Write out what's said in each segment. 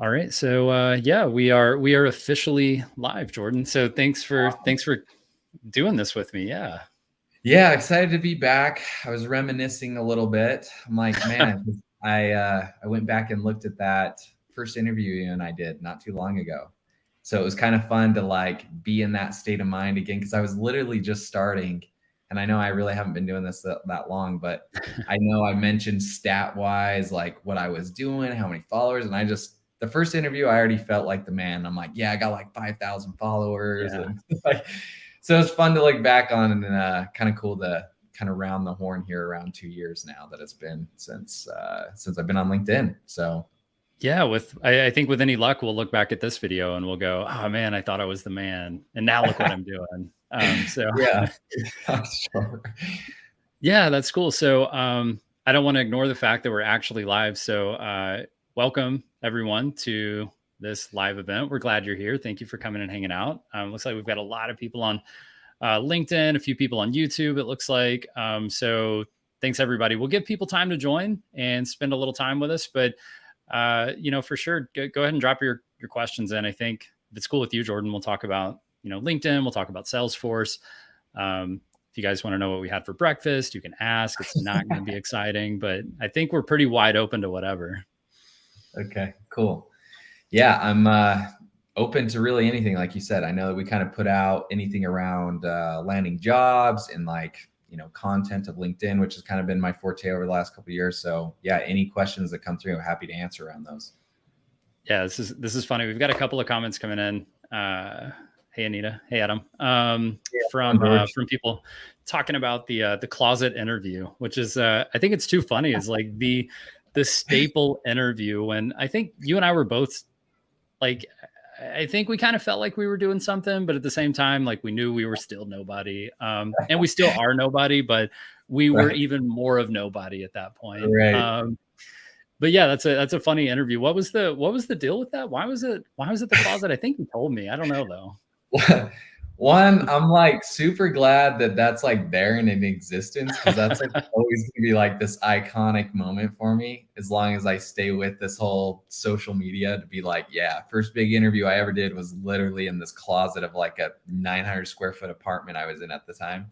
All right. So yeah, we are officially live, Jordan. So thanks for doing this with me. Yeah. Yeah, excited to be back. I was reminiscing a little bit. I'm like, man, I went back and looked at that first interview you and I did not too long ago. So it was kind of fun to like be in that state of mind again because I was literally just starting, and I know I really haven't been doing this that long, but I know I mentioned stat wise like what I was doing, how many followers, and I just the first interview I already felt like the man. I'm like, yeah, I got like 5,000 followers, Yeah. and like so it's fun to look back on, and kind of cool to kind of round the horn here around 2 years now that it's been since I've been on LinkedIn. So Yeah, I think with any luck, we'll look back at this video and we'll go, "Oh man, I thought I was the man, and now look what I'm doing." So yeah, sure. yeah, that's cool. So I don't want to ignore the fact that we're actually live. So welcome everyone to this live event. We're glad you're here. Thank you for coming and hanging out. Looks like we've got a lot of people on LinkedIn, a few people on YouTube, it looks like. So thanks everybody. We'll give people time to join and spend a little time with us, but for sure, go ahead and drop your questions in. I think if it's cool with you, Jordan, we'll talk about, LinkedIn, we'll talk about Salesforce. If you guys want to know what we had for breakfast, you can ask. It's not going to be exciting, but I think we're pretty wide open to whatever. Okay, cool. Yeah, I'm open to really anything. Like you said, I know that we kind of put out anything around landing jobs and like, content of LinkedIn, which has kind of been my forte over the last couple of years. So yeah, any questions that come through, I'm happy to answer around those. Yeah, this is funny. We've got a couple of comments coming in. Hey Anita, hey Adam, from people talking about the closet interview, which is I think it's too funny. Is like the staple interview when I think you and I were both like, I think we kind of felt like we were doing something, but at the same time, like we knew we were still nobody, and we still are nobody, but we were even more of nobody at that point. Right. But yeah, that's a funny interview. What was the deal with that? Why was it the closet? I think you told me. I don't know though. One, I'm like super glad that that's like there and in existence, because that's like always gonna be like this iconic moment for me as long as I stay with this whole social media, to be like, yeah, first big interview I ever did was literally in this closet of like a 900 square foot apartment I was in at the time.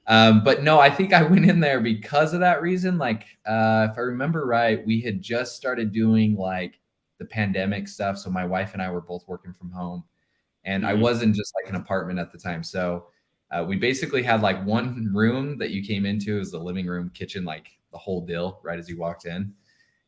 But no, I think I went in there because of that reason. Like, if I remember right, we had just started doing like the pandemic stuff. So my wife and I were both working from home, and I wasn't just like an apartment at the time. So we basically had like one room that you came into as the living room, kitchen, like the whole deal right as you walked in.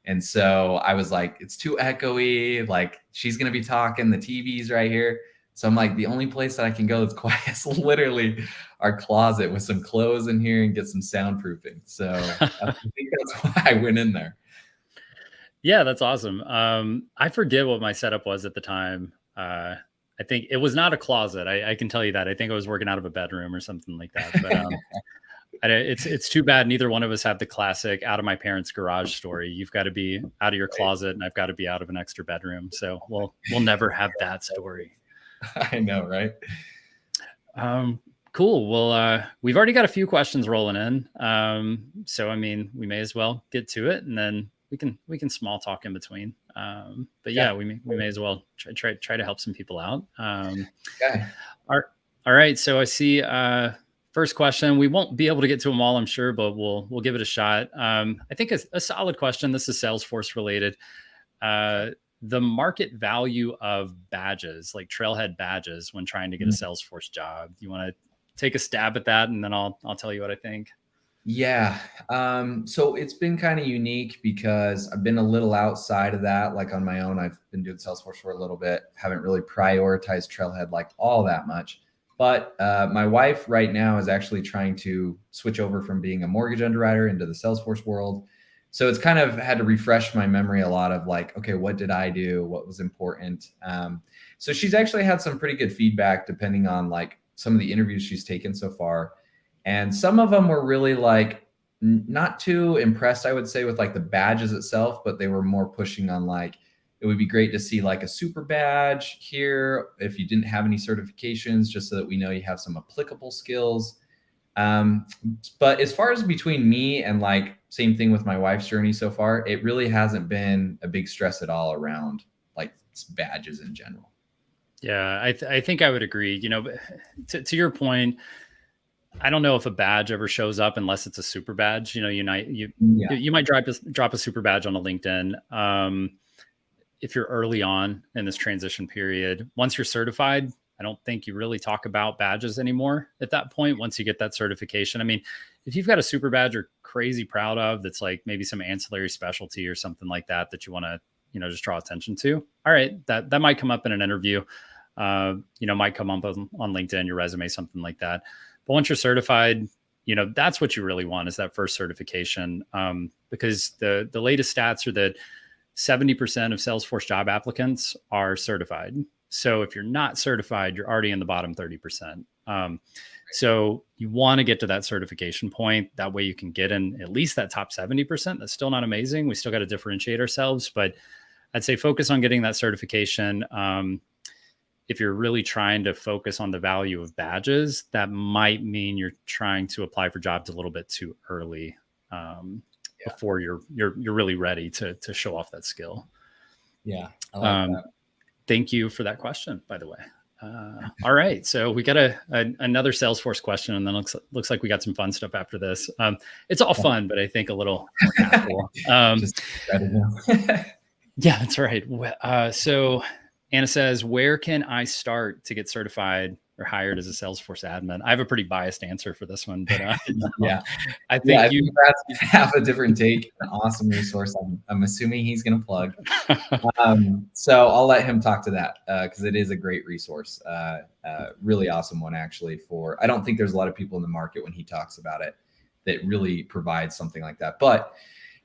And so I was like, it's too echoey. Like she's going to be talking, the TV's right here. So I'm like, the only place that I can go that's quiet is literally our closet with some clothes in here and get some soundproofing. So I think that's why I went in there. Yeah, that's awesome. I forget what my setup was at the time. I think it was not a closet. I can tell you that. I think I was working out of a bedroom or something like that. But it's too bad neither one of us have the classic out of my parents' garage story. You've got to be out of your closet, and I've got to be out of an extra bedroom. So we'll never have that story. I know, right? Cool. Well, we've already got a few questions rolling in. So I mean, we may as well get to it, and then we can small talk in between. But yeah, we may as well try to help some people out. Okay. All right. So I see. First question. We won't be able to get to them all, I'm sure, but we'll give it a shot. I think a solid question. This is Salesforce related. The market value of badges, like trailhead badges, when trying to get a Salesforce job. You want to take a stab at that, and then I'll tell you what I think. Yeah. So it's been kind of unique because I've been a little outside of that, like on my own. I've been doing Salesforce for a little bit, haven't really prioritized Trailhead like all that much. But my wife right now is actually trying to switch over from being a mortgage underwriter into the Salesforce world. So it's kind of had to refresh my memory a lot of like, okay, what did I do? What was important? So she's actually had some pretty good feedback depending on like some of the interviews she's taken so far. And some of them were really like not too impressed, I would say, with like the badges itself, but they were more pushing on like, it would be great to see like a super badge here if you didn't have any certifications, just so that we know you have some applicable skills. Um, but as far as between me and like same thing with my wife's journey so far, it really hasn't been a big stress at all around like badges in general. Yeah, I think I would agree. To your point, I don't know if a badge ever shows up unless it's a super badge. Yeah. You might drop a super badge on a LinkedIn. If you're early on in this transition period, once you're certified, I don't think you really talk about badges anymore at that point. Once you get that certification, I mean, if you've got a super badge you're crazy proud of, that's like maybe some ancillary specialty or something like that that you want to, just draw attention to. All right, that might come up in an interview. Might come up on LinkedIn, your resume, something like that. But once you're certified, that's what you really want is that first certification. Because the latest stats are that 70% of Salesforce job applicants are certified. So if you're not certified, you're already in the bottom 30%. So you want to get to that certification point. That way you can get in at least that top 70%. That's still not amazing. We still got to differentiate ourselves, but I'd say focus on getting that certification. If you're really trying to focus on the value of badges, that might mean you're trying to apply for jobs a little bit too early. Yeah. Before you're really ready to show off that skill. Yeah, I like that. Thank you for that question, by the way. All right, so we got another Salesforce question, and then looks like we got some fun stuff after this. It's all fun, but I think a little more tactful. Just ready now. Yeah, that's right. So Anna says, where can I start to get certified or hired as a Salesforce admin? I have a pretty biased answer for this one, but yeah, I think if you have a different take, an awesome resource. I'm assuming he's going to plug. So I'll let him talk to that because it is a great resource. Really awesome one, actually. I don't think there's a lot of people in the market when he talks about it that really provide something like that. But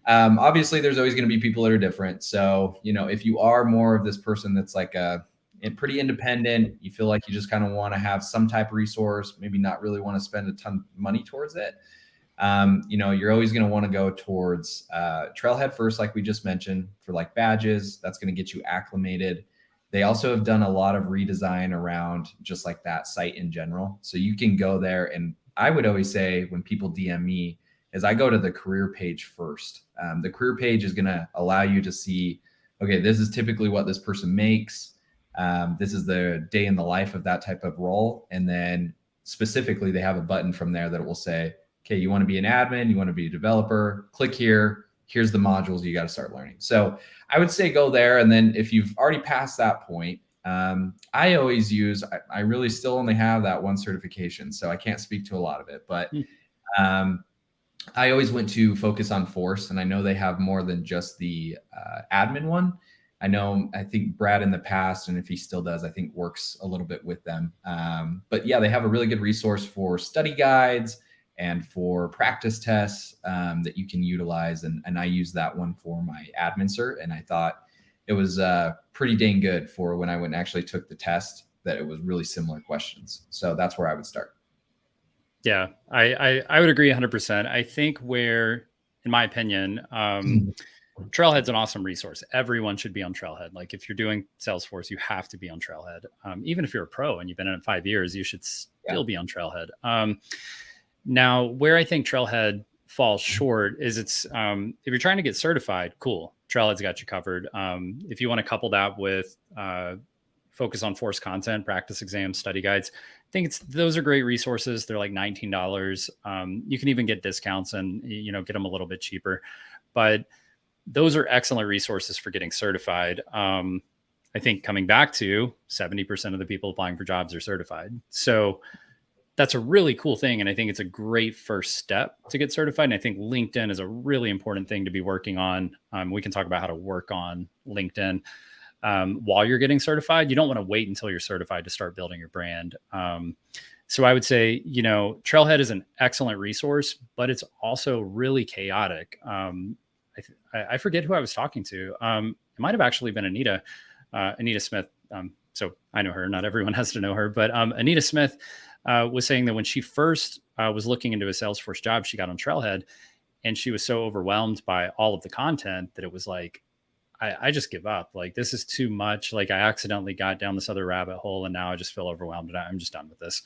obviously, there's always going to be people that are different. So, if you are more of this person that's like pretty independent, you feel like you just kind of want to have some type of resource, maybe not really want to spend a ton of money towards it. You're always going to want to go towards Trailhead first, like we just mentioned, for like badges. That's going to get you acclimated. They also have done a lot of redesign around just like that site in general. So you can go there, and I would always say when people DM me, is I go to the career page first. The career page is going to allow you to see, okay, this is typically what this person makes. This is the day in the life of that type of role. And then specifically, they have a button from there that will say, okay, you want to be an admin, you want to be a developer, click here. Here's the modules you got to start learning. So I would say go there. And then if you've already passed that point, I always I really still only have that one certification, so I can't speak to a lot of it, but I always went to Focus on Force, and I know they have more than just the admin one. I think Brad in the past, and if he still does, I think works a little bit with them. But yeah, they have a really good resource for study guides and for practice tests that you can utilize. And I use that one for my admin cert. And I thought it was pretty dang good for when I went and actually took the test, that it was really similar questions. So that's where I would start. Yeah, I would agree 100%. I think in my opinion, Trailhead's an awesome resource. Everyone should be on Trailhead. Like if you're doing Salesforce, you have to be on Trailhead. Even if you're a pro and you've been in it 5 years, you should still be on Trailhead. Now, where I think Trailhead falls short is if you're trying to get certified, cool. Trailhead's got you covered. If you want to couple that with Focus on Force content, practice exams, study guides, I think those are great resources. They're like $19. You can even get discounts and get them a little bit cheaper, but those are excellent resources for getting certified. I think coming back to 70% of the people applying for jobs are certified. So that's a really cool thing. And I think it's a great first step to get certified. And I think LinkedIn is a really important thing to be working on. We can talk about how to work on LinkedIn while you're getting certified. You don't want to wait until you're certified to start building your brand. So I would say, Trailhead is an excellent resource, but it's also really chaotic. I forget who I was talking to. It might have actually been Anita Smith. So I know her. Not everyone has to know her, but Anita Smith was saying that when she first was looking into a Salesforce job, she got on Trailhead, and she was so overwhelmed by all of the content that it was like, I just give up. Like, this is too much. Like, I accidentally got down this other rabbit hole, and now I just feel overwhelmed, and I'm just done with this.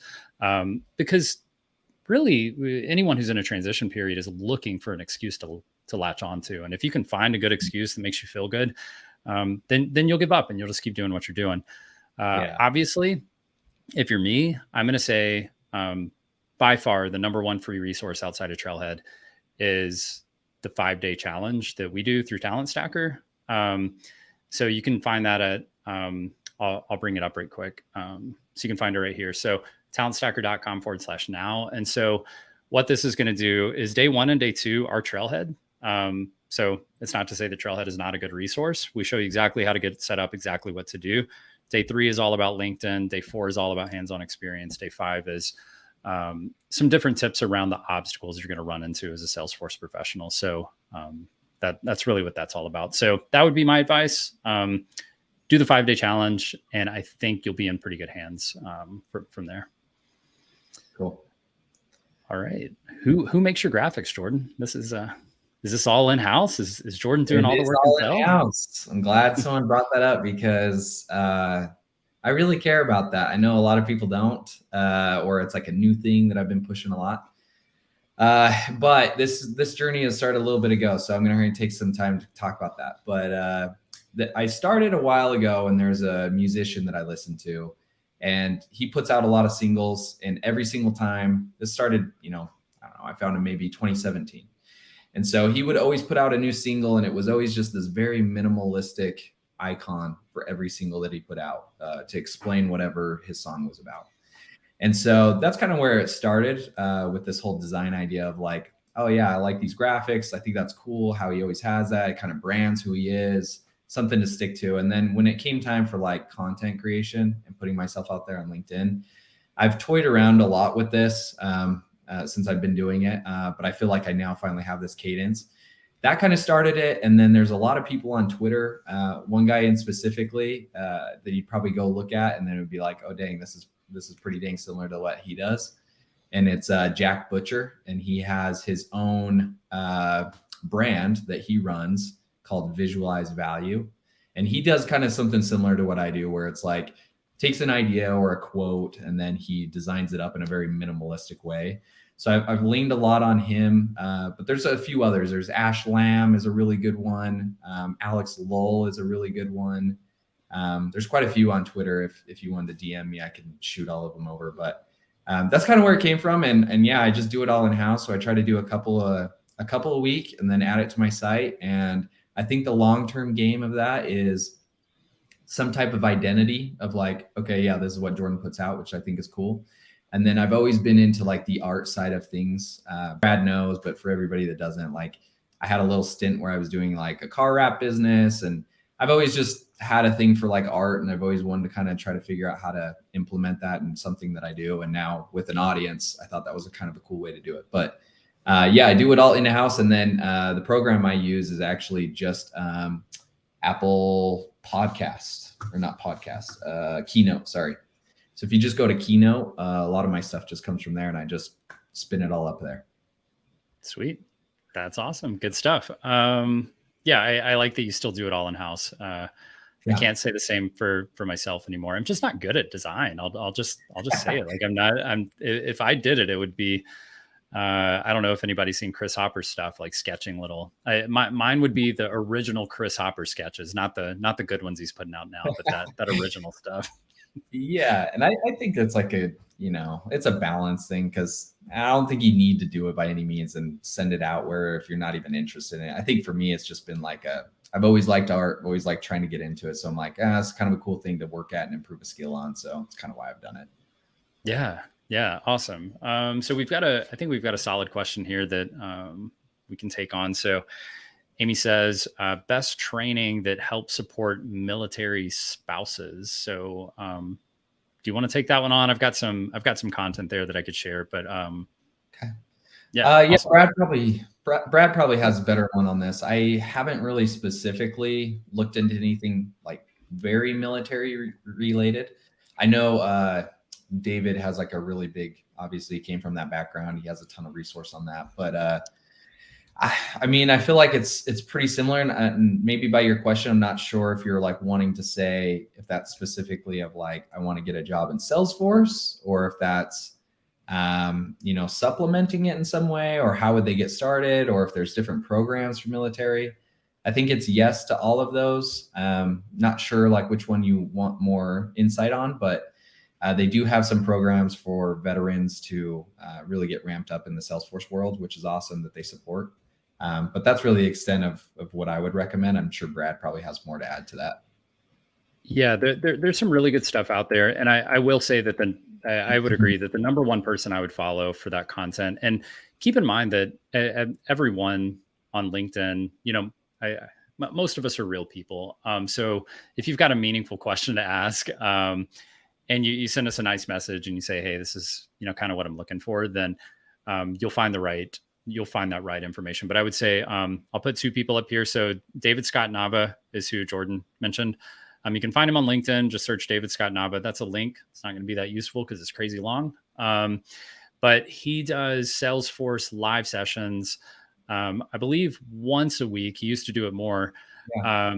Because really anyone who's in a transition period is looking for an excuse to latch onto. And if you can find a good excuse that makes you feel good, then you'll give up and you'll just keep doing what you're doing. Yeah. Obviously, if you're me, I'm going to say by far the number one free resource outside of Trailhead is the 5-day challenge that we do through Talent Stacker. So you can find that at, I'll bring it up right quick. So you can find it right here. So talentstacker.com/now. And so what this is going to do is day 1 and day 2 are Trailhead. So it's not to say that Trailhead is not a good resource. We show you exactly how to get set up, exactly what to do. Day 3 is all about LinkedIn. Day 4 is all about hands-on experience. Day 5 is some different tips around the obstacles you're going to run into as a Salesforce professional. So that's really what that's all about. So that would be my advice. Do the 5-day challenge, and I think you'll be in pretty good hands from there. Cool. All right. Who makes your graphics, Jordan? Is this all in-house? Is Jordan doing all the work in-house? I'm glad someone brought that up because I really care about that. I know a lot of people don't, or it's like a new thing that I've been pushing a lot. But this journey has started a little bit ago, so I'm going to take some time to talk about that. But I started a while ago, and there's a musician that I listen to, and he puts out a lot of singles, and every single time, this started, I don't know, I found him maybe 2017. And so he would always put out a new single, and it was always just this very minimalistic icon for every single that he put out to explain whatever his song was about. And so that's kind of where it started with this whole design idea of like, oh yeah, I like these graphics. I think that's cool how he always has that. It kind of brands who he is, something to stick to. And then when it came time for like content creation and putting myself out there on LinkedIn, I've toyed around a lot with this since I've been doing it. But I feel like I now finally have this cadence. That kind of started it. And then there's a lot of people on Twitter, one guy in specifically that you'd probably go look at, and then it would be like, oh, dang, this is pretty dang similar to what he does. And it's Jack Butcher, and he has his own brand that he runs called Visualize Value. And he does kind of something similar to what I do, where it's like takes an idea or a quote, and then he designs it up in a very minimalistic way. So I've leaned a lot on him, but there's a few others. There's Ash Lamb is a really good one. Alex Lull is a really good one. There's quite a few on Twitter. If you wanted to DM me, I can shoot all of them over. But that's kind of where it came from. And yeah, I just do it all in house. So I try to do a couple a week and then add it to my site. And I think the long-term game of that is some type of identity of like, okay, yeah, this is what Jordan puts out, which I think is cool. And then I've always been into like the art side of things. Brad knows, but for everybody that doesn't, like I had a little stint where I was doing like a car wrap business, and I've always just had a thing for like art, and I've always wanted to kind of try to figure out how to implement that in something that I do. And now with an audience, I thought that was a kind of a cool way to do it. But yeah, I do it all in the house. And then the program I use is actually just Apple Podcast, or not podcast, Keynote, sorry. So if you just go to Keynote, a lot of my stuff just comes from there, and I just spin it all up there. Sweet. That's awesome. Good stuff. Yeah, I like that you still do it all in house. I can't say the same for myself anymore. I'm just not good at design. I'll just say it. Like if I did it, it would be, I don't know if anybody's seen Chris Hopper's stuff, like sketching little, mine would be the original Chris Hopper sketches, not the good ones he's putting out now, but that original stuff. Yeah. And I think it's like it's a balance thing, because I don't think you need to do it by any means and send it out where if you're not even interested in it. I think for me, it's just been like I've always liked art, always liked trying to get into it. So I'm like, it's kind of a cool thing to work at and improve a skill on. So it's kind of why I've done it. Yeah. Yeah. Awesome. So I think we've got a solid question here that we can take on. So Amy says, best training that helps support military spouses. So do you want to take that one on? I've got some content there that I could share, but okay. Yeah. Yeah. Awesome. Brad probably has a better one on this. I haven't really specifically looked into anything like very military related. I know David has like a really big, obviously he came from that background. He has a ton of resource on that, but I mean, I feel like it's pretty similar, and maybe by your question, I'm not sure if you're like wanting to say if that's specifically of like, I want to get a job in Salesforce, or if that's supplementing it in some way, or how would they get started, or if there's different programs for military. I think it's yes to all of those. Not sure like which one you want more insight on, but they do have some programs for veterans to really get ramped up in the Salesforce world, which is awesome that they support. But that's really the extent of what I would recommend. I'm sure Brad probably has more to add to that. Yeah, there's some really good stuff out there, and I will say that I would agree that the number one person I would follow for that content, and keep in mind that everyone on LinkedIn, most of us are real people. So if you've got a meaningful question to ask, and you send us a nice message and you say, hey, this is kind of what I'm looking for, then you'll find that right information. But I would say I'll put two people up here. So David Scott Nava is who Jordan mentioned. You can find him on LinkedIn. Just search David Scott Nava. That's a link. It's not going to be that useful because it's crazy long. But he does Salesforce live sessions, I believe once a week. He used to do it more. Yeah.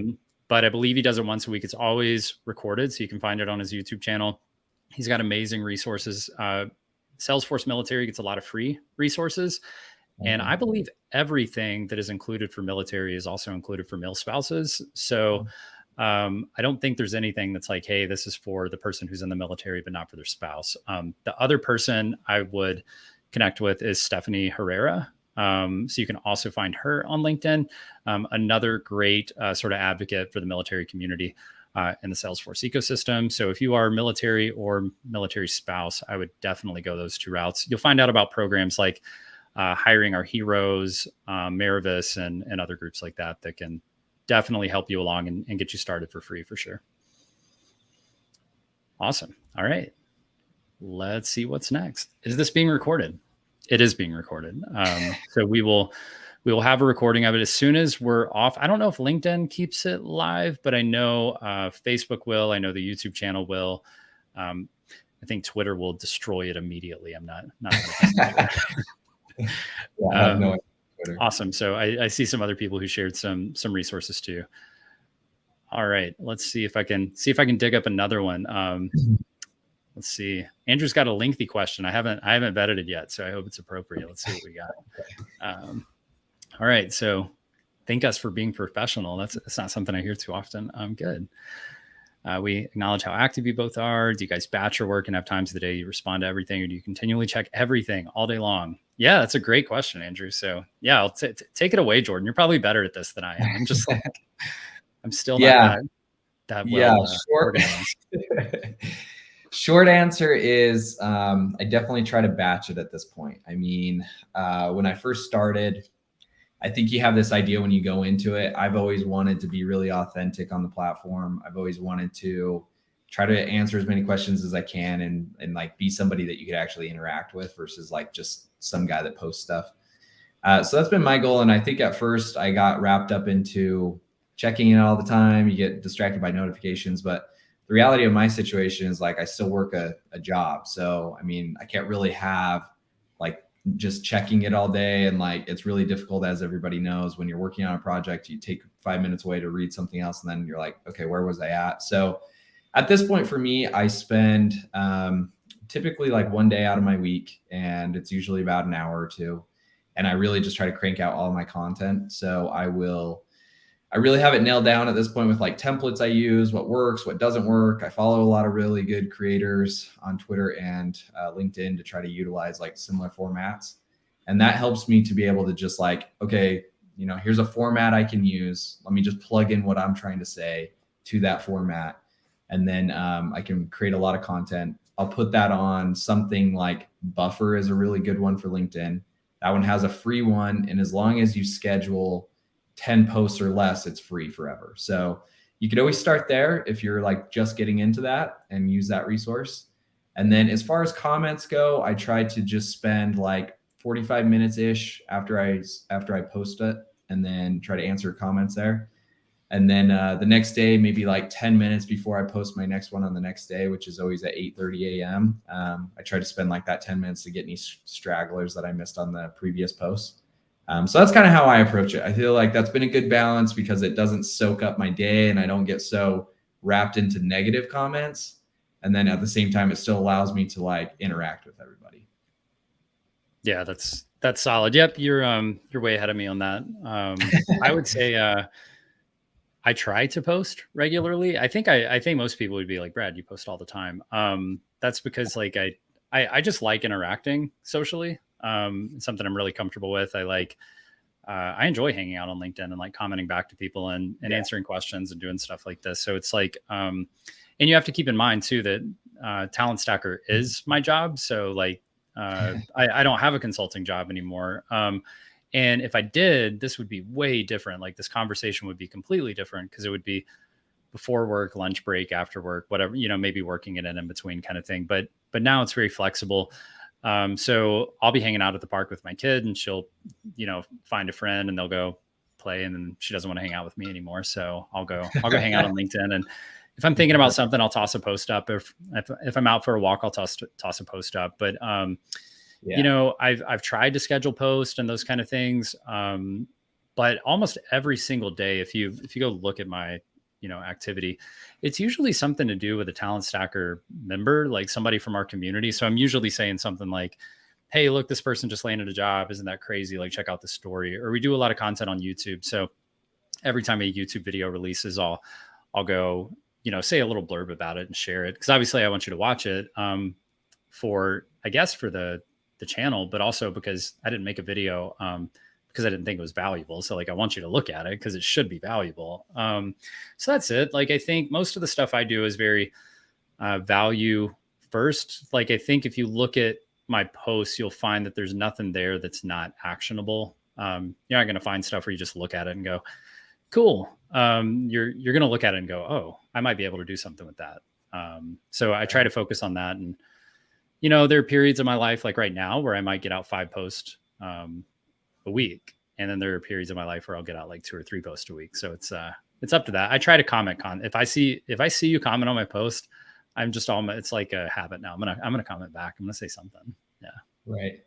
But I believe he does it once a week. It's always recorded, so you can find it on his YouTube channel. He's got amazing resources. Salesforce Military gets a lot of free resources. And I believe everything that is included for military is also included for mil spouses. So I don't think there's anything that's like, hey, this is for the person who's in the military, but not for their spouse. The other person I would connect with is Stephanie Herrera. So you can also find her on LinkedIn. Another great sort of advocate for the military community in the Salesforce ecosystem. So if you are military or military spouse, I would definitely go those two routes. You'll find out about programs like Hiring Our Heroes, Marivis, and other groups like that can definitely help you along and get you started for free for sure. Awesome. All right. Let's see what's next. Is this being recorded? It is being recorded. So we will have a recording of it as soon as we're off. I don't know if LinkedIn keeps it live, but I know Facebook will. I know the YouTube channel will. I think Twitter will destroy it immediately. I'm not sure. Yeah, I have no idea. Awesome. So I see some other people who shared some resources too. All right, let's see if I can dig up another one. Let's see. Andrew's got a lengthy question. I haven't vetted it yet, so I hope it's appropriate. Let's see what we got. All right. So thank us for being professional. That's not something I hear too often. Good. We acknowledge how active you both are. Do you guys batch your work and have times of the day you respond to everything, or do you continually check everything all day long? Yeah, that's a great question, Andrew. So yeah, I'll take it away, Jordan. You're probably better at this than I am. I'm just like, I'm still not that well organized. Short answer is I definitely try to batch it at this point. I mean, when I first started, I think you have this idea when you go into it. I've always wanted to be really authentic on the platform. I've always wanted to try to answer as many questions as I can and like be somebody that you could actually interact with versus like just some guy that posts stuff. So that's been my goal. And I think at first I got wrapped up into checking it all the time. You get distracted by notifications, but the reality of my situation is like I still work a job. So, I mean, I can't really have like just checking it all day. And like, it's really difficult, as everybody knows, when you're working on a project, you take 5 minutes away to read something else. And then you're like, okay, where was I at? So at this point for me, I spend typically like one day out of my week, and it's usually about an hour or two. And I really just try to crank out all of my content. So I really have it nailed down at this point with like templates I use, what works, what doesn't work. I follow a lot of really good creators on Twitter and LinkedIn to try to utilize like similar formats. And that helps me to be able to just like, okay, here's a format I can use. Let me just plug in what I'm trying to say to that format. And then I can create a lot of content. I'll put that on something like Buffer is a really good one for LinkedIn. That one has a free one. And as long as you schedule 10 posts or less, it's free forever. So you could always start there if you're like just getting into that and use that resource. And then as far as comments go, I try to just spend like 45 minutes ish after I post it, and then try to answer comments there. And then the next day, maybe like 10 minutes before I post my next one on the next day, which is always at 8:30 a.m. I try to spend like that 10 minutes to get any stragglers that I missed on the previous post. So that's kind of how I approach it. I feel like that's been a good balance because it doesn't soak up my day and I don't get so wrapped into negative comments. And then at the same time, it still allows me to like interact with everybody. Yeah, that's solid. Yep, you're way ahead of me on that. I would say I try to post regularly. I think most people would be like, Brad, you post all the time. That's because like I just like interacting socially. It's something I'm really comfortable with. I enjoy hanging out on LinkedIn and like commenting back to people and Yeah. answering questions and doing stuff like this. So it's like, and you have to keep in mind too that Talent Stacker is my job. So like, I don't have a consulting job anymore. And if I did, this would be way different. Like this conversation would be completely different because it would be before work, lunch break, after work, whatever, maybe working it in between kind of thing. But now it's very flexible. So I'll be hanging out at the park with my kid and she'll, find a friend and they'll go play and then she doesn't want to hang out with me anymore. So I'll go hang out on LinkedIn. And if I'm thinking about something, I'll toss a post up. If I'm out for a walk, I'll toss a post up. But, Yeah. I've tried to schedule posts and those kind of things. But almost every single day, if you go look at my, activity, it's usually something to do with a Talent Stacker member, like somebody from our community. So I'm usually saying something like, hey, look, this person just landed a job. Isn't that crazy? Like, check out the story. Or we do a lot of content on YouTube. So every time a YouTube video releases, I'll go, say a little blurb about it and share it. Cause obviously I want you to watch it, for, I guess, for the channel, but also because I didn't make a video, because I didn't think it was valuable. So like, I want you to look at it because it should be valuable. So that's it. Like, I think most of the stuff I do is very value first. Like, I think if you look at my posts, you'll find that there's nothing there that's not actionable. You're not going to find stuff where you just look at it and go, cool. You're going to look at it and go, oh, I might be able to do something with that. So I try to focus on that. And, there are periods of my life, like right now, where I might get out 5 posts a week. And then there are periods of my life where I'll get out like 2 or 3 posts a week. So it's up to that. I try to comment if I see you comment on my post, it's like a habit now. I'm going to comment back. I'm going to say something. Yeah. Right.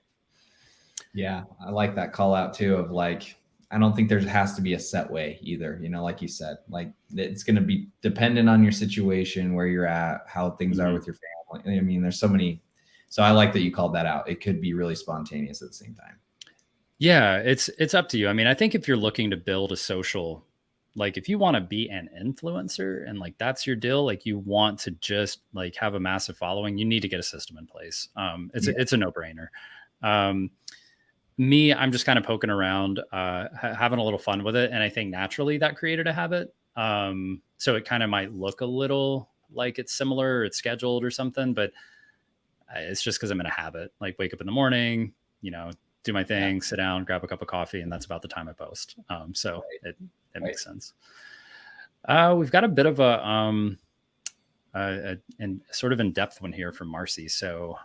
Yeah. I like that call out too of like, I don't think there has to be a set way either. Like you said, like it's going to be dependent on your situation, where you're at, how things are Mhm. with your family. I mean, there's so many. So I like that you called that out. It could be really spontaneous at the same time. Yeah, it's up to you. I mean, I think if you're looking to build a social, like if you want to be an influencer and like that's your deal, like you want to just like have a massive following, you need to get a system in place. Yeah. It's a no-brainer. Um, I'm just kind of poking around, having a little fun with it, and I think naturally that created a habit. So it kind of might look a little like it's similar, or it's scheduled or something, but it's just because I'm in a habit. Like wake up in the morning, do my Yeah. thing, sit down, grab a cup of coffee, and that's about the time I post. So Right. it Right. makes sense. We've got a bit of and sort of in depth one here from Marcy. So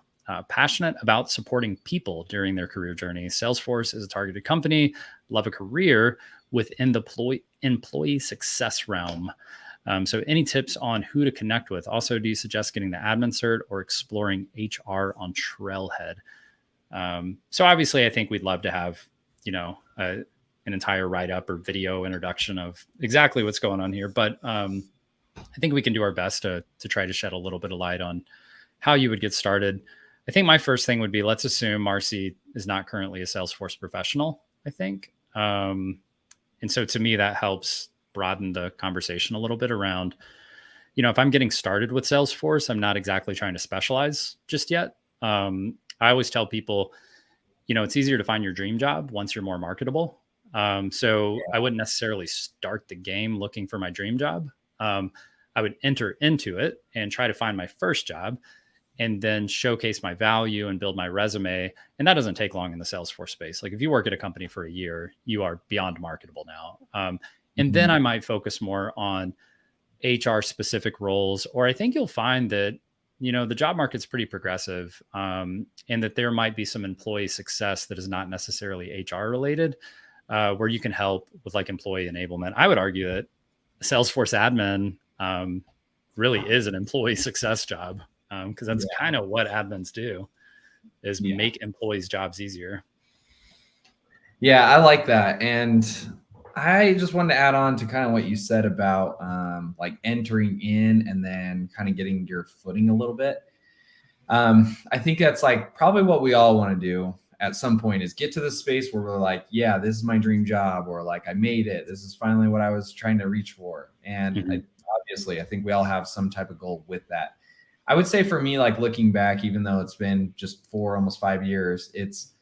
passionate about supporting people during their career journey. Salesforce is a targeted company. Love a career within the employee success realm. So any tips on who to connect with? Also, do you suggest getting the admin cert or exploring HR on Trailhead? So obviously, I think we'd love to have, an entire write up or video introduction of exactly what's going on here. But I think we can do our best to try to shed a little bit of light on how you would get started. I think my first thing would be, let's assume Marcy is not currently a Salesforce professional, I think. And so to me, that helps broaden the conversation a little bit around, if I'm getting started with Salesforce, I'm not exactly trying to specialize just yet. I always tell people, it's easier to find your dream job once you're more marketable. So I wouldn't necessarily start the game looking for my dream job. I would enter into it and try to find my first job and then showcase my value and build my resume. And that doesn't take long in the Salesforce space. Like if you work at a company for a year, you are beyond marketable now. And then Mhm. I might focus more on HR specific roles, or I think you'll find that, the job market's pretty progressive, and that there might be some employee success that is not necessarily HR related, where you can help with like employee enablement. I would argue that Salesforce admin really is an employee success job, because that's Yeah. kind of what admins do, is Yeah. make employees' jobs easier. Yeah, I like that. And I just wanted to add on to kind of what you said about like entering in and then kind of getting your footing a little bit. I think that's like probably what we all want to do at some point is get to the space where we're like, yeah, this is my dream job, or like I made it. This is finally what I was trying to reach for. And Mhm. obviously, I think we all have some type of goal with that. I would say for me, like looking back, even though it's been just 4, almost 5 years, it's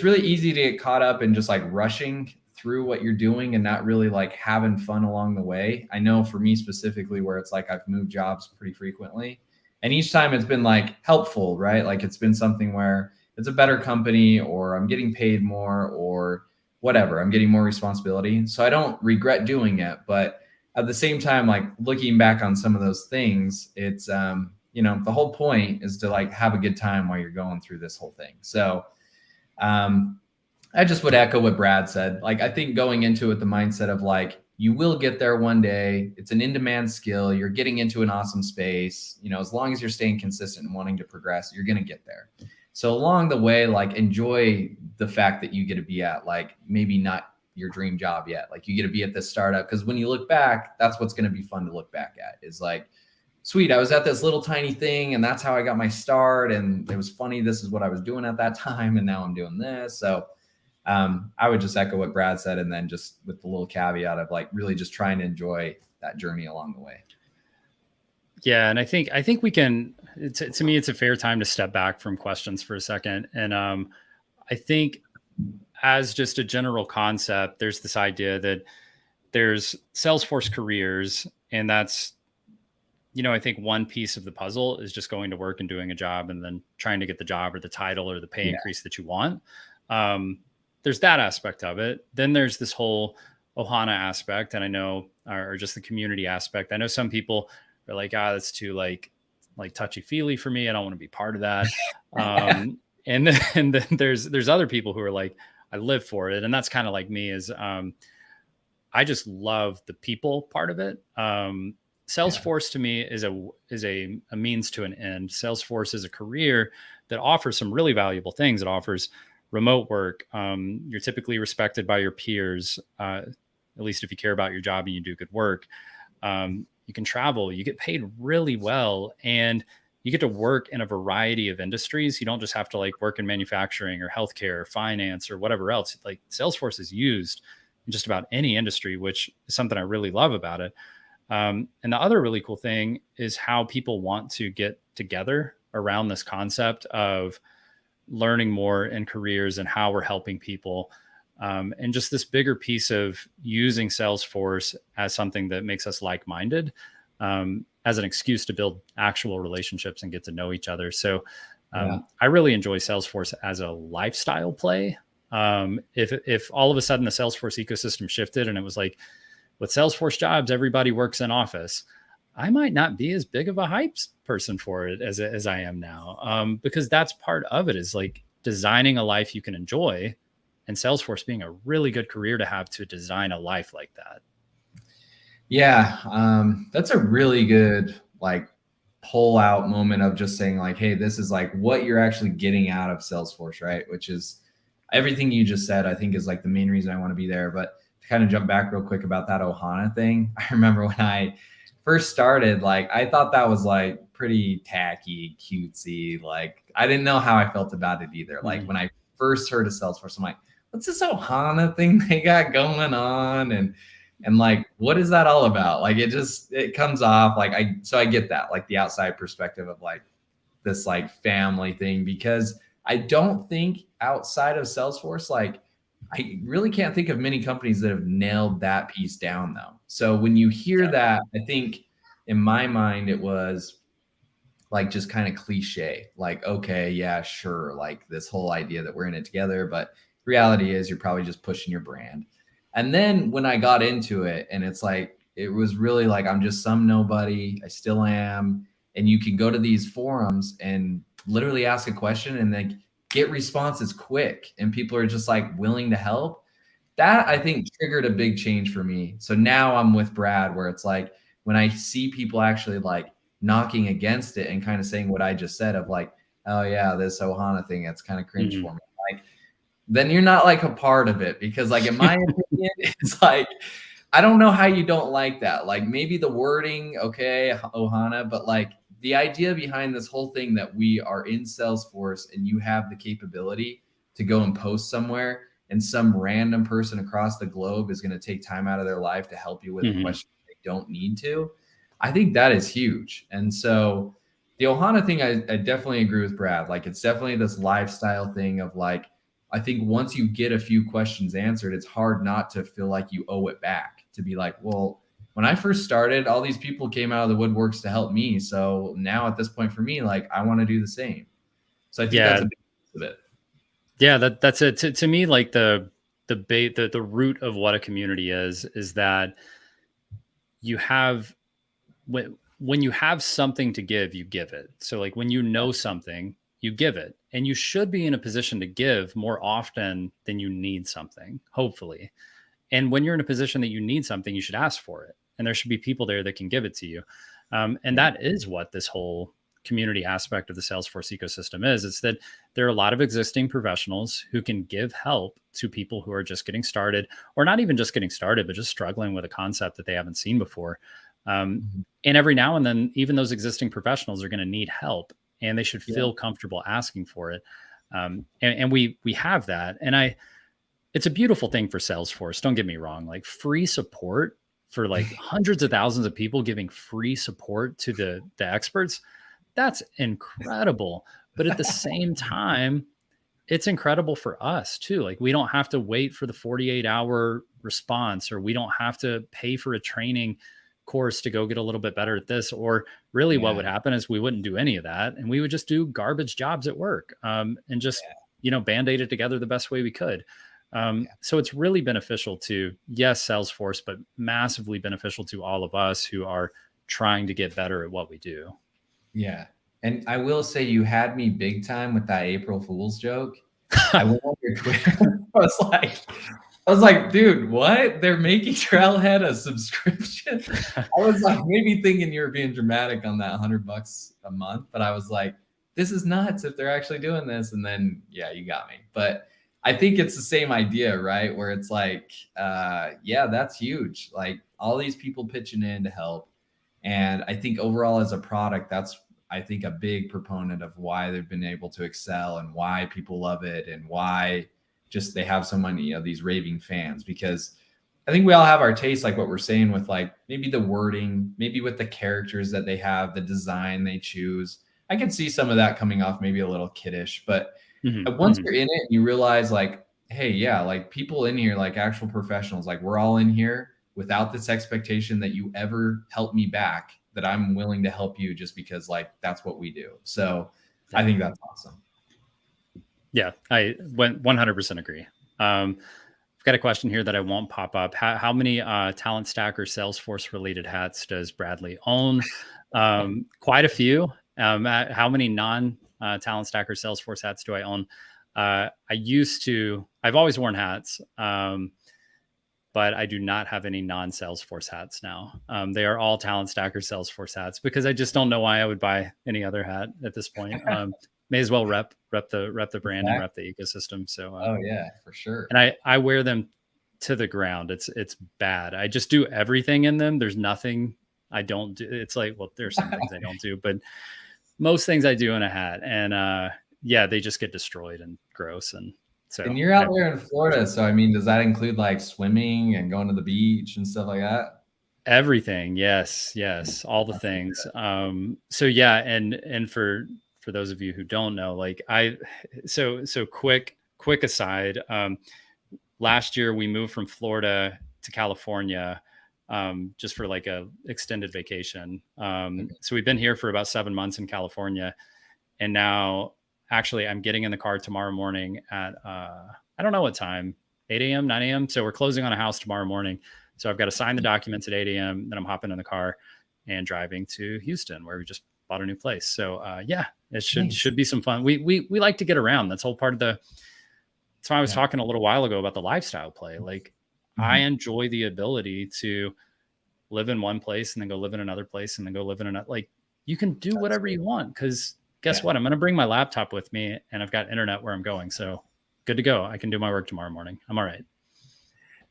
really easy to get caught up in just like rushing through what you're doing and not really like having fun along the way. I know for me specifically, where it's like I've moved jobs pretty frequently, and each time it's been like helpful, right? Like it's been something where it's a better company, or I'm getting paid more, or whatever, I'm getting more responsibility. So I don't regret doing it. But at the same time, like looking back on some of those things, it's, the whole point is to like have a good time while you're going through this whole thing. So, um, I just would echo what Brad said. Like, I think going into it, the mindset of like, you will get there one day. It's an in-demand skill. You're getting into an awesome space. As long as you're staying consistent and wanting to progress, you're going to get there. So along the way, like enjoy the fact that you get to be at like maybe not your dream job yet. Like you get to be at this startup, because when you look back, that's what's going to be fun to look back at, is like, sweet, I was at this little tiny thing and that's how I got my start. And it was funny. This is what I was doing at that time. And now I'm doing this. So I would just echo what Brad said, and then just with the little caveat of like really just trying to enjoy that journey along the way. Yeah, and I think we can. To me, it's a fair time to step back from questions for a second, and I think as just a general concept, there's this idea that there's Salesforce careers, and that's, I think one piece of the puzzle is just going to work and doing a job, and then trying to get the job or the title or the pay Yeah. increase that you want. There's that aspect of it. Then there's this whole Ohana aspect, and I know, or just the community aspect. I know some people are like, that's too like touchy feely for me. I don't want to be part of that. And then there's other people who are like, I live for it, and that's kind of like me. Is I just love the people part of it. Yeah. Salesforce to me is a means to an end. Salesforce is a career that offers some really valuable things. It offers remote work. You're typically respected by your peers, at least if you care about your job and you do good work. You can travel, you get paid really well, and you get to work in a variety of industries. You don't just have to like work in manufacturing or healthcare or finance or whatever else. Like Salesforce is used in just about any industry, which is something I really love about it. And the other really cool thing is how people want to get together around this concept of learning more in careers and how we're helping people. And just this bigger piece of using Salesforce as something that makes us like-minded, as an excuse to build actual relationships and get to know each other. So Yeah. I really enjoy Salesforce as a lifestyle play. If all of a sudden the Salesforce ecosystem shifted and it was like, with Salesforce jobs, everybody works in office, I might not be as big of a hype person for it as I am now, because that's part of it, is like designing a life you can enjoy, and Salesforce being a really good career to have to design a life like that. Yeah. That's a really good like pull out moment of just saying like, hey, this is like what you're actually getting out of Salesforce, right? Which is everything you just said, I think is like the main reason I want to be there. But to kind of jump back real quick about that Ohana thing, I remember when I first started, like I thought that was like pretty tacky, cutesy. Like I didn't know how I felt about it either. Like Mm. when I first heard of Salesforce, I'm like, what's this Ohana thing they got going on? And like, what is that all about? Like it comes off like I get that, like the outside perspective of like this like family thing, because I don't think outside of Salesforce, like I really can't think of many companies that have nailed that piece down though. So when you hear Yeah. that, I think in my mind it was like just kind of cliche, like, okay, yeah, sure, like this whole idea that we're in it together, but reality is you're probably just pushing your brand. And then when I got into it, and it's like it was really like I'm just some nobody, I still am, and you can go to these forums and literally ask a question and then get responses quick, and people are just like willing to help. That I think triggered a big change for me. So now I'm with Brad, where it's like when I see people actually like knocking against it and kind of saying what I just said of like, oh yeah, this Ohana thing, that's kind of cringe Mhm. for me. Like, then you're not like a part of it, because like in my opinion, it's like I don't know how you don't like that. Like maybe the wording, okay, Ohana, but like the idea behind this whole thing that we are in Salesforce and you have the capability to go and post somewhere, and some random person across the globe is going to take time out of their life to help you with a Hmm. question they don't need to. I think that is huge. And so the Ohana thing, I definitely agree with Brad. Like, it's definitely this lifestyle thing of like, I think once you get a few questions answered, it's hard not to feel like you owe it back to be like, well, when I first started, all these people came out of the woodworks to help me. So now at this point for me, like, I want to do the same. So I think that's a Yeah, big piece of it. yeah, that's it. To me, like the root of what a community is that you have when you have something to give, you give it. So like when you know something, you give it, and you should be in a position to give more often than you need something, hopefully. And when you're in a position that you need something, you should ask for it, and there should be people there that can give it to you. And Yeah. that is what this whole community aspect of the Salesforce ecosystem is. It's that there are a lot of existing professionals who can give help to people who are just getting started, or not even just getting started, but just struggling with a concept that they haven't seen before. Um, Mhm. and every now and then, even those existing professionals are going to need help, and they should Yeah. feel comfortable asking for it. And we have that, and it's a beautiful thing for Salesforce. Don't get me wrong. Like free support for like hundreds of thousands of people giving free support to the experts. That's incredible. But at the same time, it's incredible for us too. Like we don't have to wait for the 48-hour response, or we don't have to pay for a training course to go get a little bit better at this. Or really what Yeah. would happen is we wouldn't do any of that, and we would just do garbage jobs at work, and just, band-aid it together the best way we could. Yeah. So it's really beneficial to, yes, Salesforce, but massively beneficial to all of us who are trying to get better at what we do. Yeah. And I will say you had me big time with that April Fool's joke. I went on your Twitter. I was like, dude, what? They're making Trailhead a subscription? I was like maybe thinking you were being dramatic on that $100 a month, but I was like, this is nuts if they're actually doing this. And then yeah, you got me. But I think it's the same idea, right? Where it's like, yeah, that's huge. Like all these people pitching in to help. And I think overall as a product, that's I think a big proponent of why they've been able to excel and why people love it and why just they have so many of these raving fans. Because I think we all have our tastes, like what we're saying with like maybe the wording, maybe with the characters that they have, the design they choose. I can see some of that coming off maybe a little kiddish, but Hmm. once Hmm. you're in it and you realize like, hey, yeah, like people in here, like actual professionals, like we're all in here without this expectation that you ever help me back, that I'm willing to help you just because like that's what we do. So I Yeah. think that's awesome. Yeah, I went 100% agree. I've got a question here that I won't pop up. How many Talent Stack or Salesforce related hats does Bradley own? Quite a few. How many non Talent Stack or Salesforce hats do I own? I've always worn hats, but I do not have any non Salesforce hats now. They are all Talent Stack or Salesforce hats because I just don't know why I would buy any other hat at this point. May as well rep the brand and Exactly. rep the ecosystem. So Oh yeah, for sure. and I wear them to the ground. It's bad. I just do everything in them. There's nothing I don't do. It's like, well, there's some things I don't do, but most things I do in a hat. And yeah, they just get destroyed and gross. And so And you're out there in Florida, so I mean, does that include like swimming and going to the beach and stuff like that? everything. Yes, yes, all the That's so things. good. So yeah, and for those of you who don't know, like so quick aside. Last year we moved from Florida to California, just for like a extended vacation. Okay. So we've been here for about 7 months in California, and now actually I'm getting in the car tomorrow morning at I don't know what time, 8 a.m., 9 a.m. So we're closing on a house tomorrow morning. So I've got to sign the documents at 8 a.m. Then I'm hopping in the car and driving to Houston, where we just bought a new place. So yeah, it should Nice. should be some fun. We like to get around. That's whole part of the. That's why I was Yeah. talking a little while ago about the lifestyle play. Like I Mhm. enjoy the ability to live in one place and then go live in another place and then go live in another. Like you can do That's whatever good. you want because guess Yeah. what? I'm going to bring my laptop with me and I've got internet where I'm going. So good to go. I can do my work tomorrow morning. I'm all right.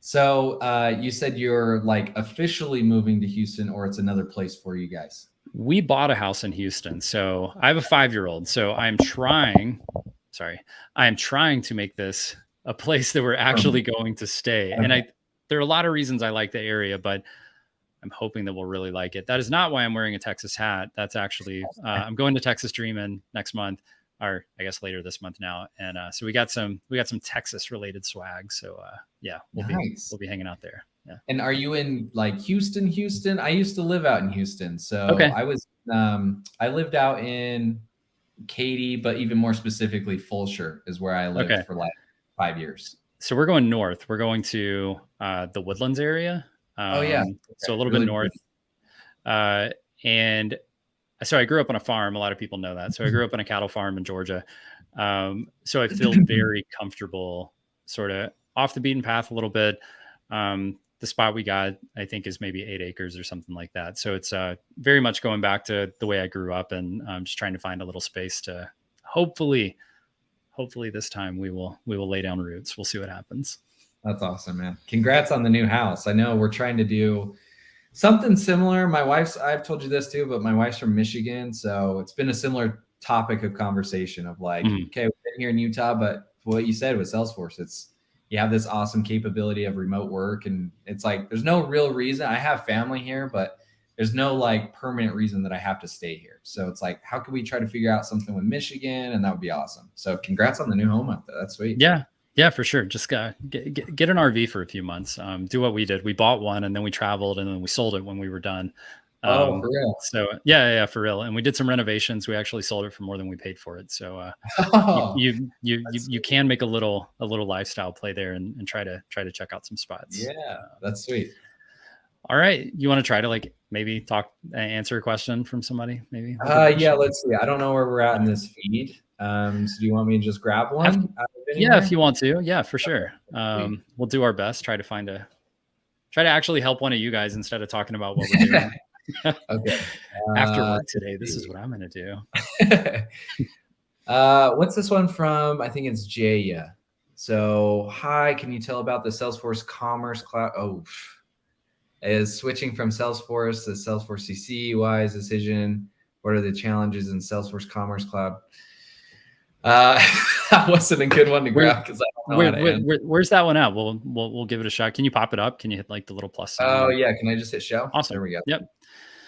So you said you're like officially moving to Houston, or it's another place for you guys? We bought a house in Houston. So I have a 5-year-old. So I'm trying sorry, I am trying to make this a place that we're Permanent. actually going to stay. And Okay. there are a lot of reasons I like the area, but I'm hoping that we'll really like it. That is not why I'm wearing a Texas hat. That's actually, I'm going to Texas Dreamin' next month, or I guess later this month now. And so we got some Texas related swag. So yeah, Nice. we'll be hanging out there. Yeah. And are you in like Houston, Houston? I used to live out in Houston. So Okay. I lived out in Katy, but even more specifically, Fulshire is where I lived Okay. for like 5 years. So we're going north. We're going to the Woodlands area. Oh yeah. So Okay. a little bit Really north. Uh, and so I grew up on a farm. A lot of people know that. So I grew up on a cattle farm in Georgia. So I feel pretty. very comfortable, sort of off the beaten path a little bit. The spot we got, I think, is maybe 8 acres or something like that. So it's very much going back to the way I grew up, and just trying to find a little space to hopefully, hopefully this time we will lay down roots. We'll see what happens. That's awesome, man. Congrats on the new house. I know we're trying to do something similar. I've told you this too, but my wife's from Michigan. So it's been a similar topic of conversation of like, Mhm. okay, we've been here in Utah, but what you said with Salesforce, you have this awesome capability of remote work. And it's like, there's no real reason. I have family here, but there's no like permanent reason that I have to stay here. So it's like, how can we try to figure out something with Michigan? And that would be awesome. So congrats on the new home out there. That's sweet. Yeah. Yeah, for sure. Just get an RV for a few months. Do what we did. We bought one and then we traveled and then we sold it when we were done. Oh, for real? So yeah, for real. And we did some renovations. We actually sold it for more than we paid for it. So Oh, you can make a little lifestyle play there and try to check out some spots. yeah, that's sweet. All right, you want to try to like maybe answer a question from somebody? Maybe we could Yeah, push. let's see. I don't know where we're at in this feed. So do you want me to just grab Have, one out of yeah, if anywhere? you want to. Yeah, for sure. Sweet. We'll do our best. Try to actually help one of you guys instead of talking about what we're doing. Okay. After work Let's today, this is see. what I'm going to do. What's this one from? I think it's Jaya. So, hi, can you tell about the Salesforce Commerce Cloud? Oh, is switching from Salesforce to Salesforce CC wise decision? What are the challenges in Salesforce Commerce Cloud? That wasn't a good one to Where, grab because I don't know how to answer. where's that one at? We'll give it a shot. Can you pop it up? Can you hit like the little plus Oh, sign? yeah. Can I just hit show? Awesome. There we go. Yep.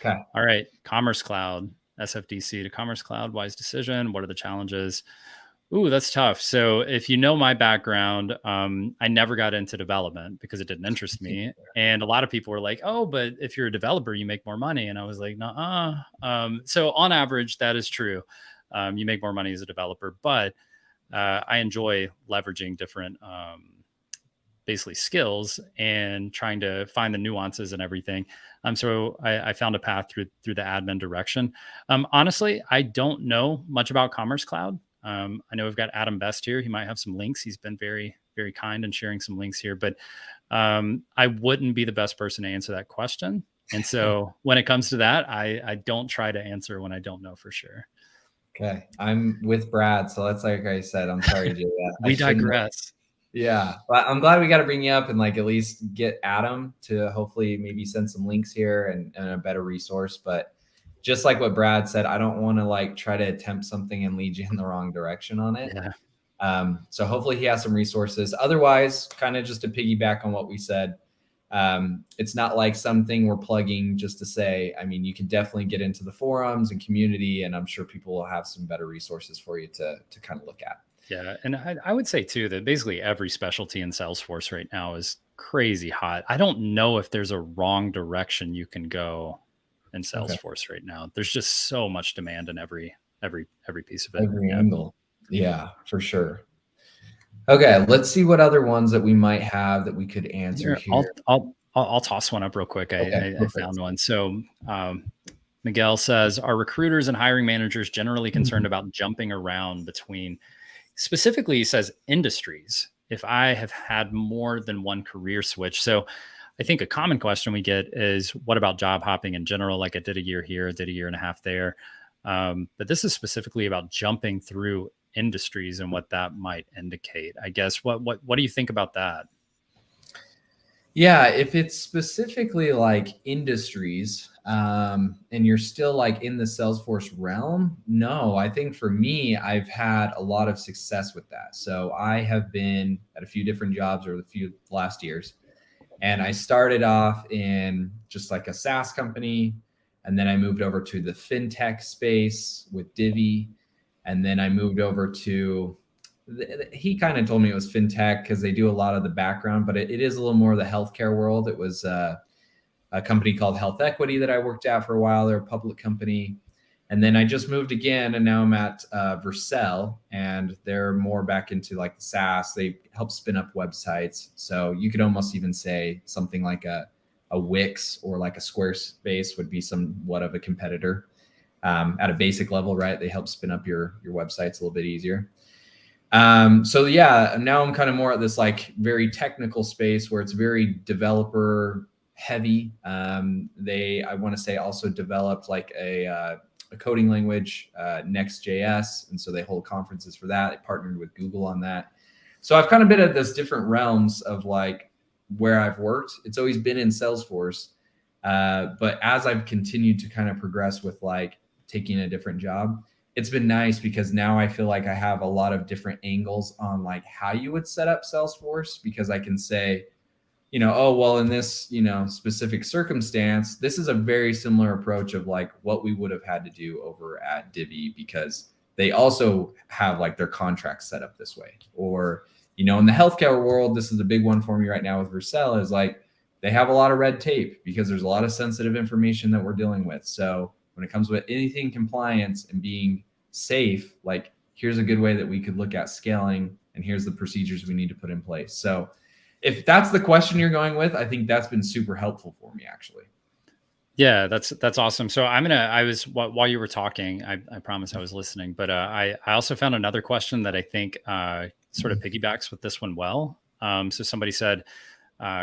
Okay. All right. Commerce Cloud, SFDC to Commerce Cloud, wise decision. What are the challenges? Ooh, that's tough. So if you know my background, I never got into development because it didn't interest me. And a lot of people were like, "Oh, but if you're a developer, you make more money." And I was like, "Nah." So on average, that is true. You make more money as a developer, but I enjoy leveraging different, basically skills and trying to find the nuances and everything. So I found a path through the admin direction. Honestly, I don't know much about Commerce Cloud. I know we've got Adam Best here. He might have some links. He's been very, very kind in sharing some links here, but I wouldn't be the best person to answer that question. And so when it comes to that, I don't try to answer when I don't know for sure. Okay. I'm with Brad. So that's like I said, I'm sorry, Jay. I We shouldn't. digress. Yeah. But I'm glad we got to bring you up and like at least get Adam to hopefully maybe send some links here and a better resource. But just like what Brad said, I don't want to like try to attempt something and lead you in the wrong direction on it. Yeah. So hopefully he has some resources. Otherwise, kind of just to piggyback on what we said, it's not like something we're plugging just to say. I mean, you can definitely get into the forums and community, and I'm sure people will have some better resources for you to kind of look at. Yeah. And I would say too that basically every specialty in Salesforce right now is crazy hot. I don't know if there's a wrong direction you can go in Okay. Salesforce right now. There's just so much demand in every piece of it. Every Yeah. angle. Yeah, for sure. Okay, let's see what other ones that we might have that we could answer Here, here. I'll toss one up real quick. Okay, I found one. So Miguel says, are recruiters and hiring managers generally concerned about jumping around between, specifically he says industries, if I have had more than one career switch? So I think a common question we get is, what about job hopping in general? Like I did a year here, I did a year and a half there. But this is specifically about jumping through industries and what that might indicate. I guess what do you think about that? Yeah, if it's specifically like industries, and you're still like in the Salesforce realm, no, I think for me, I've had a lot of success with that. So I have been at a few different jobs over the few last years. And I started off in just like a SaaS company. And then I moved over to the fintech space with Divvy. And then I moved over to, he kind of told me it was fintech because they do a lot of the background, but it is a little more of the healthcare world. It was a company called Health Equity that I worked at for a while. They're a public company. And then I just moved again, and now I'm at Vercel, and they're more back into like the SaaS. They help spin up websites, so you could almost even say something like a Wix or like a Squarespace would be somewhat of a competitor at a basic level, right? They help spin up your websites a little bit easier. So yeah, now I'm kind of more at this like very technical space where it's very developer heavy. I want to say also developed like a coding language, Next.js. And so they hold conferences for that. They partnered with Google on that. So I've kind of been at this different realms of like where I've worked. It's always been in Salesforce. But as I've continued to kind of progress with like taking a different job, it's been nice because now I feel like I have a lot of different angles on like how you would set up Salesforce, because I can say, oh, well, in this, specific circumstance, this is a very similar approach of like what we would have had to do over at Divvy, because they also have like their contracts set up this way. Or, in the healthcare world, this is a big one for me right now with Vercel, is like they have a lot of red tape because there's a lot of sensitive information that we're dealing with. So when it comes with anything compliance and being safe, like here's a good way that we could look at scaling, and here's the procedures we need to put in place. So if that's the question you're going with, I think that's been super helpful for me, actually. Yeah, that's awesome. So while you were talking, I promise I was listening, but I also found another question that I think sort of piggybacks with this one well. So somebody said,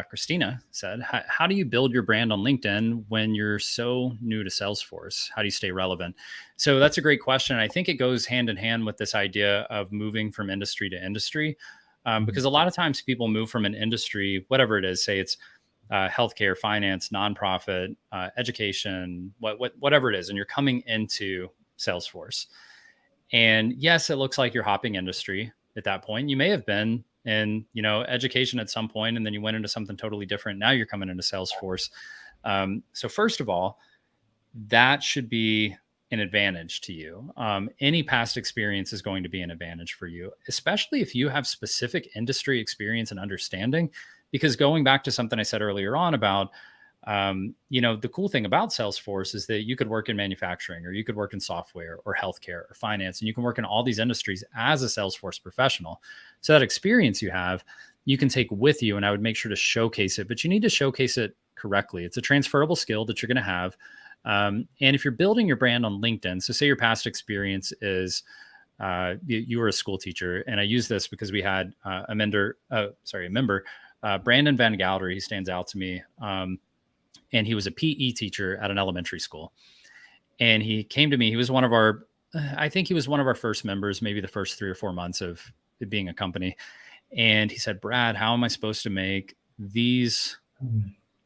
Christina said, how do you build your brand on LinkedIn when you're so new to Salesforce? How do you stay relevant? So that's a great question. I think it goes hand in hand with this idea of moving from industry to industry. Because a lot of times people move from an industry, whatever it is, say it's healthcare, finance, nonprofit, education, whatever it is, and you're coming into Salesforce. And yes, it looks like you're hopping industry at that point. You may have been in, education at some point, and then you went into something totally different. Now you're coming into Salesforce. So first of all, that should be an advantage to you. Any past experience is going to be an advantage for you, especially if you have specific industry experience and understanding. Because going back to something I said earlier on about, the cool thing about Salesforce is that you could work in manufacturing, or you could work in software or healthcare or finance, and you can work in all these industries as a Salesforce professional. So that experience you have, you can take with you, and I would make sure to showcase it, but you need to showcase it correctly. It's a transferable skill that you're going to have. And if you're building your brand on LinkedIn, so say your past experience is you were a school teacher, and I use this because we had a member, Brandon Van Galder. He stands out to me, and he was a PE teacher at an elementary school. And he came to me. He was one of our, I think he was one of our first members, maybe the first 3 or 4 months of it being a company. And he said, Brad, how am I supposed to make these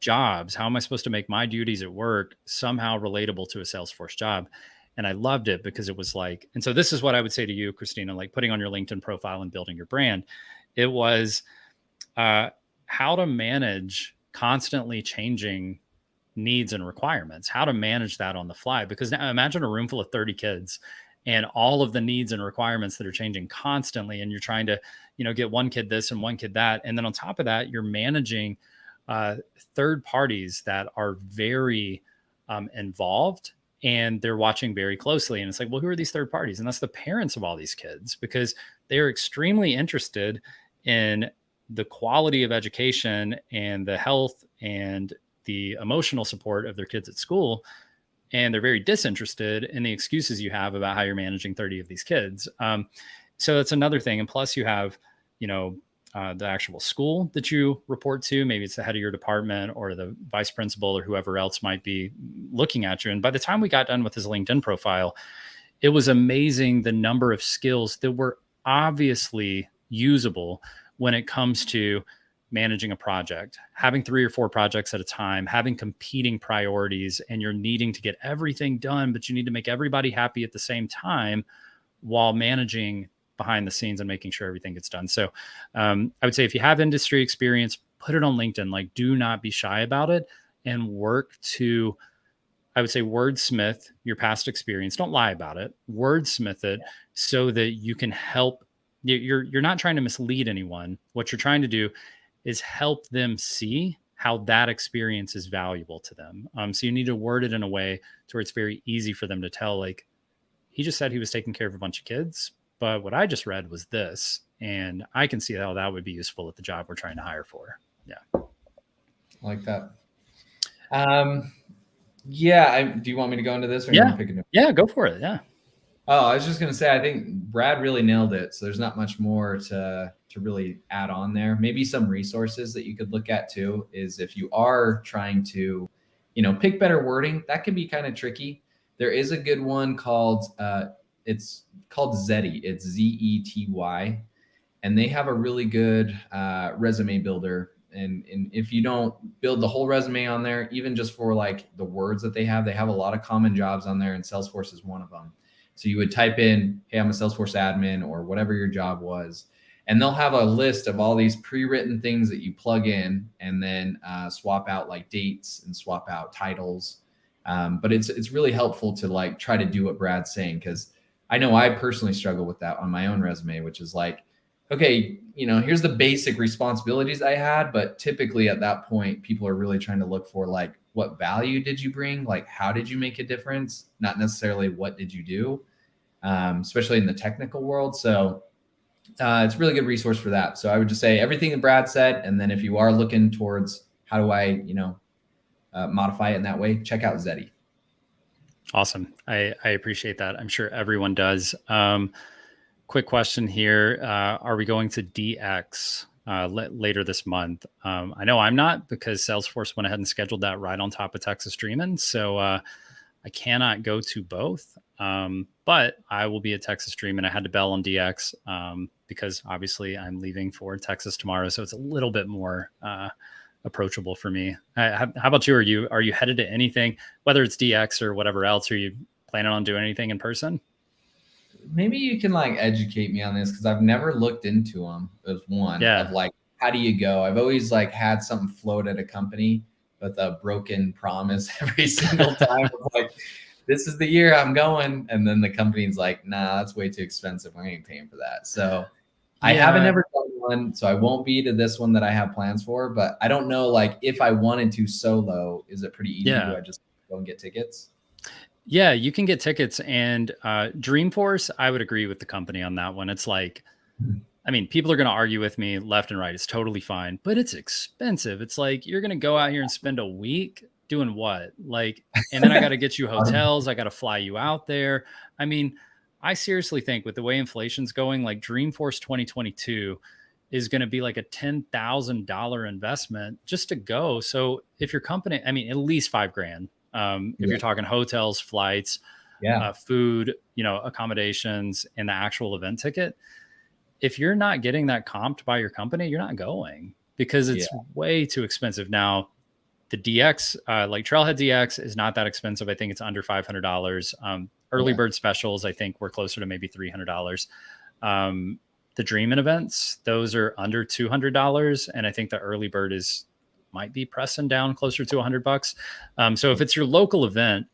jobs? How am I supposed to make my duties at work somehow relatable to a Salesforce job? And I loved it because it was like, and so this is what I would say to you, Christina, like putting on your LinkedIn profile and building your brand. It was how to manage constantly changing needs and requirements, how to manage that on the fly. Because now imagine a room full of 30 kids and all of the needs and requirements that are changing constantly. And you're trying to, get one kid this and one kid that. And then on top of that, you're managing third parties that are very involved, and they're watching very closely. And it's like, well, who are these third parties? And that's the parents of all these kids, because they're extremely interested in the quality of education and the health and the emotional support of their kids at school. And they're very disinterested in the excuses you have about how you're managing 30 of these kids. So that's another thing. And plus you have, the actual school that you report to. Maybe it's the head of your department or the vice principal or whoever else might be looking at you. And by the time we got done with his LinkedIn profile, it was amazing the number of skills that were obviously usable when it comes to managing a project, having 3 or 4 projects at a time, having competing priorities, and you're needing to get everything done, but you need to make everybody happy at the same time while managing behind the scenes and making sure everything gets done. So I would say if you have industry experience, put it on LinkedIn. Like, do not be shy about it and work to, I would say, wordsmith your past experience. Don't lie about it. Wordsmith it so that you can help. You're not trying to mislead anyone. What you're trying to do is help them see how that experience is valuable to them. So you need to word it in a way to where it's very easy for them to tell, like, he just said he was taking care of a bunch of kids, but what I just read was this. And I can see how that would be useful at the job we're trying to hire for. Yeah. I like that. Yeah. Do you want me to go into this or you want to pick it up? Yeah, go for it. Yeah. Oh, I was just going to say, I think Brad really nailed it. So there's not much more to really add on there. Maybe some resources that you could look at too is if you are trying to, pick better wording, that can be kind of tricky. There is a good one called, it's called Zety. It's Zety. And they have a really good resume builder. And if you don't build the whole resume on there, even just for like the words that they have a lot of common jobs on there, and Salesforce is one of them. So you would type in, hey, I'm a Salesforce admin or whatever your job was. And they'll have a list of all these pre-written things that you plug in and then swap out like dates and swap out titles. But it's really helpful to like try to do what Brad's saying, because I know I personally struggle with that on my own resume, which is like, okay, here's the basic responsibilities I had. But typically at that point, people are really trying to look for like, what value did you bring? Like, how did you make a difference? Not necessarily what did you do, especially in the technical world. So it's a really good resource for that. So I would just say everything that Brad said. And then if you are looking towards how do I, modify it in that way, check out Zety. Awesome. I appreciate that. I'm sure everyone does. Quick question here. Are we going to DX later this month? I know I'm not, because Salesforce went ahead and scheduled that right on top of Texas Dreamin'. So I cannot go to both, but I will be at Texas Dreamin'. I had to bail on DX because obviously I'm leaving for Texas tomorrow. So it's a little bit more approachable for me. How about you? Are you headed to anything, whether it's DX or whatever else? Are you planning on doing anything in person? Maybe you can like educate me on this, because I've never looked into them as one of like, how do you go? I've always like had something float at a company with a broken promise every single time. Like, this is the year I'm going. And then the company's like, nah, that's way too expensive. We ain't paying for that. So I haven't ever done one. So I won't be to this one that I have plans for, but I don't know, like if I wanted to solo, is it pretty easy? Do I just go and get tickets? Yeah, you can get tickets. And Dreamforce, I would agree with the company on that one. It's like, I mean, people are going to argue with me left and right. It's totally fine, but it's expensive. It's like, you're going to go out here and spend a week doing what? Like, and then I got to get you hotels. I got to fly you out there. I mean, I seriously think with the way inflation's going, like Dreamforce 2022 is going to be like a $10,000 investment just to go. So if your company, I mean, at least $5,000. If you're talking hotels, flights, food, accommodations, and the actual event ticket, if you're not getting that comped by your company, you're not going, because it's way too expensive. Now, the DX, like Trailhead DX, is not that expensive. I think it's under $500. Early bird specials, I think we're closer to maybe $300. The Dreamin' events, those are under $200, and I think the early bird might be pressing down closer to $100. So if it's your local event,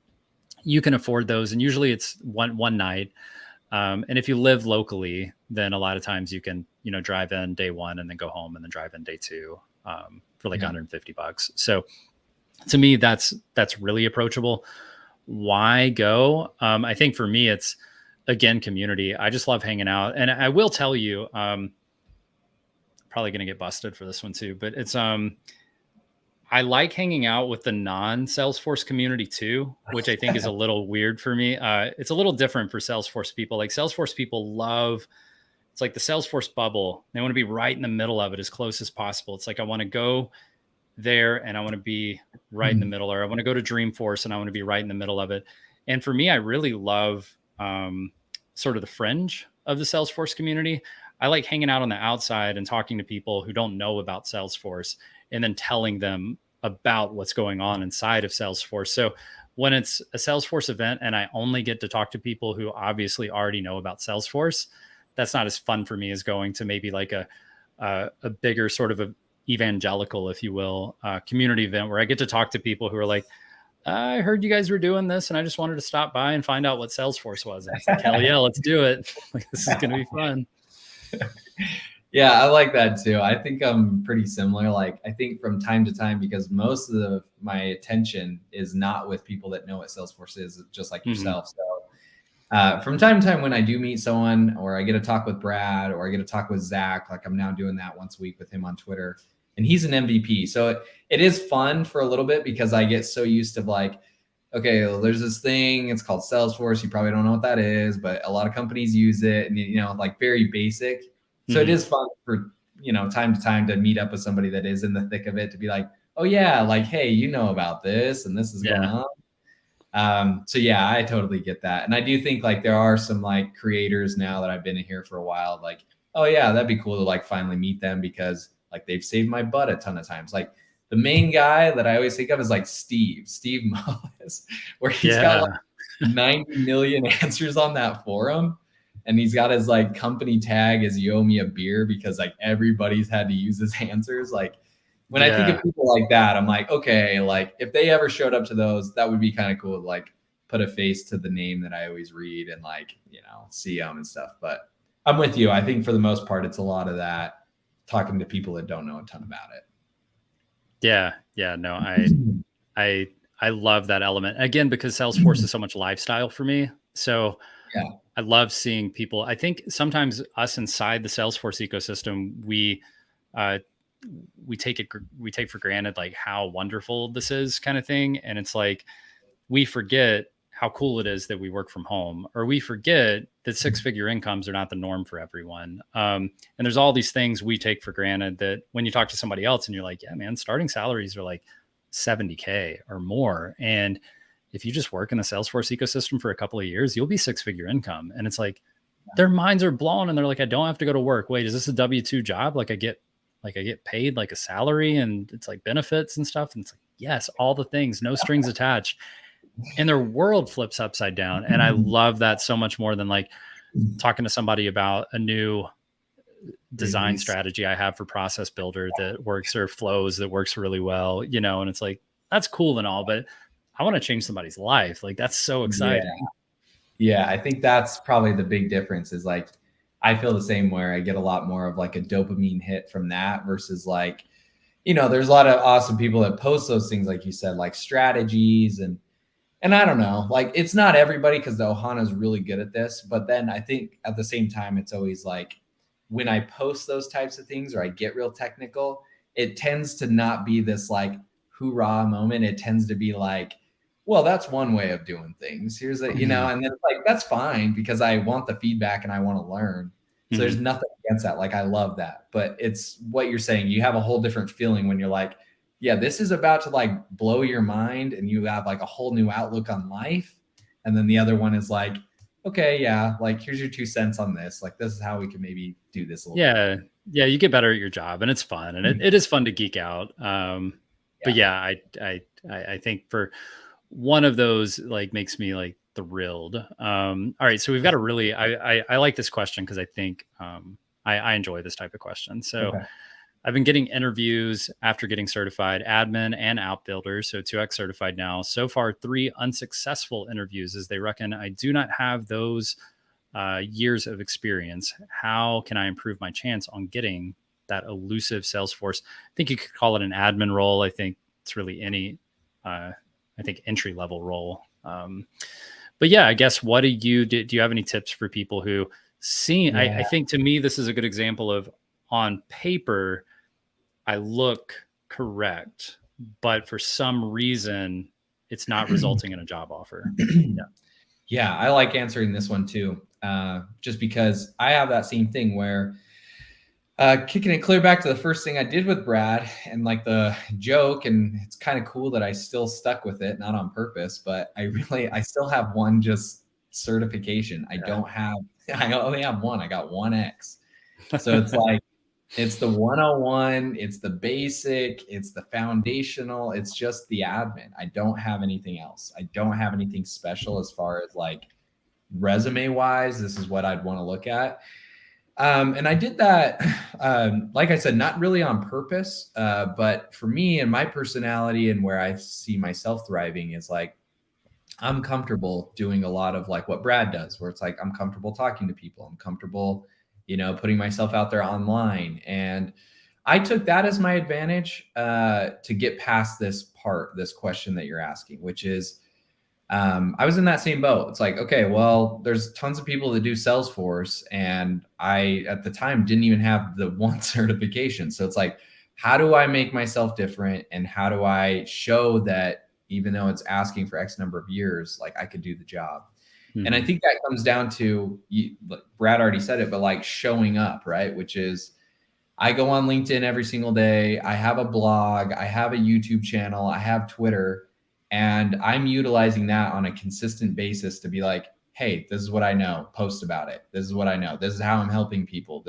you can afford those, and usually it's one night. And if you live locally, then a lot of times you can, drive in day one and then go home and then drive in day two for like $150. So to me, that's really approachable. Why go? I think for me, it's again, community. I just love hanging out. And I will tell you, probably going to get busted for this one too, but it's, I like hanging out with the non-Salesforce community too, which I think is a little weird for me. It's a little different for Salesforce people. Like Salesforce people it's like the Salesforce bubble. They want to be right in the middle of it as close as possible. It's like, I want to go there and I want to be right in the middle, or I want to go to Dreamforce and I want to be right in the middle of it. And for me, I really love sort of the fringe of the Salesforce community. I like hanging out on the outside and talking to people who don't know about Salesforce and then telling them about what's going on inside of Salesforce. So when it's a Salesforce event and I only get to talk to people who obviously already know about Salesforce, that's not as fun for me as going to maybe like a bigger sort of a evangelical, if you will, community event where I get to talk to people who are like, I heard you guys were doing this and I just wanted to stop by and find out what Salesforce was. And it's like, hell yeah, let's do it. Like, this is going to be fun. Yeah, I like that too. I think I'm pretty similar. Like, I think from time to time, because most of my attention is not with people that know what Salesforce is, just like Mm-hmm. yourself. So from time to time, when I do meet someone, or I get to talk with Brad, or I get to talk with Zach, like I'm now doing that once a week with him on Twitter, and he's an MVP. So it is fun for a little bit because I get so used to like, okay, well, there's this thing, it's called Salesforce. You probably don't know what that is, but a lot of companies use it, and like very basic. So it Mm-hmm. is fun for, time to time to meet up with somebody that is in the thick of it, to be like, oh yeah, like, hey, you know about this and this is going Yeah. on. So yeah, I totally get that. And I do think like there are some like creators now that I've been in here for a while, like, oh yeah, that'd be cool to like finally meet them, because like they've saved my butt a ton of times. Like the main guy that I always think of is like Steve Mullis, where he's got Yeah. like 90 million answers on that forum. And he's got his like company tag as you owe me a beer, because like everybody's had to use his answers. Like when I think Yeah. of people like that, I'm like, okay, like if they ever showed up to those, that would be kind of cool to like put a face to the name that I always read and like, see them and stuff. But I'm with you. I think for the most part, it's a lot of that, talking to people that don't know a ton about it. Yeah. Yeah. No, I love that element again, because Salesforce is so much lifestyle for me. So Yeah. I love seeing people. I think sometimes us inside the Salesforce ecosystem, uh, we take for granted like how wonderful this is, kind of thing. And it's like we forget how cool it is that we work from home, or we forget that six-figure incomes are not the norm for everyone. And there's all these things we take for granted that when you talk to somebody else and you're like, yeah, man, starting salaries are like 70K or more. And if you just work in the Salesforce ecosystem for a couple of years, you'll be six-figure income. And it's like their minds are blown and they're like, I don't have to go to work. Wait, is this a W-2 job? Like I get paid like a salary and it's like benefits and stuff. And it's like, yes, all the things, no strings attached. And their world flips upside down. And I love that so much more than like talking to somebody about a new design strategy I have for Process Builder that works, or flows that works really well, and it's like, that's cool and all, but I want to change somebody's life. Like, that's so Yeah. exciting. Yeah. I think that's probably the big difference, is like, I feel the same, where I get a lot more of like a dopamine hit from that versus like, there's a lot of awesome people that post those things, like you said, like strategies and I don't know, like it's not everybody, because the Ohana is really good at this. But then I think at the same time, it's always like when I post those types of things or I get real technical, it tends to not be this like hoorah moment. It tends to be like, well, that's one way of doing things. Here's a, Mhm. and then it's like, that's fine, because I want the feedback and I want to learn. So there's Mhm. nothing against that. Like, I love that. But it's what you're saying. You have a whole different feeling when you're like, yeah, this is about to like blow your mind and you have like a whole new outlook on life. And then the other one is like, okay, yeah, like here's your 2 cents on this. Like, this is how we can maybe do this a little Yeah. different. Yeah. You get better at your job and it's fun, and it is fun to geek out. But Yeah. yeah, I think for one of those, like, makes me like thrilled. All right. So we've got a really, I like this question because I think, I enjoy this type of question. So Okay. I've been getting interviews after getting certified admin and outbuilder, so 2x certified now. So far, 3 unsuccessful interviews, as they reckon I do not have those years of experience. How can I improve my chance on getting that elusive Salesforce? I think you could call it an admin role. I think it's really any, I think, entry level role. But yeah, I guess, what do you have any tips for people who see? I Yeah. think, to me, this is a good example of, on paper, I look correct, but for some reason, it's not resulting in a job offer. Yeah. Yeah, I like answering this one too, just because I have that same thing where, kicking it clear back to the first thing I did with Brad and like the joke, and it's kind of cool that I still stuck with it, not on purpose, but I still have one just certification. I Yeah. don't have, I only have one. I got one X. So it's like, it's the 101, it's the basic, it's the foundational, it's just the admin. I don't have anything else. I don't have anything special as far as like resume wise. This is what I'd want to look at. And I did that, like I said, not really on purpose, but for me and my personality and where I see myself thriving is like, I'm comfortable doing a lot of like what Brad does, where it's like, I'm comfortable talking to people. I'm comfortable, putting myself out there online. And I took that as my advantage to get past this question that you're asking, which is, I was in that same boat. It's like, okay, well, there's tons of people that do Salesforce, and I at the time didn't even have the one certification. So it's like, how do I make myself different, and how do I show that even though it's asking for X number of years, like I could do the job? And I Mhm. think that comes down to Brad already said it, but like showing up, right? Which is I go on LinkedIn every single day. I have a blog, I have a YouTube channel, I have Twitter, and I'm utilizing that on a consistent basis to be like, hey, this is what I know, post about it. This is what I know. This is how I'm helping people.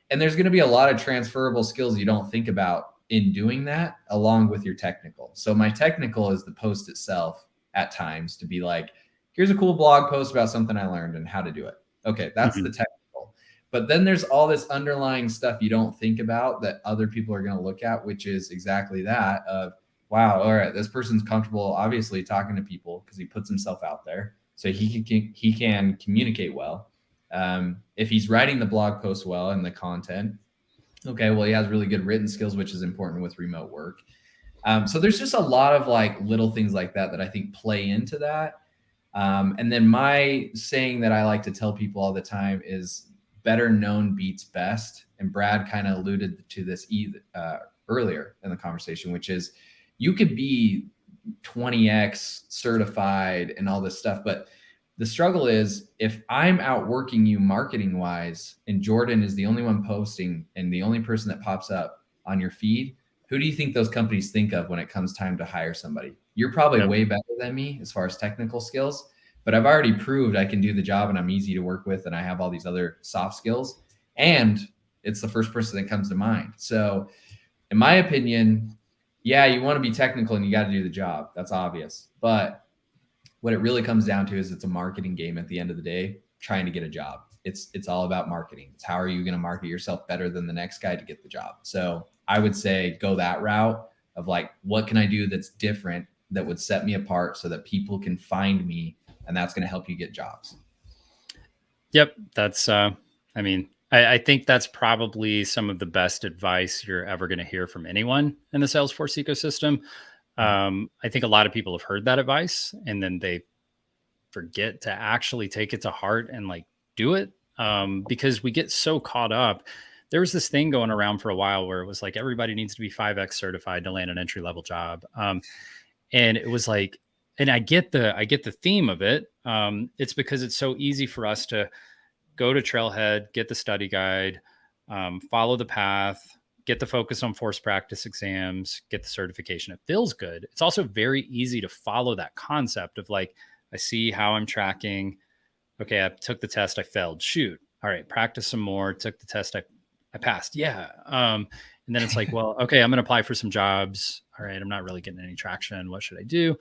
And there's going to be a lot of transferable skills you don't think about in doing that along with your technical. So my technical is the post itself at times to be like, here's a cool blog post about something I learned and how to do it. Okay, that's the Mhm. technical. But then there's all this underlying stuff you don't think about that other people are going to look at, which is exactly that of, wow, all right, this person's comfortable, obviously talking to people because he puts himself out there, so he can communicate well. If he's writing the blog post well and the content, okay, well, he has really good written skills, which is important with remote work. So there's just a lot of like little things like that that I think play into that. And then my saying that I like to tell people all the time is better known beats best. And Brad kind of alluded to this earlier in the conversation, which is you could be 20x certified and all this stuff, but the struggle is if I'm outworking you marketing wise and Jordan is the only one posting and the only person that pops up on your feed, who do you think those companies think of when it comes time to hire somebody? You're probably Yep. way better than me as far as technical skills, but I've already proved I can do the job and I'm easy to work with and I have all these other soft skills. And it's the first person that comes to mind. So, in my opinion, yeah, you want to be technical and you got to do the job. That's obvious. But what it really comes down to is it's a marketing game at the end of the day, trying to get a job. It's all about marketing. It's how are you going to market yourself better than the next guy to get the job. So I would say go that route of like, what can I do that's different that would set me apart so that people can find me, and that's going to help you get jobs. Yep. That's, I mean, I think that's probably some of the best advice you're ever going to hear from anyone in the Salesforce ecosystem. I think a lot of people have heard that advice and then they forget to actually take it to heart and like do it, because we get so caught up. There was this thing going around for a while where it was like everybody needs to be 5x certified to land an entry level job. And it was like, and I get the theme of it. It's because it's so easy for us to go to Trailhead, get the study guide, follow the path, get the focus on force practice exams, get the certification. It feels good. It's also very easy to follow that concept of like, I see how I'm tracking. Okay, I took the test, I failed. Shoot. All right, practice some more. Took the test, I passed. Yeah. And then it's like, well, okay, I'm going to apply for some jobs. All right, I'm not really getting any traction. What should I do?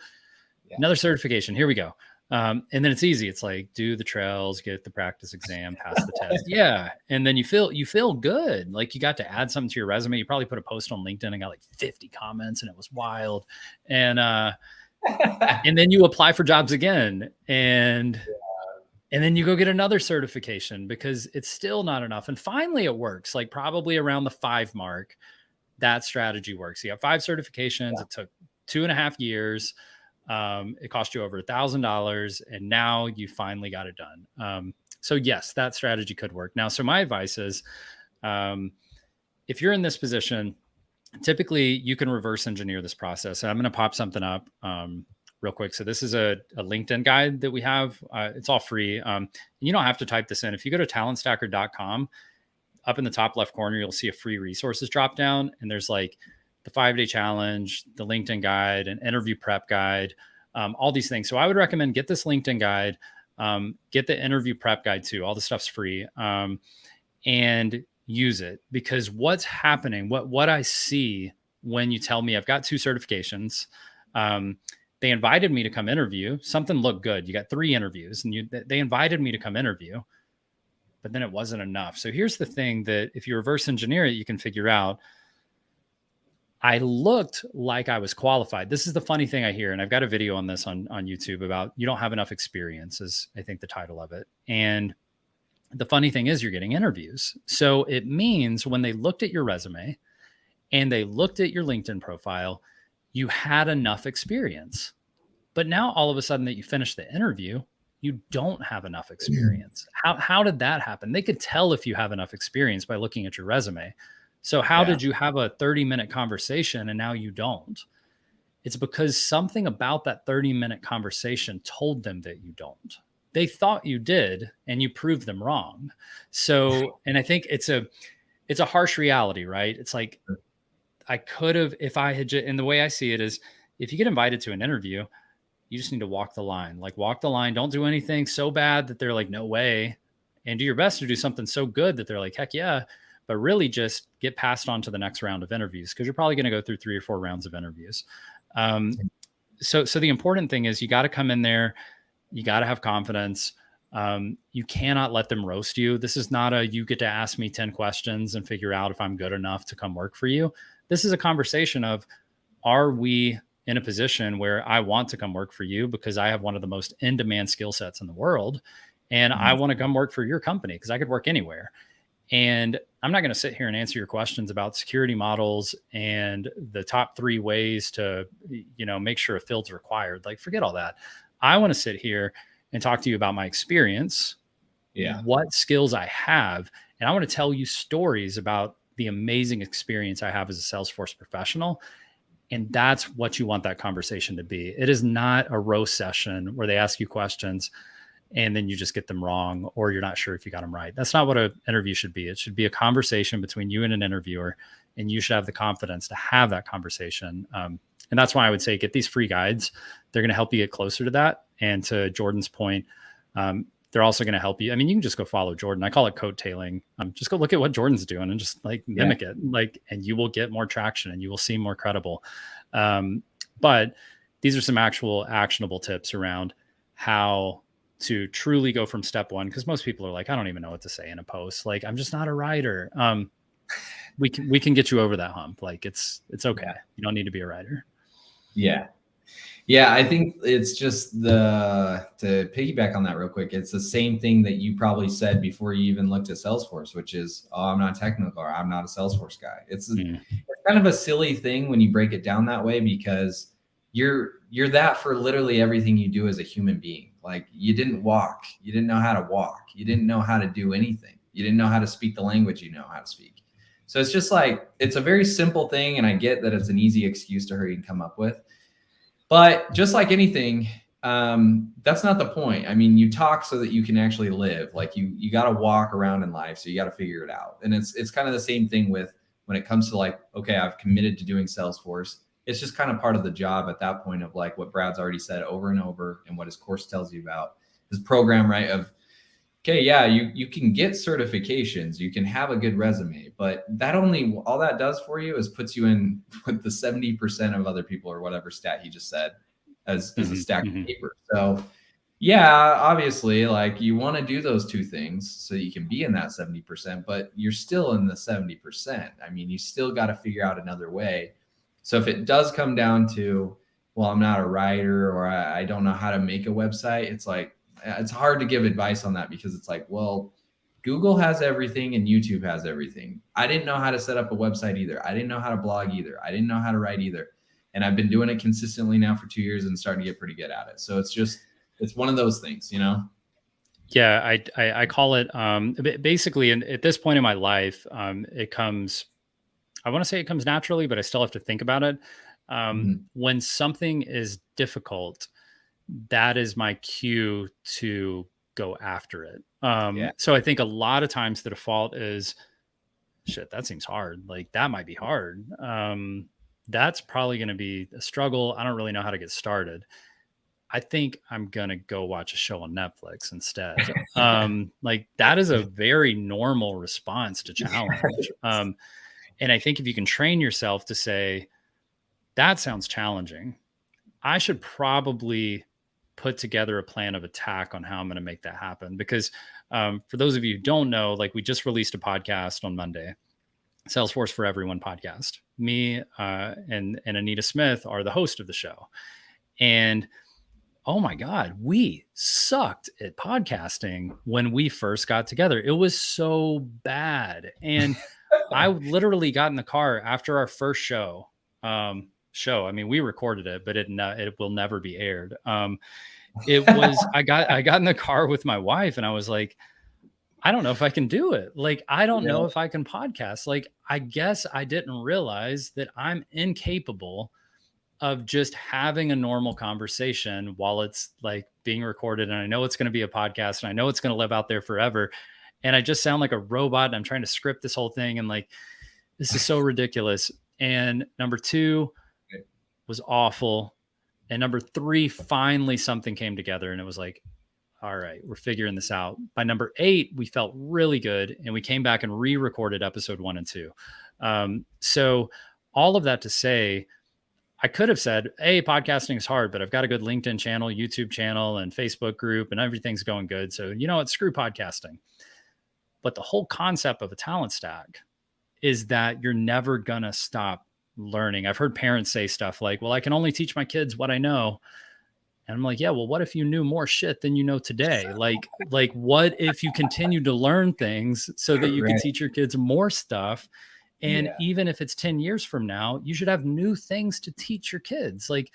Yeah. Another certification. Here we go. And then it's easy. It's like do the trails, get the practice exam, pass the test. Yeah. And then you feel good. Like you got to add something to your resume. You probably put a post on LinkedIn and got like 50 comments and it was wild. And then you apply for jobs again. And then you go get another certification because it's still not enough. And finally it works. Like probably around the 5 mark, that strategy works. You have 5 certifications. It took 2.5 years. It cost you over $1,000, and now you finally got it done. So yes, that strategy could work. Now, so my advice is, um, if you're in this position, typically you can reverse engineer this process. And I'm going to pop something up real quick. So this is a LinkedIn guide that we have. It's all free. You don't have to type this in. If you go to talentstacker.com, up in the top left corner, you'll see a free resources drop down, and there's like the 5-day challenge, the LinkedIn guide, an interview prep guide, all these things. So I would recommend get this LinkedIn guide, get the interview prep guide too. All the stuff's free. And use it, because what's happening, what I see when you tell me I've got 2 certifications, they invited me to come interview. Something looked good. You got 3 interviews, and they invited me to come interview, but then it wasn't enough. So here's the thing that if you reverse engineer it, you can figure out. I looked like I was qualified. This is the funny thing I hear, and I've got a video on this on YouTube about you don't have enough experience, is I think the title of it. And the funny thing is you're getting interviews. So it means when they looked at your resume and they looked at your LinkedIn profile, you had enough experience. But now all of a sudden that you finish the interview, you don't have enough experience. How did that happen? They could tell if you have enough experience by looking at your resume. So how Yeah. did you have a 30-minute conversation and now you don't? It's because something about that 30-minute conversation told them that you don't. They thought you did, and you proved them wrong. So, and I think it's a harsh reality, right? It's like I could have, if I had, and the way I see it is, if you get invited to an interview, you just need to walk the line. Like, walk the line. Don't do anything so bad that they're like, no way. And do your best to do something so good that they're like, heck yeah. But really just get passed on to the next round of interviews, because you're probably going to go through 3 or 4 rounds of interviews. So the important thing is you got to come in there. You got to have confidence. You cannot let them roast you. This is not a, you get to ask me 10 questions and figure out if I'm good enough to come work for you. This is a conversation of, are we in a position where I want to come work for you because I have one of the most in-demand skill sets in the world, and I want to come work for your company because I could work anywhere. And I'm not going to sit here and answer your questions about security models and the top 3 ways to, make sure a field's required. Like, forget all that. I want to sit here and talk to you about my experience, Yeah. what skills I have, and I want to tell you stories about the amazing experience I have as a Salesforce professional. And that's what you want that conversation to be. It is not a roast session where they ask you questions and then you just get them wrong, or you're not sure if you got them right. That's not what an interview should be. It should be a conversation between you and an interviewer, and you should have the confidence to have that conversation. And that's why I would say get these free guides. They're going to help you get closer to that. And to Jordan's point, they're also going to help you. I mean, you can just go follow Jordan. I call it coattailing. Just go look at what Jordan's doing and just like mimic it, and you will get more traction and you will seem more credible. But these are some actual actionable tips around how to truly go from step 1. Cause most people are like, I don't even know what to say in a post. Like, I'm just not a writer. We can get you over that hump. Like, it's okay. You don't need to be a writer. Yeah. Yeah, I think it's just to piggyback on that real quick, it's the same thing that you probably said before you even looked at Salesforce, which is, oh, I'm not technical, or I'm not a Salesforce guy. It's kind of a silly thing when you break it down that way, because you're that for literally everything you do as a human being. Like, you didn't walk, you didn't know how to walk, you didn't know how to do anything, you didn't know how to speak the language you know how to speak. So it's just like, it's a very simple thing, and I get that it's an easy excuse to hurry and come up with. But just like anything, that's not the point. I mean, you talk so that you can actually live. Like, you got to walk around in life, so you got to figure it out. And it's kind of the same thing with when it comes to like, okay, I've committed to doing Salesforce. It's just kind of part of the job at that point of like what Brad's already said over and over, and what his course tells you about his program, right? Of, okay, yeah, you can get certifications, you can have a good resume, but that only, all that does for you is puts you in with the 70% of other people, or whatever stat he just said, as a stack of paper. So yeah, obviously, like, you want to do those 2 things so you can be in that 70%, but you're still in the 70%. I mean, you still got to figure out another way. So if it does come down to, well, I'm not a writer, or I don't know how to make a website, it's like, it's hard to give advice on that, because it's like, well, Google has everything and YouTube has everything. I didn't know how to set up a website either. I didn't know how to blog either. I didn't know how to write either. And I've been doing it consistently now for 2 years and starting to get pretty good at it. So it's one of those things, Yeah, I call it basically, and at this point in my life, it comes, I want to say it comes naturally, but I still have to think about it. When something is difficult, that is my cue to go after it. So I think a lot of times the default is, shit, that seems hard. Like, that might be hard. That's probably going to be a struggle. I don't really know how to get started. I think I'm gonna go watch a show on Netflix instead. Like that is a very normal response to challenge. And I think if you can train yourself to say, that sounds challenging, I should probably put together a plan of attack on how I'm going to make that happen. Because for those of you who don't know, like we just released a podcast on Monday, Salesforce for Everyone podcast. Me and Anita Smith are the host of the show. And oh my God, we sucked at podcasting when we first got together. It was so bad. And I literally got in the car after our first show. I mean, we recorded it, but it will never be aired. It was I got in the car with my wife and I was like, I don't know if I can do it. Like, I don't know Yeah, if I can podcast. Like, I guess I didn't realize that I'm incapable of just having a normal conversation while it's like being recorded. And I know it's going to be a podcast and I know it's going to live out there forever. And I just sound like a robot and I'm trying to script this whole thing. And like, this is so ridiculous. And number two was awful. And number three, finally something came together and it was like, all right, we're figuring this out. By number eight, we felt really good. And we came back and re-recorded episode 1 and 2. So all of that to say, I could have said, hey, podcasting is hard, but I've got a good LinkedIn channel, YouTube channel, and Facebook group, and everything's going good. So, you know what? Screw podcasting. But the whole concept of a talent stack is that you're never going to stop learning. I've heard parents say stuff like, well, I can only teach my kids what I know. And I'm like, yeah, well, what if you knew more shit than you know today? Like what if you continue to learn things so that you can right. teach your kids more stuff? And Yeah, even if it's 10 years from now, you should have new things to teach your kids, like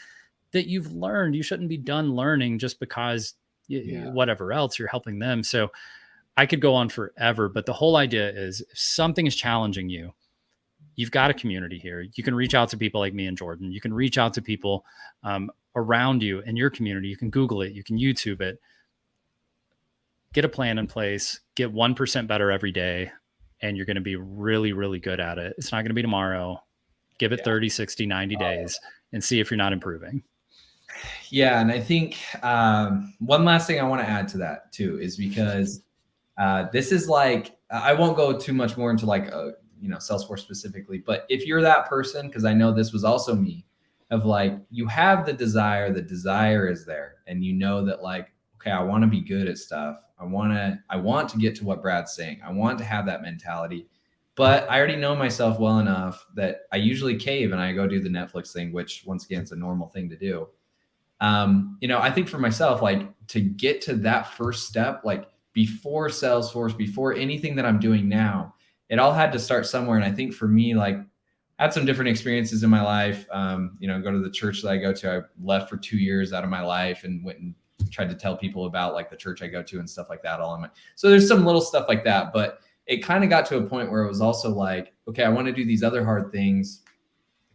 that you've learned. You shouldn't be done learning just because yeah, whatever else you're helping them. So I could go on forever, but the whole idea is if something is challenging you, you've got a community here. You can reach out to people like me and Jordan. You can reach out to people around you in your community. You can Google it. You can YouTube it. Get a plan in place. Get 1% better every day. And you're going to be really, really good at it. It's not going to be tomorrow. Give it yeah. 30, 60, 90 days and see if you're not improving. Yeah, and I think one last thing I want to add to that too is because this is like I won't go too much more into like Salesforce specifically, but if you're that person, because I know this was also me, of like you have the desire is there, and you know that like okay, I want to be good at stuff. I want to get to what Brad's saying. I want to have that mentality. But I already know myself well enough that I usually cave and I go do the Netflix thing, which once again, it's a normal thing to do. I think for myself, like to get to that first step, like before Salesforce, before anything that I'm doing now, it all had to start somewhere. And I think for me, like I had some different experiences in my life. Go to the church that I go to. I left for 2 years out of my life and went and tried to tell people about like the church I go to and stuff like that. So there's some little stuff like that, but it kind of got to a point where it was also like, okay, I want to do these other hard things,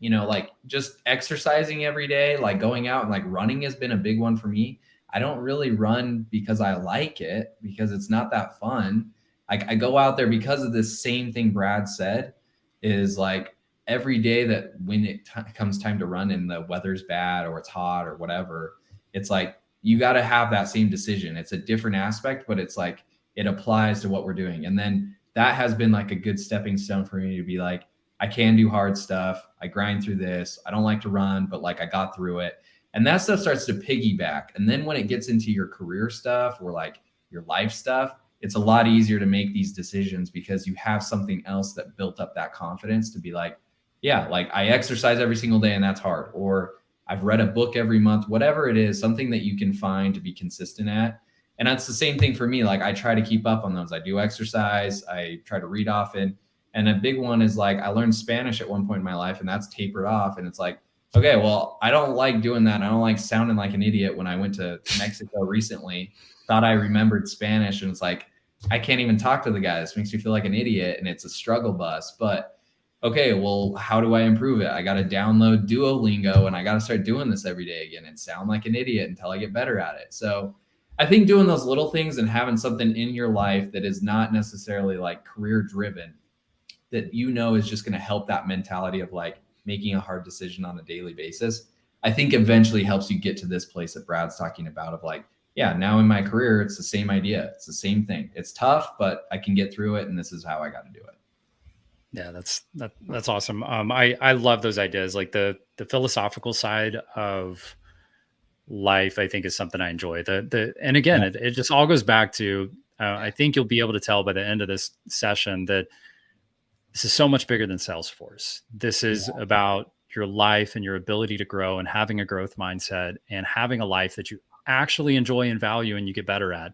like just exercising every day, like going out and like running has been a big one for me. I don't really run because I like it, because it's not that fun. I go out there because of this same thing Brad said is like every day that when it comes time to run and the weather's bad or it's hot or whatever, it's like you got to have that same decision. It's a different aspect, but it's like it applies to what we're doing. And then that has been like a good stepping stone for me to be like, I can do hard stuff. I grind through this. I don't like to run, but like I got through it. And that stuff starts to piggyback. And then when it gets into your career stuff or like your life stuff, it's a lot easier to make these decisions because you have something else that built up that confidence to be like, yeah, like I exercise every single day and that's hard. Or I've read a book every month, whatever it is, something that you can find to be consistent at. And that's the same thing for me. Like I try to keep up on those. I do exercise. I try to read often. And a big one is like, I learned Spanish at one point in my life and that's tapered off. And it's like, okay, well, I don't like doing that. I don't like sounding like an idiot when I went to Mexico recently, thought I remembered Spanish. And it's like, I can't even talk to the guy. This makes me feel like an idiot. And it's a struggle bus. But okay, well, how do I improve it? I got to download Duolingo and I got to start doing this every day again and sound like an idiot until I get better at it. So I think doing those little things and having something in your life that is not necessarily like career driven, that is just going to help that mentality of like making a hard decision on a daily basis. I think eventually helps you get to this place that Brad's talking about of like, yeah, now in my career, it's the same idea. It's the same thing. It's tough, but I can get through it. And this is how I got to do it. Yeah, that's awesome. I love those ideas. Like the philosophical side of life, I think is something I enjoy. And again, Yeah. it just all goes back to I think you'll be able to tell by the end of this session that this is so much bigger than Salesforce. This Yeah. is about your life and your ability to grow and having a growth mindset and having a life that you actually enjoy and value and you get better at.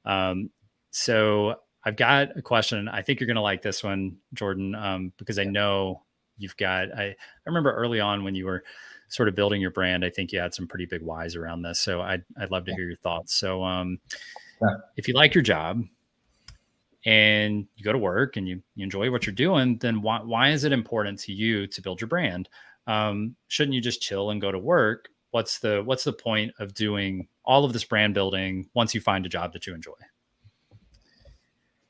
Um, so I've got a question. I think you're going to like this one, Jordan, because I know you've got, I remember early on when you were sort of building your brand, I think you had some pretty big whys around this. So I'd love to hear your thoughts. So Yeah. if you like your job, and you go to work and you enjoy what you're doing, then why is it important to you to build your brand? Shouldn't you just chill and go to work? What's the point of doing all of this brand building once you find a job that you enjoy?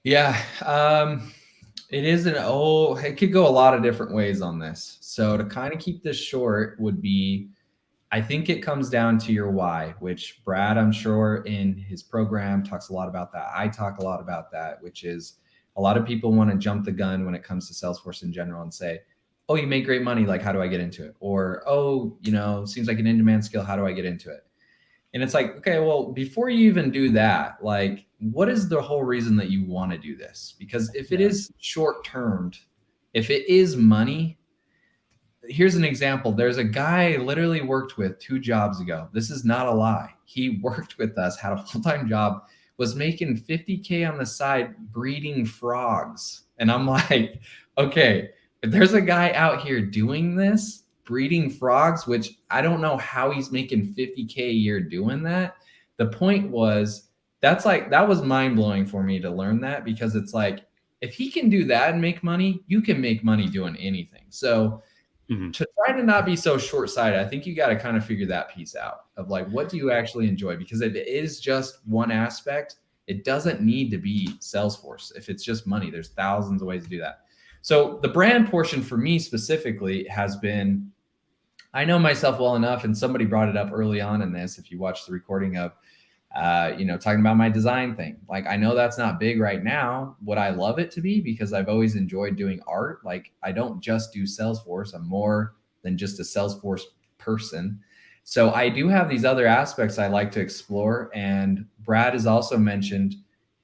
Yeah. It could go a lot of different ways on this. So to kind of keep this short would be, I think it comes down to your why, which Brad, I'm sure in his program talks a lot about that. I talk a lot about that, which is a lot of people want to jump the gun when it comes to Salesforce in general and say, oh, you make great money. Like, how do I get into it? Or, oh, seems like an in-demand skill. How do I get into it? And it's like, okay, well, before you even do that, like, what is the whole reason that you want to do this? Because if it Yeah. is short termed, if it is money, here's an example. There's a guy I literally worked with 2 jobs ago. This is not a lie. He worked with us, had a full-time job, was making 50K on the side breeding frogs. And I'm like, okay, if there's a guy out here doing this, breeding frogs, which I don't know how he's making 50K a year doing that. The point was, that was mind blowing for me to learn that, because it's like, if he can do that and make money, you can make money doing anything. So Mhm. to try to not be so short-sighted, I think you got to kind of figure that piece out of like, what do you actually enjoy? Because if it is just one aspect, it doesn't need to be Salesforce. If it's just money, there's thousands of ways to do that. So the brand portion for me specifically has been, I know myself well enough, and somebody brought it up early on in this, if you watch the recording of talking about my design thing. Like, I know that's not big right now. Would I love it to be? Because I've always enjoyed doing art. Like, I don't just do Salesforce. I'm more than just a Salesforce person. So I do have these other aspects I like to explore. And Brad has also mentioned,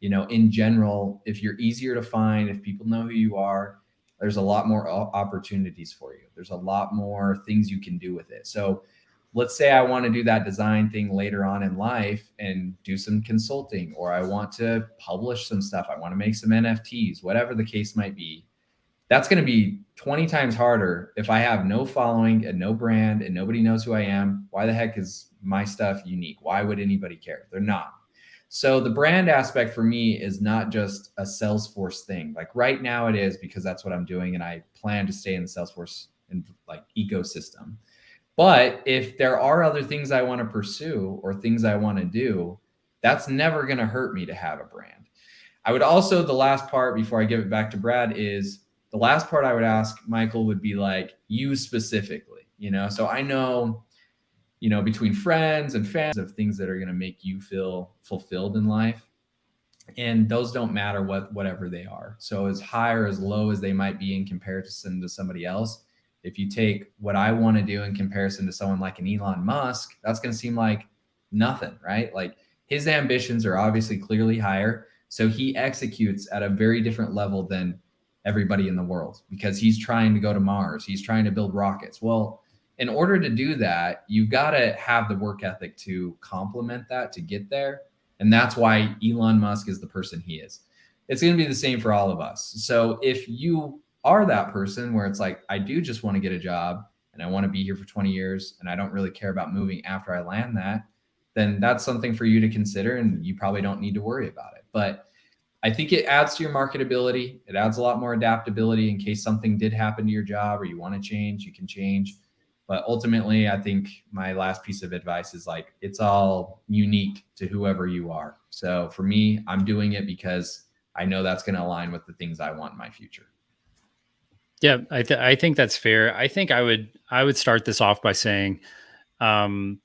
in general, if you're easier to find, if people know who you are, there's a lot more opportunities for you. There's a lot more things you can do with it. So let's say I want to do that design thing later on in life and do some consulting, or I want to publish some stuff. I want to make some NFTs, whatever the case might be. That's going to be 20 times harder if I have no following and no brand and nobody knows who I am. Why the heck is my stuff unique? Why would anybody care? They're not. So the brand aspect for me is not just a Salesforce thing. Like right now it is, because that's what I'm doing. And I plan to stay in the Salesforce and like ecosystem. But if there are other things I want to pursue or things I want to do, that's never going to hurt me to have a brand. I would also, the last part before I give it back to Brad is, the last part I would ask Michael would be like, you specifically, so I know, between friends and fans of things that are going to make you feel fulfilled in life. And those don't matter whatever they are. So as high or as low as they might be in comparison to somebody else, if you take what I want to do in comparison to someone like an Elon Musk, that's going to seem like nothing, right? Like, his ambitions are obviously clearly higher. So he executes at a very different level than everybody in the world, because he's trying to go to Mars. He's trying to build rockets. Well, in order to do that, you've got to have the work ethic to complement that, to get there. And that's why Elon Musk is the person he is. It's going to be the same for all of us. So if you are that person where it's like, I do just want to get a job and I want to be here for 20 years and I don't really care about moving after I land that, then that's something for you to consider, and you probably don't need to worry about it. But I think it adds to your marketability. It adds a lot more adaptability in case something did happen to your job or you want to change, you can change. But ultimately, I think my last piece of advice is like, it's all unique to whoever you are. So for me, I'm doing it because I know that's going to align with the things I want in my future. Yeah, I think that's fair. I think I would start this off by saying Um,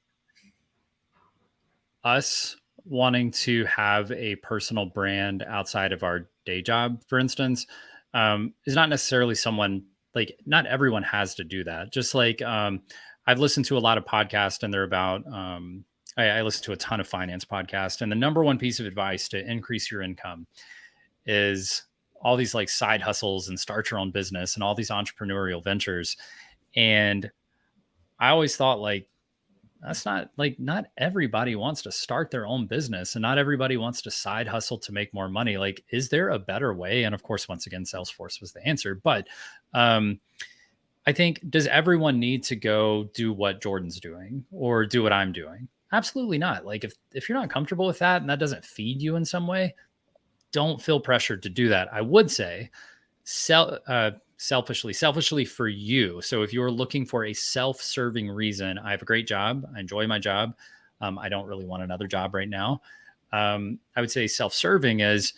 us wanting to have a personal brand outside of our day job, for instance, is not necessarily someone like not everyone has to do that. Just like I've listened to a lot of podcasts and they're about I listen to a ton of finance podcasts, and the number one piece of advice to increase your income is all these like side hustles and start your own business and all these entrepreneurial ventures. And I always thought like that's not like not everybody wants to start their own business and not everybody wants to side hustle to make more money. Like, is there a better way? And of course, once again, Salesforce was the answer. But um, I think, does everyone need to go do what Jordan's doing or do what I'm doing? Absolutely not. Like, if you're not comfortable with that and that doesn't feed you in some way, don't feel pressured to do that. I would say selfishly for you. So if you're looking for a self-serving reason, I have a great job. I enjoy my job. I don't really want another job right now. I would say self-serving is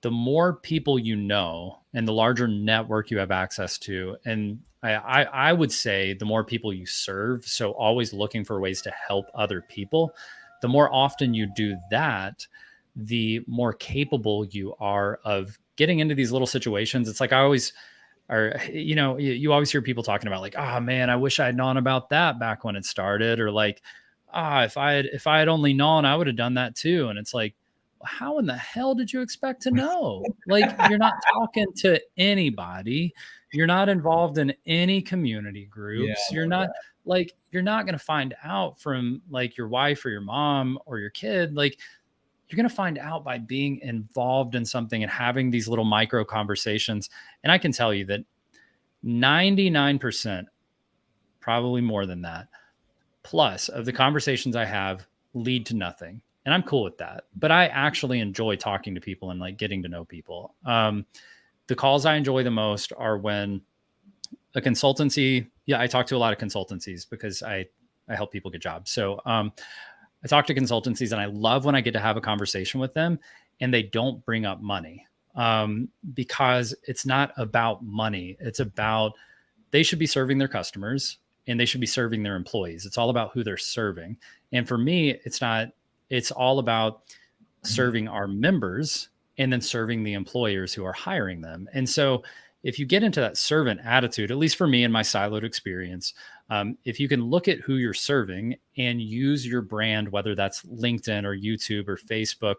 the more people you know and the larger network you have access to. And I would say the more people you serve. So always looking for ways to help other people. The more often you do that, the more capable you are of getting into these little situations. It's like I always or you always hear people talking about like, oh man, I wish I had known about that back when it started, or like, if I had only known, I would have done that too. And it's like, how in the hell did you expect to know? Like, you're not talking to anybody, you're not involved in any community Yeah, groups, I you're love not that. like you're not going to find out from like your wife or your mom or your kid. Like, you're going to find out by being involved in something and having these little micro conversations. And I can tell you that 99%, probably more than that, plus of the conversations I have lead to nothing. And I'm cool with that. But I actually enjoy talking to people and like getting to know people. The calls I enjoy the most are when a consultancy, yeah, I talk to a lot of consultancies because I help people get jobs. So I talk to consultancies and I love when I get to have a conversation with them and they don't bring up money, because it's not about money. It's about they should be serving their customers and they should be serving their employees. It's all about who they're serving. And for me, it's not, it's all about serving our members and then serving the employers who are hiring them. And so if you get into that servant attitude, at least for me in my siloed experience, if you can look at who you're serving and use your brand, whether that's LinkedIn or YouTube or Facebook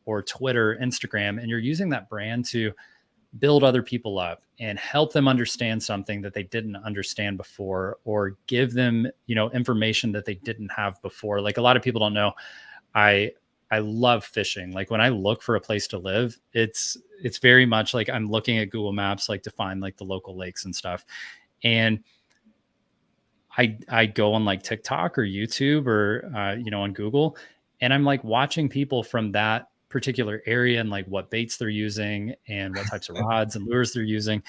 or Twitter, Instagram, and you're using that brand to build other people up and help them understand something that they didn't understand before, or give them, information that they didn't have before. Like, a lot of people don't know, I I love fishing. Like, when I look for a place to live, it's very much like I'm looking at Google Maps like to find like the local lakes and stuff. And I go on like TikTok or YouTube or on Google, and I'm like watching people from that particular area and like what baits they're using and what types of rods and lures they're using.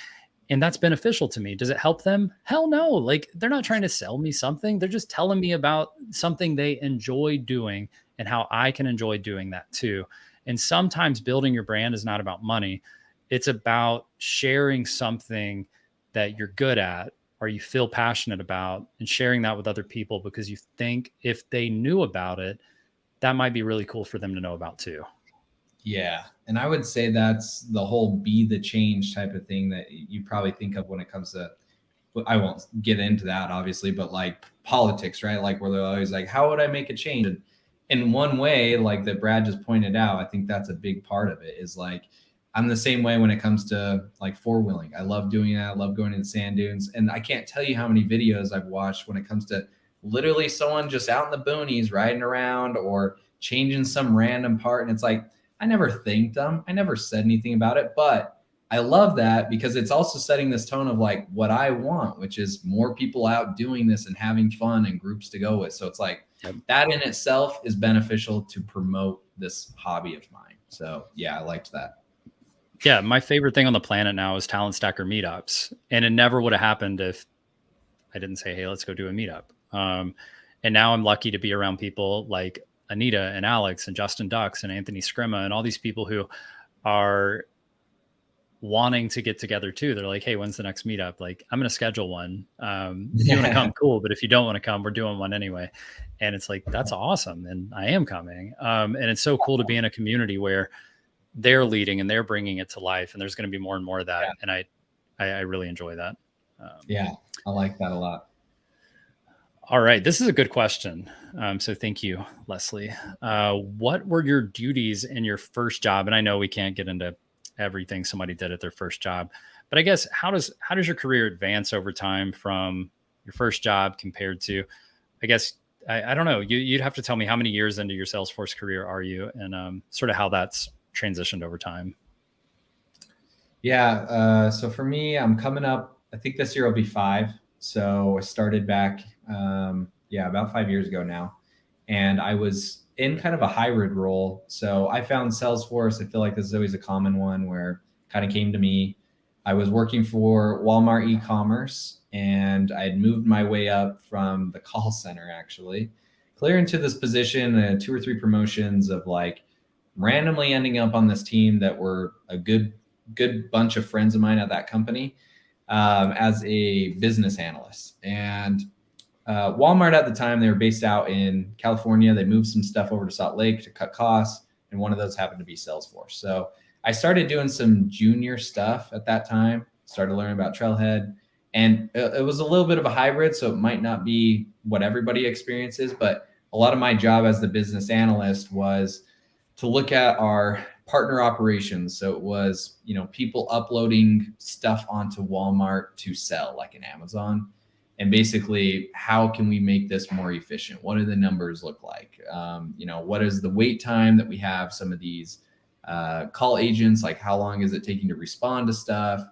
And that's beneficial to me. Does it help them? Hell no. Like, they're not trying to sell me something. They're just telling me about something they enjoy doing and how I can enjoy doing that too. And sometimes building your brand is not about money. It's about sharing something that you're good at or you feel passionate about and sharing that with other people because you think if they knew about it, that might be really cool for them to know about too. Yeah. And I would say that's the whole be the change type of thing that you probably think of when it comes to, I won't get into that obviously, but like politics, right? Like where they're always like, how would I make a change? And in one way, like that Brad just pointed out, I think that's a big part of it is like, I'm the same way when it comes to like four wheeling. I love doing that. I love going to the sand dunes. And I can't tell you how many videos I've watched when it comes to literally someone just out in the boonies riding around or changing some random part. And it's like, I never thanked them. I never said anything about it, but I love that because it's also setting this tone of like what I want, which is more people out doing this and having fun and groups to go with. So it's like Yep. that in itself is beneficial to promote this hobby of mine. So yeah, I liked that. Yeah, my favorite thing on the planet now is talent stacker meetups, and it never would have happened if I didn't say, "Hey, let's go do a meetup." And now I'm lucky to be around people like Anita and Alex and Justin Ducks and Anthony Scrima and all these people who are wanting to get together too. They're like, hey, when's the next meetup? Like, I'm going to schedule one. If you want to Yeah. come, cool. But if you don't want to come, we're doing one anyway. And it's like, that's awesome. And I am coming. And it's so cool to be in a community where they're leading and they're bringing it to life. And there's going to be more and more of that. And I really enjoy that. Yeah, I like that a lot. All right. This is a good question. So thank you, Leslie. What were your duties in your first job? And I know we can't get into everything somebody did at their first job, but I guess how does your career advance over time from your first job compared to, I guess, I don't know. You'd have to tell me how many years into your Salesforce career are you, and sort of how that's transitioned over time. Yeah. So for me, I'm coming up, I think this year will be 5. So I started back, yeah, about 5 years ago now. And I was in kind of a hybrid role. So I found Salesforce. I feel like this is always a common one where kind of came to me. I was working for Walmart e-commerce and I had moved my way up from the call center actually, clear into this position, 2 or 3 promotions of like randomly ending up on this team that were a good bunch of friends of mine at that company, as a business analyst. And Walmart at the time, they were based out in California. They moved some stuff over to Salt Lake to cut costs, and one of those happened to be Salesforce. So I started doing some junior stuff at that time. Started learning about Trailhead, and it was a little bit of a hybrid, so it might not be what everybody experiences, but a lot of my job as the business analyst was to look at our partner operations. So it was, people uploading stuff onto Walmart to sell, like in Amazon. And basically, how can we make this more efficient? What do the numbers look like? What is the wait time that we have some of these call agents? Like, how long is it taking to respond to stuff?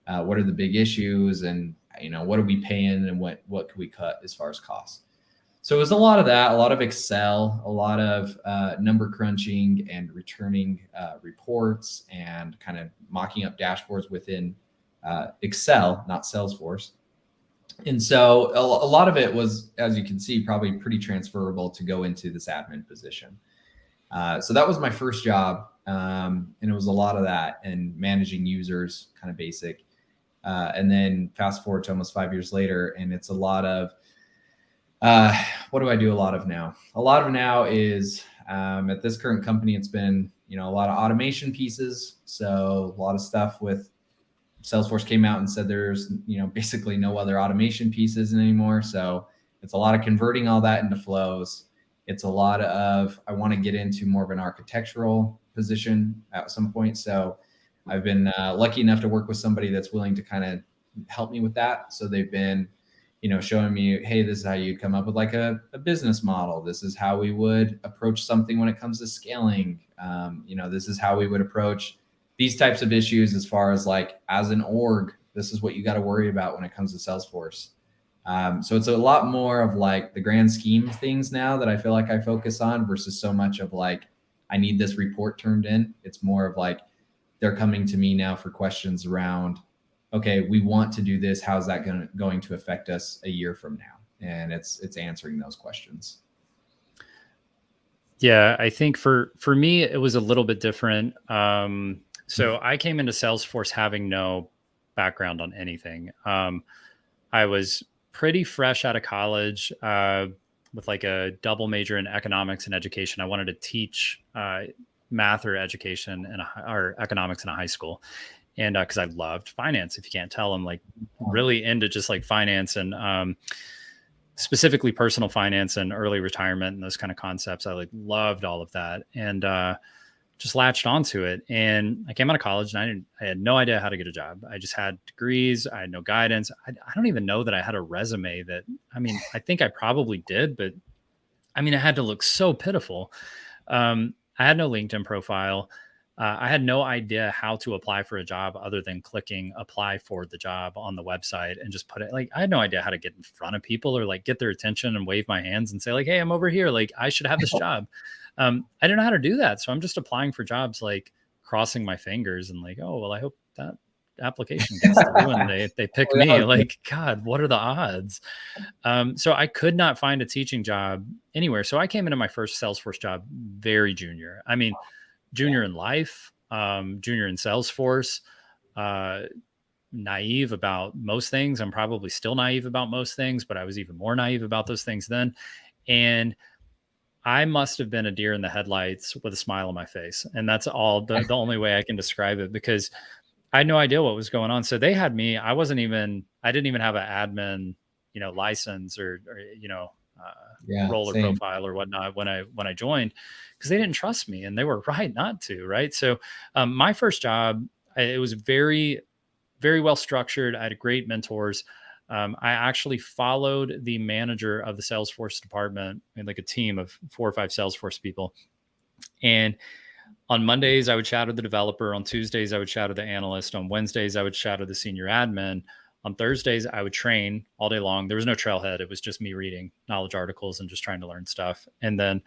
What are the big issues? And what are we paying, and what can we cut as far as costs? So it was a lot of that, a lot of Excel, a lot of number crunching and returning reports and kind of mocking up dashboards within Excel, not Salesforce. And so a lot of it was, as you can see, probably pretty transferable to go into this admin position. So that was my first job. And it was a lot of that and managing users, kind of basic. And then fast forward to almost 5 years later, and it's a lot of, what do I do a lot of now? A lot of now is at this current company, it's been, a lot of automation pieces. So a lot of stuff with Salesforce came out and said there's, basically no other automation pieces anymore. So it's a lot of converting all that into flows. It's a lot of, I want to get into more of an architectural position at some point. So I've been lucky enough to work with somebody that's willing to kind of help me with that. So they've been, showing me, hey, this is how you come up with like a business model. This is how we would approach something when it comes to scaling. This is how we would approach these types of issues as far as like, as an org, this is what you got to worry about when it comes to Salesforce. So it's a lot more of like the grand scheme of things now that I feel like I focus on versus so much of like, I need this report turned in. It's more of like, they're coming to me now for questions around, okay, we want to do this. How's that going to affect us a year from now? And it's answering those questions. Yeah, I think for me, it was a little bit different. So I came into Salesforce having no background on anything. I was pretty fresh out of college with like a double major in economics and education. I wanted to teach math or education or economics in a high school. And because I loved finance, if you can't tell, I'm like really into just like finance and specifically personal finance and early retirement and those kind of concepts. I like loved all of that and just latched onto it. And I came out of college and I had no idea how to get a job. I just had degrees. I had no guidance. I don't even know that I had a resume that, I think I probably did, but it had to look so pitiful. I had no LinkedIn profile. I had no idea how to apply for a job other than clicking apply for the job on the website and just put it like, I had no idea how to get in front of people or like get their attention and wave my hands and say like, hey, I'm over here. Like I should have this job. I didn't know how to do that. So I'm just applying for jobs, like crossing my fingers and like, oh, well, I hope that application gets through and they pick me. Like, God, what are the odds? So I could not find a teaching job anywhere. So I came into my first Salesforce job very junior. Junior in life, junior in Salesforce. naive about most things. I'm probably still naive about most things, but I was even more naive about those things then. And I must have been a deer in the headlights with a smile on my face. And that's all the only way I can describe it, because I had no idea what was going on. So they had me, I didn't even have an admin, license or Yeah, role or same. profile or whatnot when I joined, because they didn't trust me and they were right not to. Right. So my first job, it was very, very well structured. I had great mentors. I actually followed the manager of the Salesforce department, and like a team of 4 or 5 Salesforce people. And on Mondays, I would shadow the developer. On Tuesdays, I would shadow the analyst. On Wednesdays, I would shadow the senior admin. On Thursdays, I would train all day long. There was no trailhead. It was just me reading knowledge articles and just trying to learn stuff. And then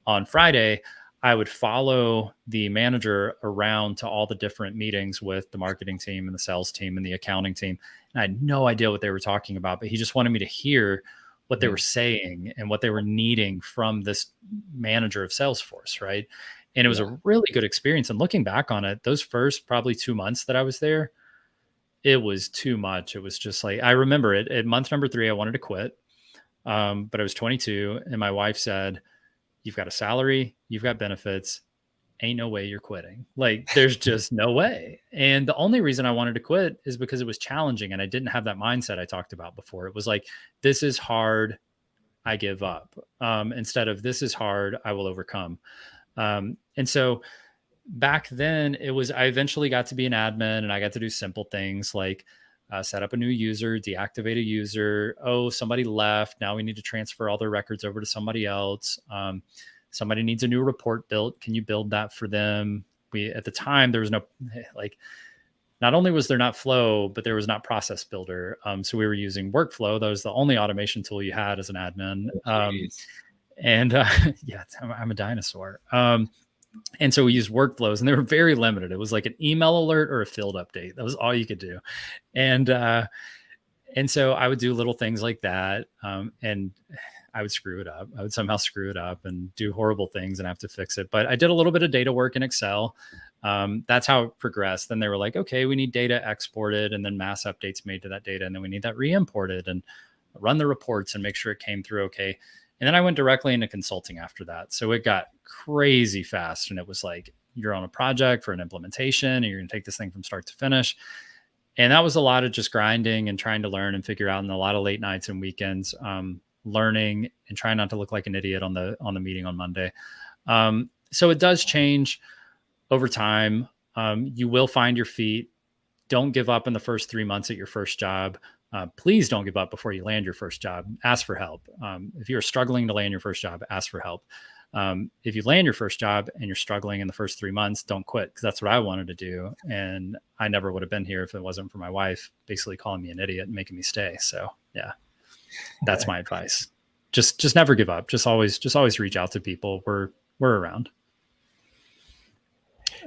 on Friday, I would follow the manager around to all the different meetings with the marketing team and the sales team and the accounting team. And I had no idea what they were talking about, but he just wanted me to hear what they Yeah. were saying and what they were needing from this manager of Salesforce, right? And it was Yeah. a really good experience. And looking back on it, those first probably 2 months that I was there, it was too much. It was just like, I remember it at month number 3, I wanted to quit. But I was 22 and my wife said, "You've got a salary, you've got benefits, ain't no way you're quitting. Like, there's just no way." And the only reason I wanted to quit is because it was challenging and I didn't have that mindset I talked about before. It was like, this is hard, I give up. Instead of this is hard, I will overcome. And so back then, I eventually got to be an admin and I got to do simple things like set up a new user, deactivate a user. Oh, somebody left. Now we need to transfer all their records over to somebody else. Somebody needs a new report built. Can you build that for them? At the time, there was no, like, not only was there not Flow, but there was not Process Builder. So we were using Workflow. That was the only automation tool you had as an admin. Oh, jeez. And yeah, I'm a dinosaur. And so we used workflows and they were very limited. It was like an email alert or a field update. That was all you could do. And, uh, and so I would do little things like that. And I would screw it up. I would somehow screw it up and do horrible things and have to fix it. But I did a little bit of data work in Excel. That's how it progressed. Then they were like, okay, we need data exported and then mass updates made to that data. And then we need that re-imported and run the reports and make sure it came through okay. And then I went directly into consulting after that. So it got crazy fast. And it was like, you're on a project for an implementation and you're going to take this thing from start to finish. And that was a lot of just grinding and trying to learn and figure out, and a lot of late nights and weekends, learning and trying not to look like an idiot on the meeting on Monday. So it does change over time. You will find your feet. Don't give up in the first 3 months at your first job. Please don't give up before you land your first job. Ask for help. If you're struggling to land your first job, ask for help. If you land your first job and you're struggling in the first 3 months, don't quit, because that's what I wanted to do. And I never would have been here if it wasn't for my wife basically calling me an idiot and making me stay. So yeah, that's my advice. Just never give up. Just always reach out to people. We're around.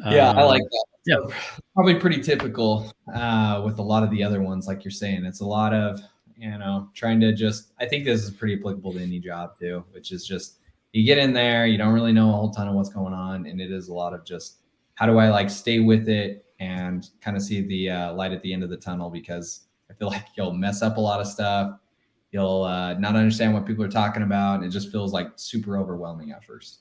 Yeah, I like that. Yeah. So probably pretty typical with a lot of the other ones, like you're saying. It's a lot of, trying to just, I think this is pretty applicable to any job too, which is just, you get in there, you don't really know a whole ton of what's going on. And it is a lot of just, how do I like stay with it and kind of see the light at the end of the tunnel? Because I feel like you'll mess up a lot of stuff. You'll not understand what people are talking about. It just feels like super overwhelming at first.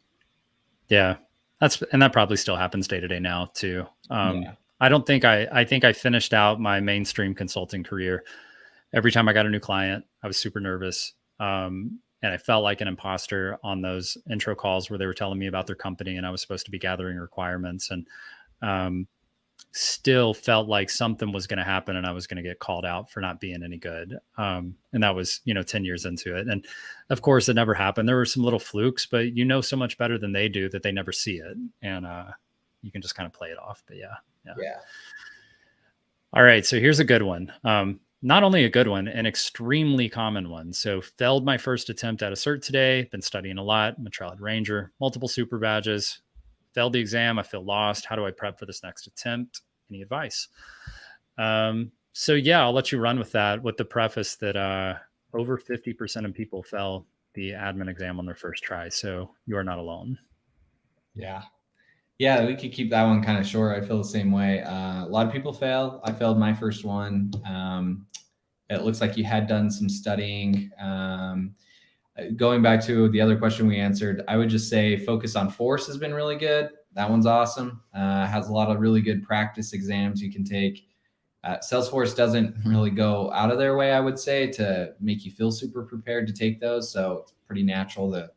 Yeah. That probably still happens day to day now too. Yeah. I think I finished out my mainstream consulting career. Every time I got a new client, I was super nervous. And I felt like an imposter on those intro calls where they were telling me about their company and I was supposed to be gathering requirements, and still felt like something was going to happen and I was going to get called out for not being any good. And that was, 10 years into it. And of course it never happened. There were some little flukes, but so much better than they do that they never see it. And you can just kind of play it off. But yeah. All right. So here's a good one. Not only a good one, an extremely common one. So failed my first attempt at a cert today, been studying a lot. I'm a Trailhead Ranger, multiple super badges, failed the exam. I feel lost. How do I prep for this next attempt? Any advice? So yeah, I'll let you run with that with the preface that over 50% of people fail the admin exam on their first try. So you are not alone. Yeah. Yeah, we could keep that one kind of short. I feel the same way. A lot of people fail. I failed my first one. It looks like you had done some studying. Going back to the other question we answered, I would just say focus on force has been really good. That one's awesome. Has a lot of really good practice exams you can take. Salesforce doesn't really go out of their way, I would say, to make you feel super prepared to take those. So it's pretty natural to,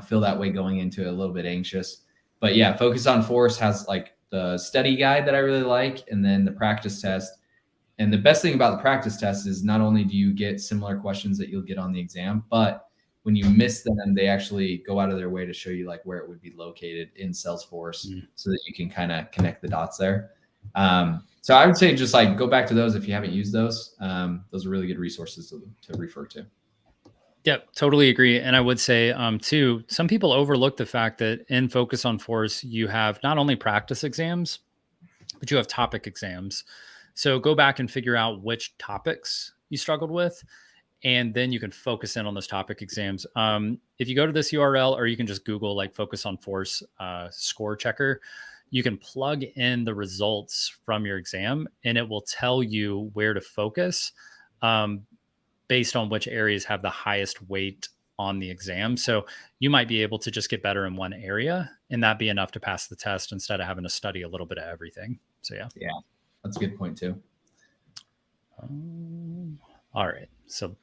feel that way going into it, a little bit anxious. But yeah, Focus on Force has like the study guide that I really like, and then the practice test. And the best thing about the practice test is not only do you get similar questions that you'll get on the exam, but when you miss them, they actually go out of their way to show you like where it would be located in Salesforce so that you can kind of connect the dots there. So I would say just like go back to those if you haven't used those. Those are really good resources to refer to. Yep, totally agree. And I would say, too, some people overlook the fact that in Focus on Force, you have not only practice exams, but you have topic exams. So go back and figure out which topics you struggled with, and then you can focus in on those topic exams. If you go to this URL, or you can just Google like Focus on Force score checker, you can plug in the results from your exam, and it will tell you where to focus. Based on which areas have the highest weight on the exam. So you might be able to just get better in one area, and that be enough to pass the test instead of having to study a little bit of everything. So Yeah, that's a good point too. All right. So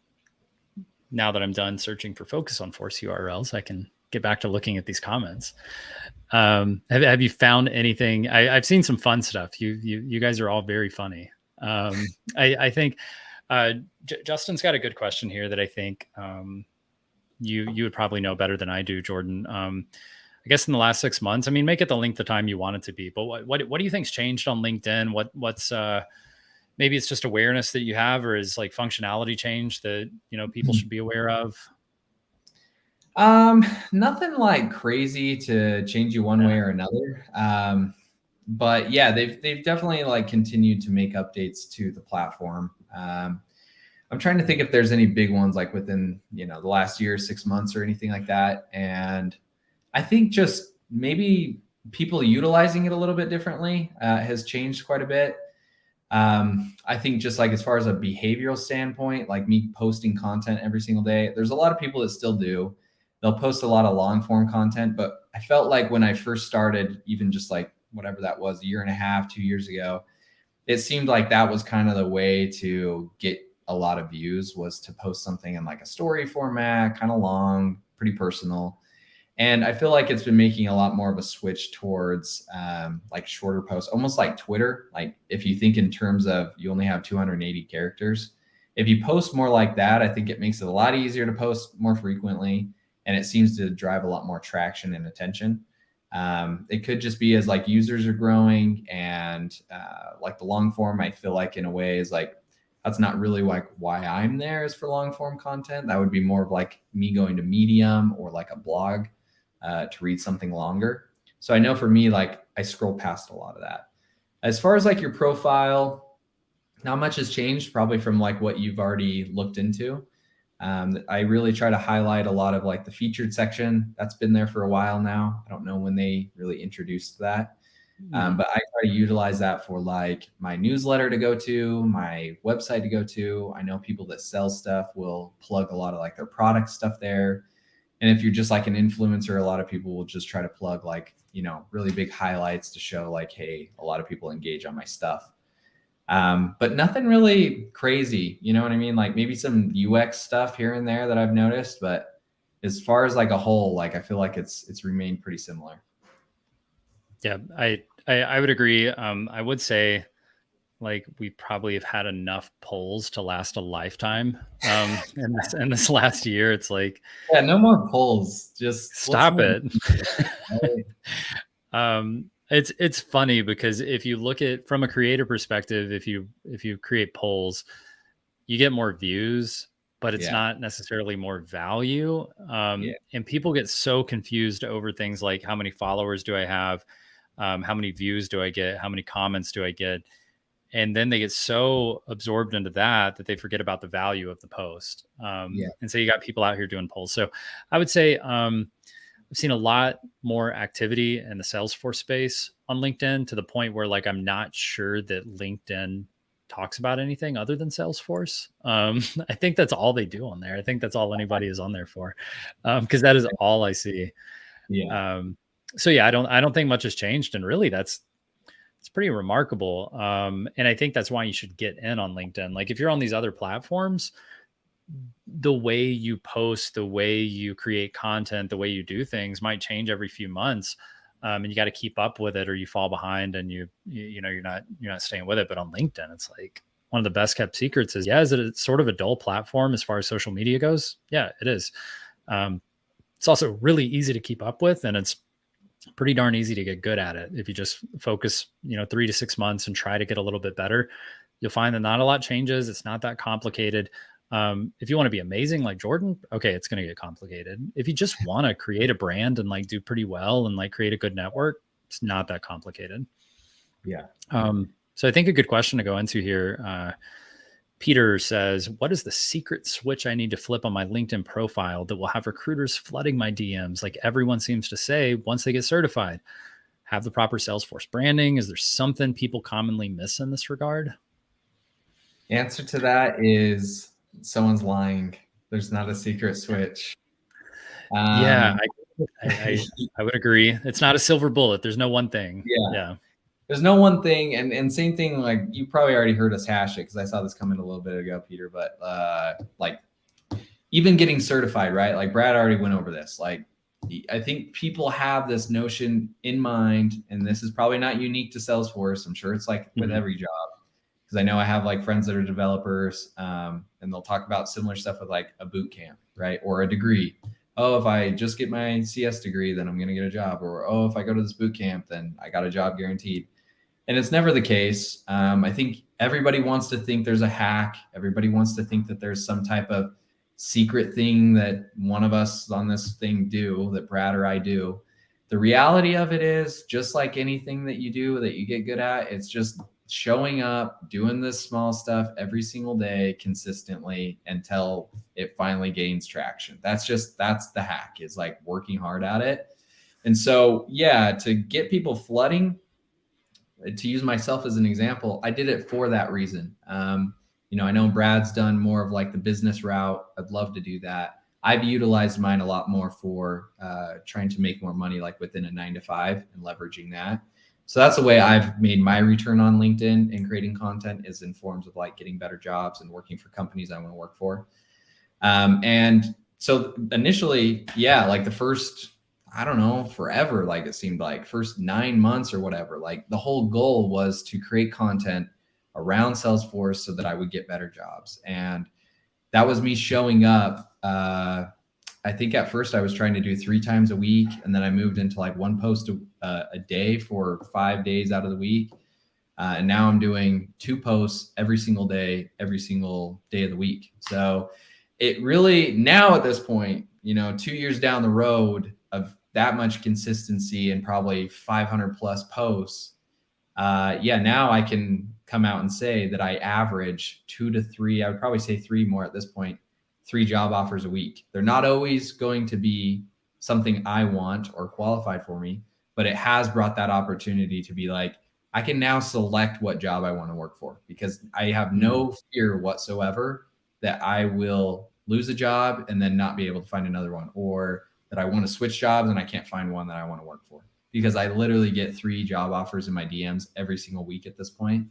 now that I'm done searching for Focus on Force URLs, I can get back to looking at these comments. Have you found anything? I've seen some fun stuff. You guys are all very funny. I think Justin's got a good question here that I think you would probably know better than I do, Jordan. I guess in the last 6 months, I mean, make it the length of time you want it to be. But what do you think's changed on LinkedIn? What's maybe it's just awareness that you have, or is like functionality change that people should be aware of? Nothing like crazy to change you one way or another. But yeah, they've definitely like continued to make updates to the platform. I'm trying to think if there's any big ones like within the last year, 6 months, or anything like that. And I think just maybe people utilizing it a little bit differently has changed quite a bit. I think just like as far as a behavioral standpoint, like me posting content every single day, there's a lot of people that still do. They'll post a lot of long form content, but I felt like when I first started, even just like whatever that was, a year and a half, 2 years ago, it seemed like that was kind of the way to get a lot of views, was to post something in like a story format, kind of long, pretty personal. And I feel like it's been making a lot more of a switch towards like shorter posts, almost like Twitter. Like if you think in terms of you only have 280 characters, if you post more like that, I think it makes it a lot easier to post more frequently, and it seems to drive a lot more traction and attention. It could just be as like users are growing, and like the long form, I feel like in a way is like that's not really like why I'm there is for long form content. That would be more of like me going to Medium or like a blog to read something longer. So I know for me, like I scroll past a lot of that. As far as like your profile, not much has changed probably from like what you've already looked into. I really try to highlight a lot of like the featured section that's been there for a while now. I don't know when they really introduced that. But I try to utilize that for like my newsletter to go to, my website to go to. I know people that sell stuff will plug a lot of like their product stuff there. And if you're just like an influencer, a lot of people will just try to plug like, really big highlights to show like, hey, a lot of people engage on my stuff. But nothing really crazy. You know what I mean? Like maybe some UX stuff here and there that I've noticed, but as far as like a whole, like I feel like it's remained pretty similar. Yeah, I would agree. I would say like we probably have had enough polls to last a lifetime. In this last year, it's like Yeah, no more polls. Just what's stop more. it. It's funny because if you look at from a creator perspective, if you create polls, you get more views, but it's Yeah, not necessarily more value. yeah, And people get so confused over things like how many followers do I have, how many views do I get, how many comments do I get, and then they get so absorbed into that they forget about the value of the post. yeah, And so you got people out here doing polls. So I would say I've seen a lot more activity in the Salesforce space on LinkedIn, to the point where like I'm not sure that LinkedIn talks about anything other than Salesforce. I think that's all they do on there. I think that's all anybody is on there for, because that is all I see. Yeah. Um, so yeah, I don't think much has changed, and really that's it's pretty remarkable. And I think that's why you should get in on LinkedIn. Like if you're on these other platforms, the way you post, the way you create content, the way you do things might change every few months. And you got to keep up with it, or you fall behind, and you're not staying with it. But on LinkedIn, it's like one of the best kept secrets is, yeah, is it sort of a dull platform as far as social media goes? Yeah, it is. Um, it's also really easy to keep up with, and it's pretty darn easy to get good at it. If you just focus, 3 to 6 months and try to get a little bit better, you'll find that not a lot changes. It's not that complicated. If you want to be amazing like Jordan, okay, it's going to get complicated. If you just want to create a brand and like do pretty well and like create a good network, it's not that complicated. Yeah. So I think a good question to go into here, Peter says, what is the secret switch I need to flip on my LinkedIn profile that will have recruiters flooding my DMs like everyone seems to say once they get certified? Have the proper Salesforce branding? Is there something people commonly miss in this regard? Answer to that is someone's lying. There's not a secret switch. Yeah, Um, I would agree. It's not a silver bullet. There's no one thing. yeah. Yeah. There's no one thing, and same thing. Like you probably already heard us hash it because I saw this coming a little bit ago, Peter. But like even getting certified, right? Like Brad already went over this. Like I think people have this notion in mind, and this is probably not unique to Salesforce. I'm sure it's like with Mhm. every job, because I know I have like friends that are developers, and they'll talk about similar stuff with like a boot camp, right, or a degree. Oh, if I just get my CS degree, then I'm going to get a job. Or oh, if I go to this boot camp, then I got a job guaranteed. And it's never the case. I think everybody wants to think there's a hack. Everybody wants to think that there's some type of secret thing that one of us on this thing do, that Brad or I do. The reality of it is, just like anything that you do that you get good at, it's just showing up, doing this small stuff every single day consistently until it finally gains traction. That's the hack, is like working hard at it. And so, yeah, to get people flooding, to use myself as an example, I did it for that reason. I know Brad's done more of like the business route. I'd love to do that. I've utilized mine a lot more for trying to make more money, like within a 9 to 5, and leveraging that. So that's the way I've made my return on LinkedIn and creating content, is in forms of like getting better jobs and working for companies I want to work for. And so initially, yeah, like the first, I don't know, forever, like it seemed like first 9 months or whatever, like the whole goal was to create content around Salesforce so that I would get better jobs. And that was me showing up. I think at first I was trying to do 3 times a week, and then I moved into like one post a day for 5 days out of the week. And now I'm doing 2 posts every single day of the week. So it really, now at this point, 2 years down the road of that much consistency and probably 500 plus posts, yeah, now I can come out and say that I average 2 to 3, I would probably say 3 more at this point, 3 job offers a week. They're not always going to be something I want or qualified for me, but it has brought that opportunity to be like, I can now select what job I want to work for, because I have no fear whatsoever that I will lose a job and then not be able to find another one, or that I want to switch jobs and I can't find one that I want to work for, because I literally get 3 job offers in my DMs every single week at this point.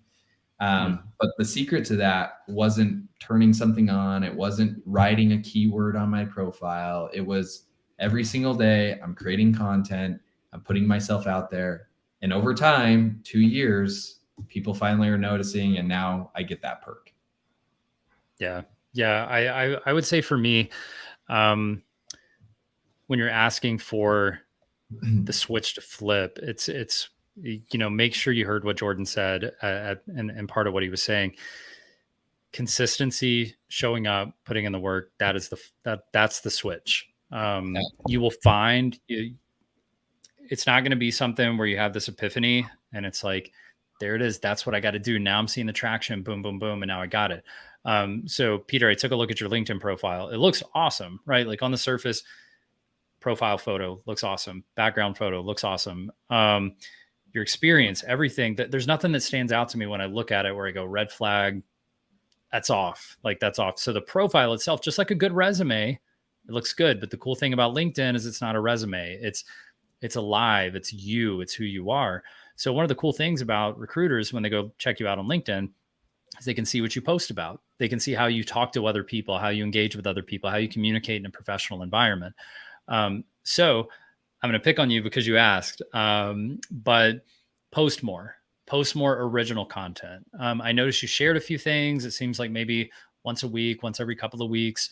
But the secret to that wasn't turning something on. It wasn't writing a keyword on my profile. It was every single day I'm creating content, I'm putting myself out there. And over time, 2 years, people finally are noticing, and now I get that perk. Yeah. Yeah. I would say for me, um, when you're asking for the switch to flip, it's make sure you heard what Jordan said, and part of what he was saying. Consistency, showing up, putting in the work, that's the switch. You will find it's not going to be something where you have this epiphany and it's like, there it is, that's what I got to do now, I'm seeing the traction, boom boom boom, and now I got it. So Peter, I took a look at your LinkedIn profile. It looks awesome, right? Like on the surface, profile photo looks awesome. Background photo looks awesome. Your experience, everything. There's nothing that stands out to me when I look at it where I go, red flag, that's off. Like that's off. So the profile itself, just like a good resume, it looks good. But the cool thing about LinkedIn is it's not a resume. It's alive. It's you. It's who you are. So one of the cool things about recruiters when they go check you out on LinkedIn is they can see what you post about. They can see how you talk to other people, how you engage with other people, how you communicate in a professional environment. So I'm going to pick on you because you asked, but post more, original content. I noticed you shared a few things. It seems like maybe once a week, once every couple of weeks.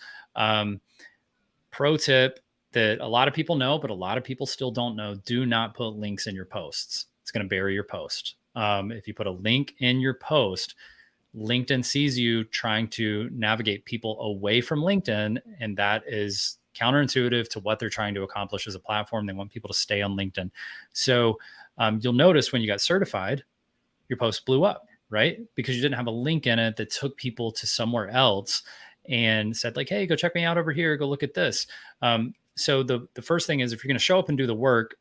Pro tip that a lot of people know, but a lot of people still don't know: do not put links in your posts. It's going to bury your post. If you put a link in your post, LinkedIn sees you trying to navigate people away from LinkedIn, and that is counterintuitive to what they're trying to accomplish as a platform. They want people to stay on LinkedIn. So you'll notice when you got certified, your post blew up, right? Because you didn't have a link in it that took people to somewhere else and said like, hey, go check me out over here. Go look at this. So the first thing is, if you're going to show up and do the work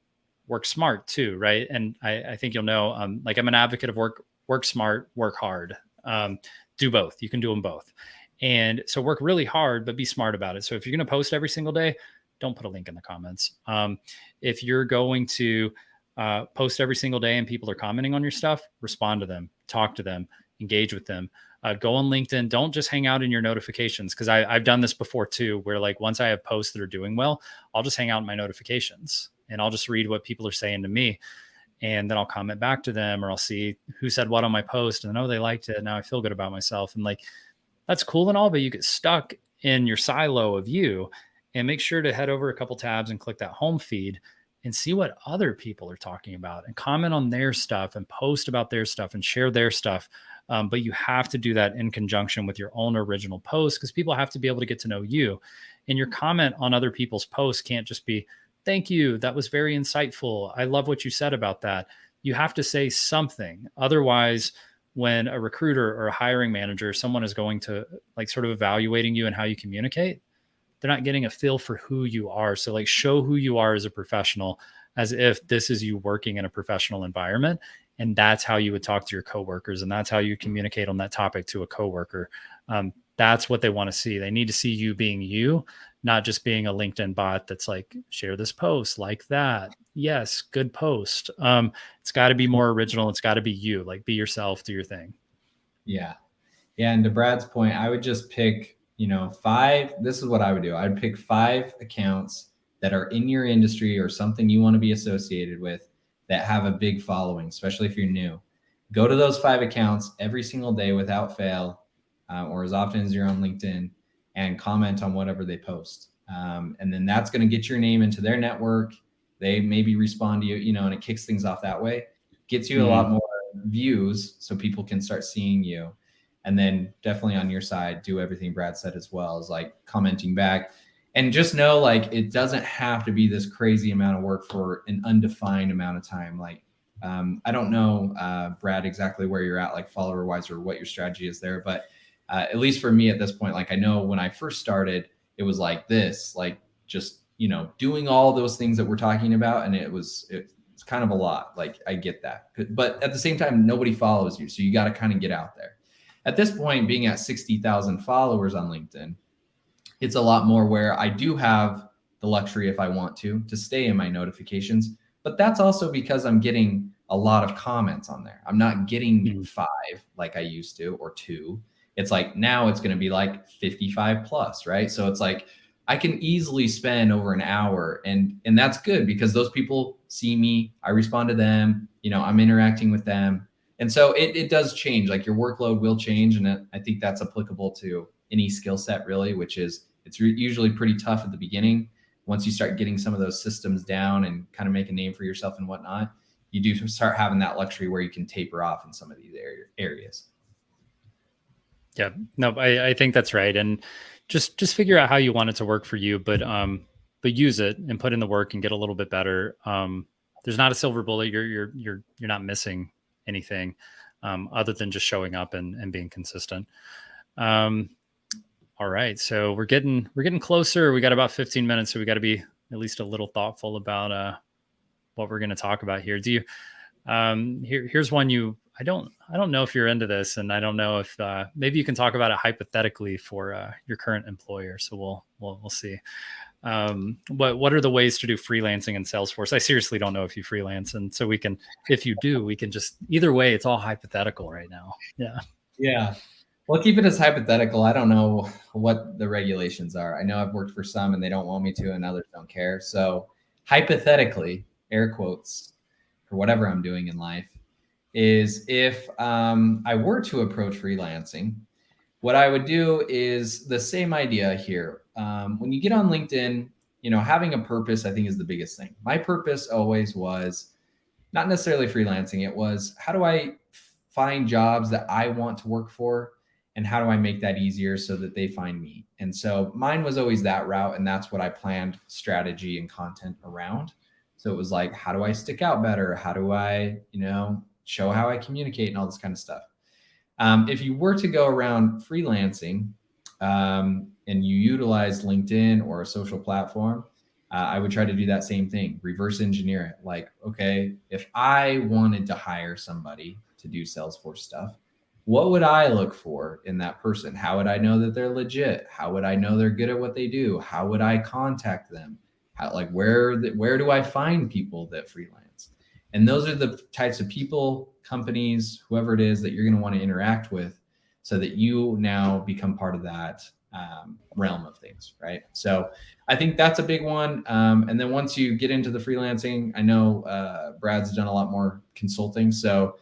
smart too, right? And I think you'll know, like I'm an advocate of work smart, work hard. Do both. You can do them both. And so work really hard, but be smart about it. So if you're going to post every single day, don't put a link in the comments. If you're going to post every single day and people are commenting on your stuff, respond to them, talk to them, engage with them. Go on LinkedIn. Don't just hang out in your notifications, because I've done this before too, where like once I have posts that are doing well, I'll just hang out in my notifications and I'll just read what people are saying to me. And then I'll comment back to them, or I'll see who said what on my post, and they liked it. Now I feel good about myself. And like, that's cool and all, but you get stuck in your silo of you. And make sure to head over a couple tabs and click that home feed and see what other people are talking about and comment on their stuff and post about their stuff and share their stuff. But you have to do that in conjunction with your own original post, because people have to be able to get to know you. And your comment on other people's posts can't just be, thank you, that was very insightful, I love what you said about that. You have to say something. Otherwise, when a recruiter or a hiring manager, someone is going to like sort of evaluating you and how you communicate, they're not getting a feel for who you are. So like, show who you are as a professional, as if this is you working in a professional environment. And that's how you would talk to your coworkers. And that's how you communicate on that topic to a coworker. That's what they want to see. They need to see you being you, not just being a LinkedIn bot that's like, share this post, like that. Yes, good post. It's got to be more original. It's got to be you. Like, be yourself, do your thing. Yeah. Yeah. And to Brad's point, I would just pick, 5. This is what I would do. I'd pick 5 accounts that are in your industry or something you want to be associated with that have a big following, especially if you're new. Go to those 5 accounts every single day without fail, or as often as you're on LinkedIn, and comment on whatever they post. And then that's going to get your name into their network. They maybe respond to you, and it kicks things off that way. Gets you a lot more views so people can start seeing you. And then definitely on your side, do everything Brad said as well, as like commenting back. And just know, like, it doesn't have to be this crazy amount of work for an undefined amount of time. Like, I don't know, Brad, exactly where you're at, like follower wise, or what your strategy is there. But at least for me at this point, like I know when I first started, it was like this, like just, doing all those things that we're talking about. And it's kind of a lot. Like, I get that. But at the same time, nobody follows you. So you got to kind of get out there. At this point, being at 60,000 followers on LinkedIn, it's a lot more where I do have the luxury, if I want to stay in my notifications. But that's also because I'm getting a lot of comments on there. I'm not getting 5 like I used to, or 2. It's like now it's going to be like 55 plus, right? So it's like I can easily spend over an hour, and that's good because those people see me, I respond to them, I'm interacting with them. And so it does change, like your workload will change. And I think that's applicable to any skill set really, which is it's usually pretty tough at the beginning. Once you start getting some of those systems down and kind of make a name for yourself and whatnot, you do start having that luxury where you can taper off in some of these areas. Yeah, no, I think that's right. And just figure out how you want it to work for you, but use it and put in the work and get a little bit better. There's not a silver bullet. You're not missing anything other than just showing up and being consistent. All right, so we're getting closer. We got about 15 minutes, so we got to be at least a little thoughtful about what we're going to talk about here. Do you? Here's one I don't know if you're into this, and I don't know if maybe you can talk about it hypothetically for your current employer. So we'll see. What are the ways to do freelancing in Salesforce? I seriously don't know if you freelance, and so if you do, we can just either way. It's all hypothetical right now. Yeah. Yeah. Well, keep it as hypothetical. I don't know what the regulations are. I know I've worked for some and they don't want me to, and others don't care. So, hypothetically, air quotes, for whatever I'm doing in life, is if I were to approach freelancing, what I would do is the same idea here. When you get on LinkedIn, having a purpose, I think, is the biggest thing. My purpose always was not necessarily freelancing. It was, how do I find jobs that I want to work for? And how do I make that easier so that they find me? And so mine was always that route. And that's what I planned strategy and content around. So it was like, how do I stick out better? How do I, show how I communicate and all this kind of stuff. If you were to go around freelancing and you utilize LinkedIn or a social platform, I would try to do that same thing, reverse engineer it. Like, okay, if I wanted to hire somebody to do Salesforce stuff, what would I look for in that person? How would I know that they're legit? How would I know they're good at what they do? How would I contact them? Where do I find people that freelance? And those are the types of people, companies, whoever it is that you're going to want to interact with, so that you now become part of that realm of things, right? So I think that's a big one. And then once you get into the freelancing, I know Brad's done a lot more consulting. So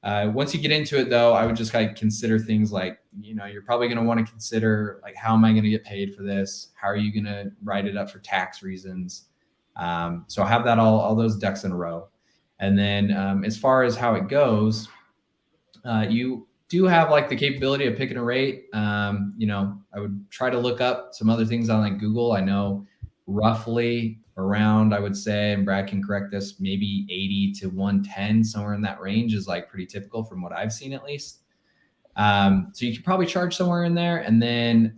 once you get into it, though, I would just kind of consider things like, you're probably going to want to consider, like, how am I going to get paid for this? How are you going to write it up for tax reasons? So have that all those ducks in a row. And then as far as how it goes, you do have like the capability of picking a rate. I would try to look up some other things on like Google. I know roughly around, I would say, and Brad can correct this, maybe 80 to 110, somewhere in that range is like pretty typical from what I've seen at least. So you could probably charge somewhere in there. And then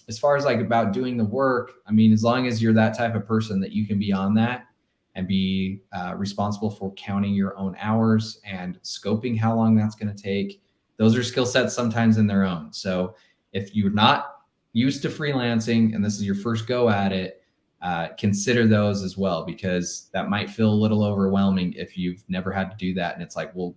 as far as like about doing the work, I mean, as long as you're that type of person that you can be on that and be responsible for counting your own hours and scoping how long that's going to take, those are skill sets sometimes in their own. So if you're not used to freelancing and this is your first go at it, consider those as well, because that might feel a little overwhelming if you've never had to do that. And it's like, well,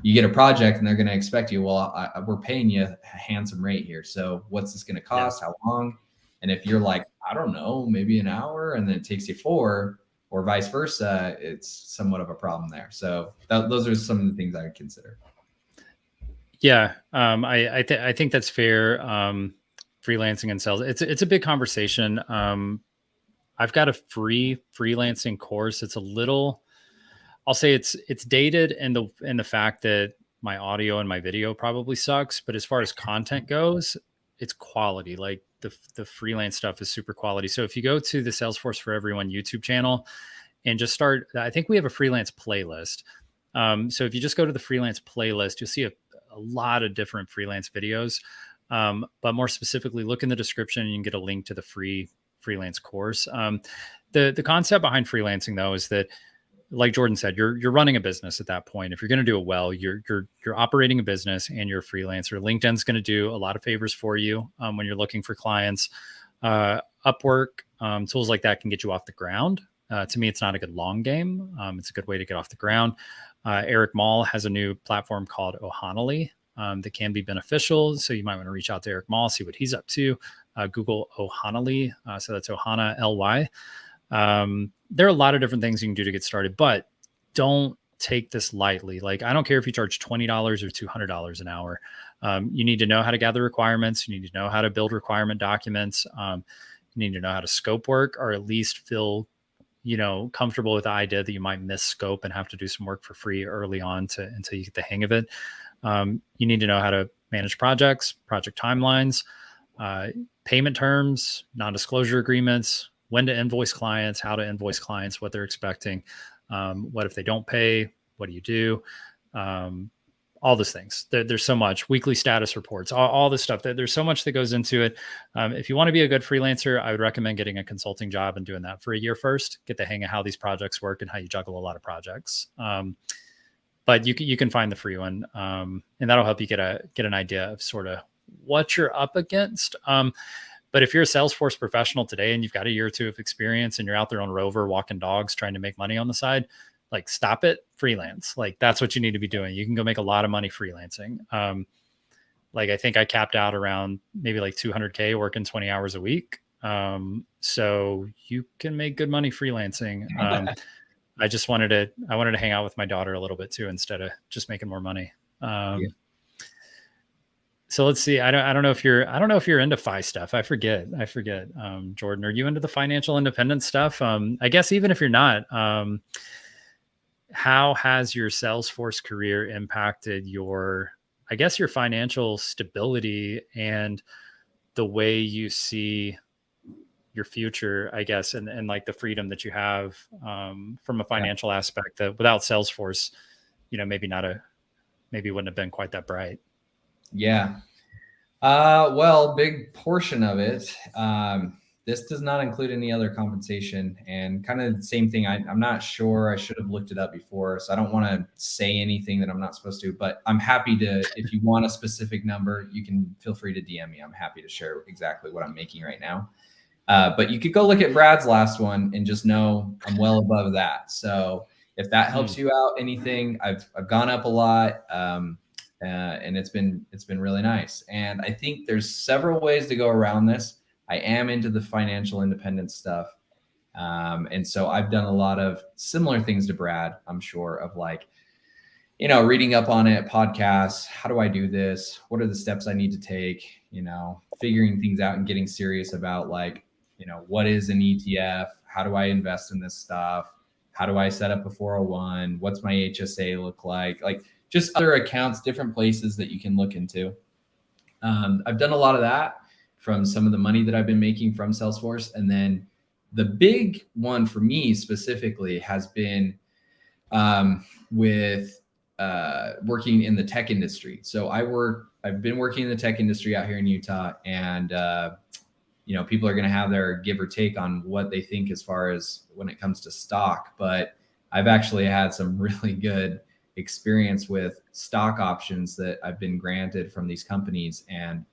you get a project and they're going to expect you, well, we're paying you a handsome rate here. So what's this going to cost? How long? And if you're like, I don't know, maybe an hour, and then it takes you 4, or vice versa, it's somewhat of a problem there. So those are some of the things I would consider. Yeah, I think that's fair. Freelancing and sales, it's a big conversation. I've got a free freelancing course. It's a little, I'll say it's dated in the fact that my audio and my video probably sucks, but as far as content goes, it's quality. Like the freelance stuff is super quality. So if you go to the Salesforce for Everyone YouTube channel and just start, I think we have a freelance playlist. So if you just go to the freelance playlist, you'll see a lot of different freelance videos. But more specifically, look in the description and you can get a link to the free freelance course. The concept behind freelancing, though, is that, like Jordan said, you're running a business at that point. If you're going to do it well, you're operating a business and you're a freelancer. LinkedIn's going to do a lot of favors for you when you're looking for clients. Upwork, tools like that can get you off the ground. To me, it's not a good long game. It's a good way to get off the ground. Eric Mall has a new platform called Ohana that can be beneficial. So you might want to reach out to Eric Mall, see what he's up to. Google Ohana. So that's Ohana LY. There are a lot of different things you can do to get started, but don't take this lightly. Like, I don't care if you charge $20 or $200 an hour. You need to know how to gather requirements. You need to know how to build requirement documents. You need to know how to scope work, or at least feel, comfortable with the idea that you might miss scope and have to do some work for free early on until you get the hang of it. You need to know how to manage projects, project timelines, payment terms, non-disclosure agreements, when to invoice clients, how to invoice clients, what they're expecting. What if they don't pay? What do you do? all those things. There's so much weekly status reports, all this stuff. There's so much that goes into it. If you want to be a good freelancer, I would recommend getting a consulting job and doing that for a year first. Get the hang of how these projects work and how you juggle a lot of projects. But you can find the free one, and that'll help you get an idea of sort of what you're up against. But if you're a Salesforce professional today and you've got a year or two of experience and you're out there on Rover walking dogs trying to make money on the side, like stop it, freelance. Like that's what you need to be doing. You can go make a lot of money freelancing. Like I think I capped out around maybe like 200K working 20 hours a week. So you can make good money freelancing. I wanted to hang out with my daughter a little bit too, instead of just making more money. Yeah. So let's see. I don't know if you're into FI stuff. I forget. Jordan, are you into the financial independence stuff? I guess even if you're not, how has your Salesforce career impacted your financial stability and the way you see your future, I guess, and like the freedom that you have from a financial aspect that without Salesforce, maybe wouldn't have been quite that bright. Yeah. Well, big portion of it. This does not include any other compensation, and kind of the same thing. I'm not sure. I should have looked it up before, so I don't want to say anything that I'm not supposed to, but I'm happy to, if you want a specific number, you can feel free to DM me. I'm happy to share exactly what I'm making right now. But you could go look at Brad's last one and just know I'm well above that. So if that helps you out, anything, I've gone up a lot. And it's been really nice. And I think there's several ways to go around this. I am into the financial independence stuff. And so I've done a lot of similar things to Brad, I'm sure, of like, reading up on it, podcasts, how do I do this? What are the steps I need to take? Figuring things out and getting serious about like, what is an ETF? How do I invest in this stuff? How do I set up a 401? What's my HSA look like? Like, just other accounts, different places that you can look into. I've done a lot of that from some of the money that I've been making from Salesforce. And then the big one for me specifically has been with working in the tech industry. So I've been working in the tech industry out here in Utah, and people are going to have their give or take on what they think as far as when it comes to stock. But I've actually had some really good experience with stock options that I've been granted from these companies, and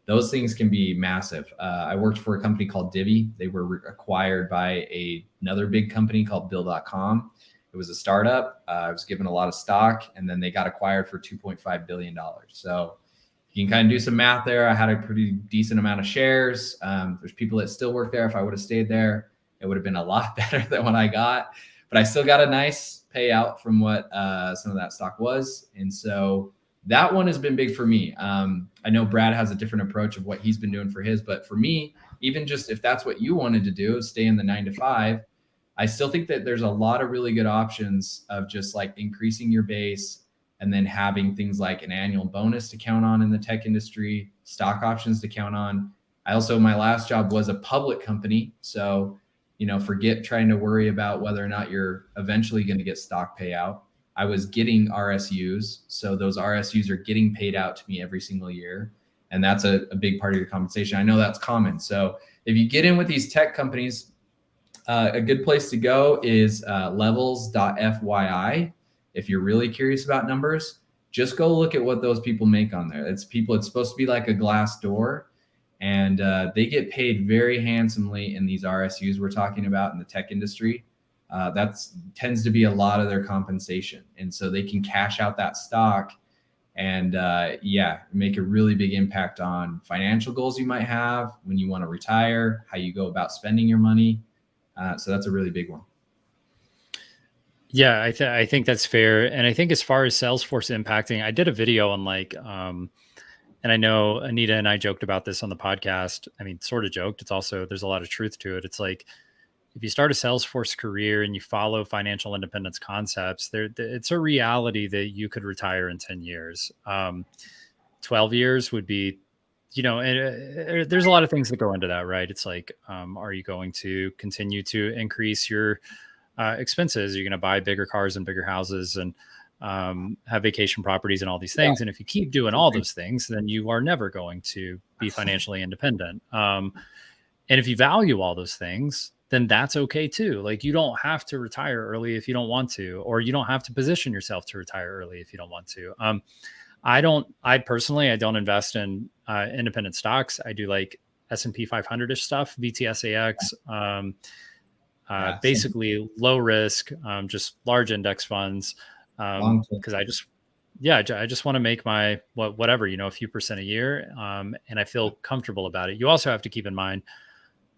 those things can be massive. I worked for a company called Divvy. They were acquired by another big company called Bill.com. It was a startup. I was given a lot of stock, and then they got acquired for $2.5 billion. So you can kind of do some math there. I had a pretty decent amount of shares. There's people that still work there. If I would have stayed there, it would have been a lot better than what I got, but I still got a nice payout from what some of that stock was. And so that one has been big for me. I know Brad has a different approach of what he's been doing for his, but for me, even just if that's what you wanted to do, stay in the 9 to 5, I still think that there's a lot of really good options of just like increasing your base and then having things like an annual bonus to count on in the tech industry, stock options to count on. My last job was a public company. So forget trying to worry about whether or not you're eventually going to get stock payout. I was getting RSUs. So those RSUs are getting paid out to me every single year. And that's a big part of your compensation. I know that's common. So if you get in with these tech companies, a good place to go is levels.fyi. If you're really curious about numbers, just go look at what those people make on there. It's supposed to be like a glass door. And they get paid very handsomely in these RSUs we're talking about in the tech industry. That tends to be a lot of their compensation. And so they can cash out that stock and make a really big impact on financial goals you might have when you want to retire, how you go about spending your money. So that's a really big one. Yeah, I think that's fair. And I think as far as Salesforce impacting, I did a video on and I know Anita and I joked about this on the podcast. I mean, sort of joked. It's also, there's a lot of truth to it. It's like, if you start a Salesforce career and you follow financial independence concepts, it's a reality that you could retire in 10 years. 12 years would be, there's a lot of things that go into that, right? It's like, are you going to continue to increase your expenses? Are you going to buy bigger cars and bigger houses? And have vacation properties and all these things. And if you keep doing all those things, then you are never going to be financially independent. And if you value all those things, then that's okay too. Like you don't have to retire early if you don't want to, or you don't have to position yourself to retire early if you don't want to. I personally, I don't invest in independent stocks. I do like S&P 500-ish stuff, VTSAX, basically low risk, just large index funds. Because I just want to make my whatever, a few percent a year. And I feel comfortable about it. You also have to keep in mind,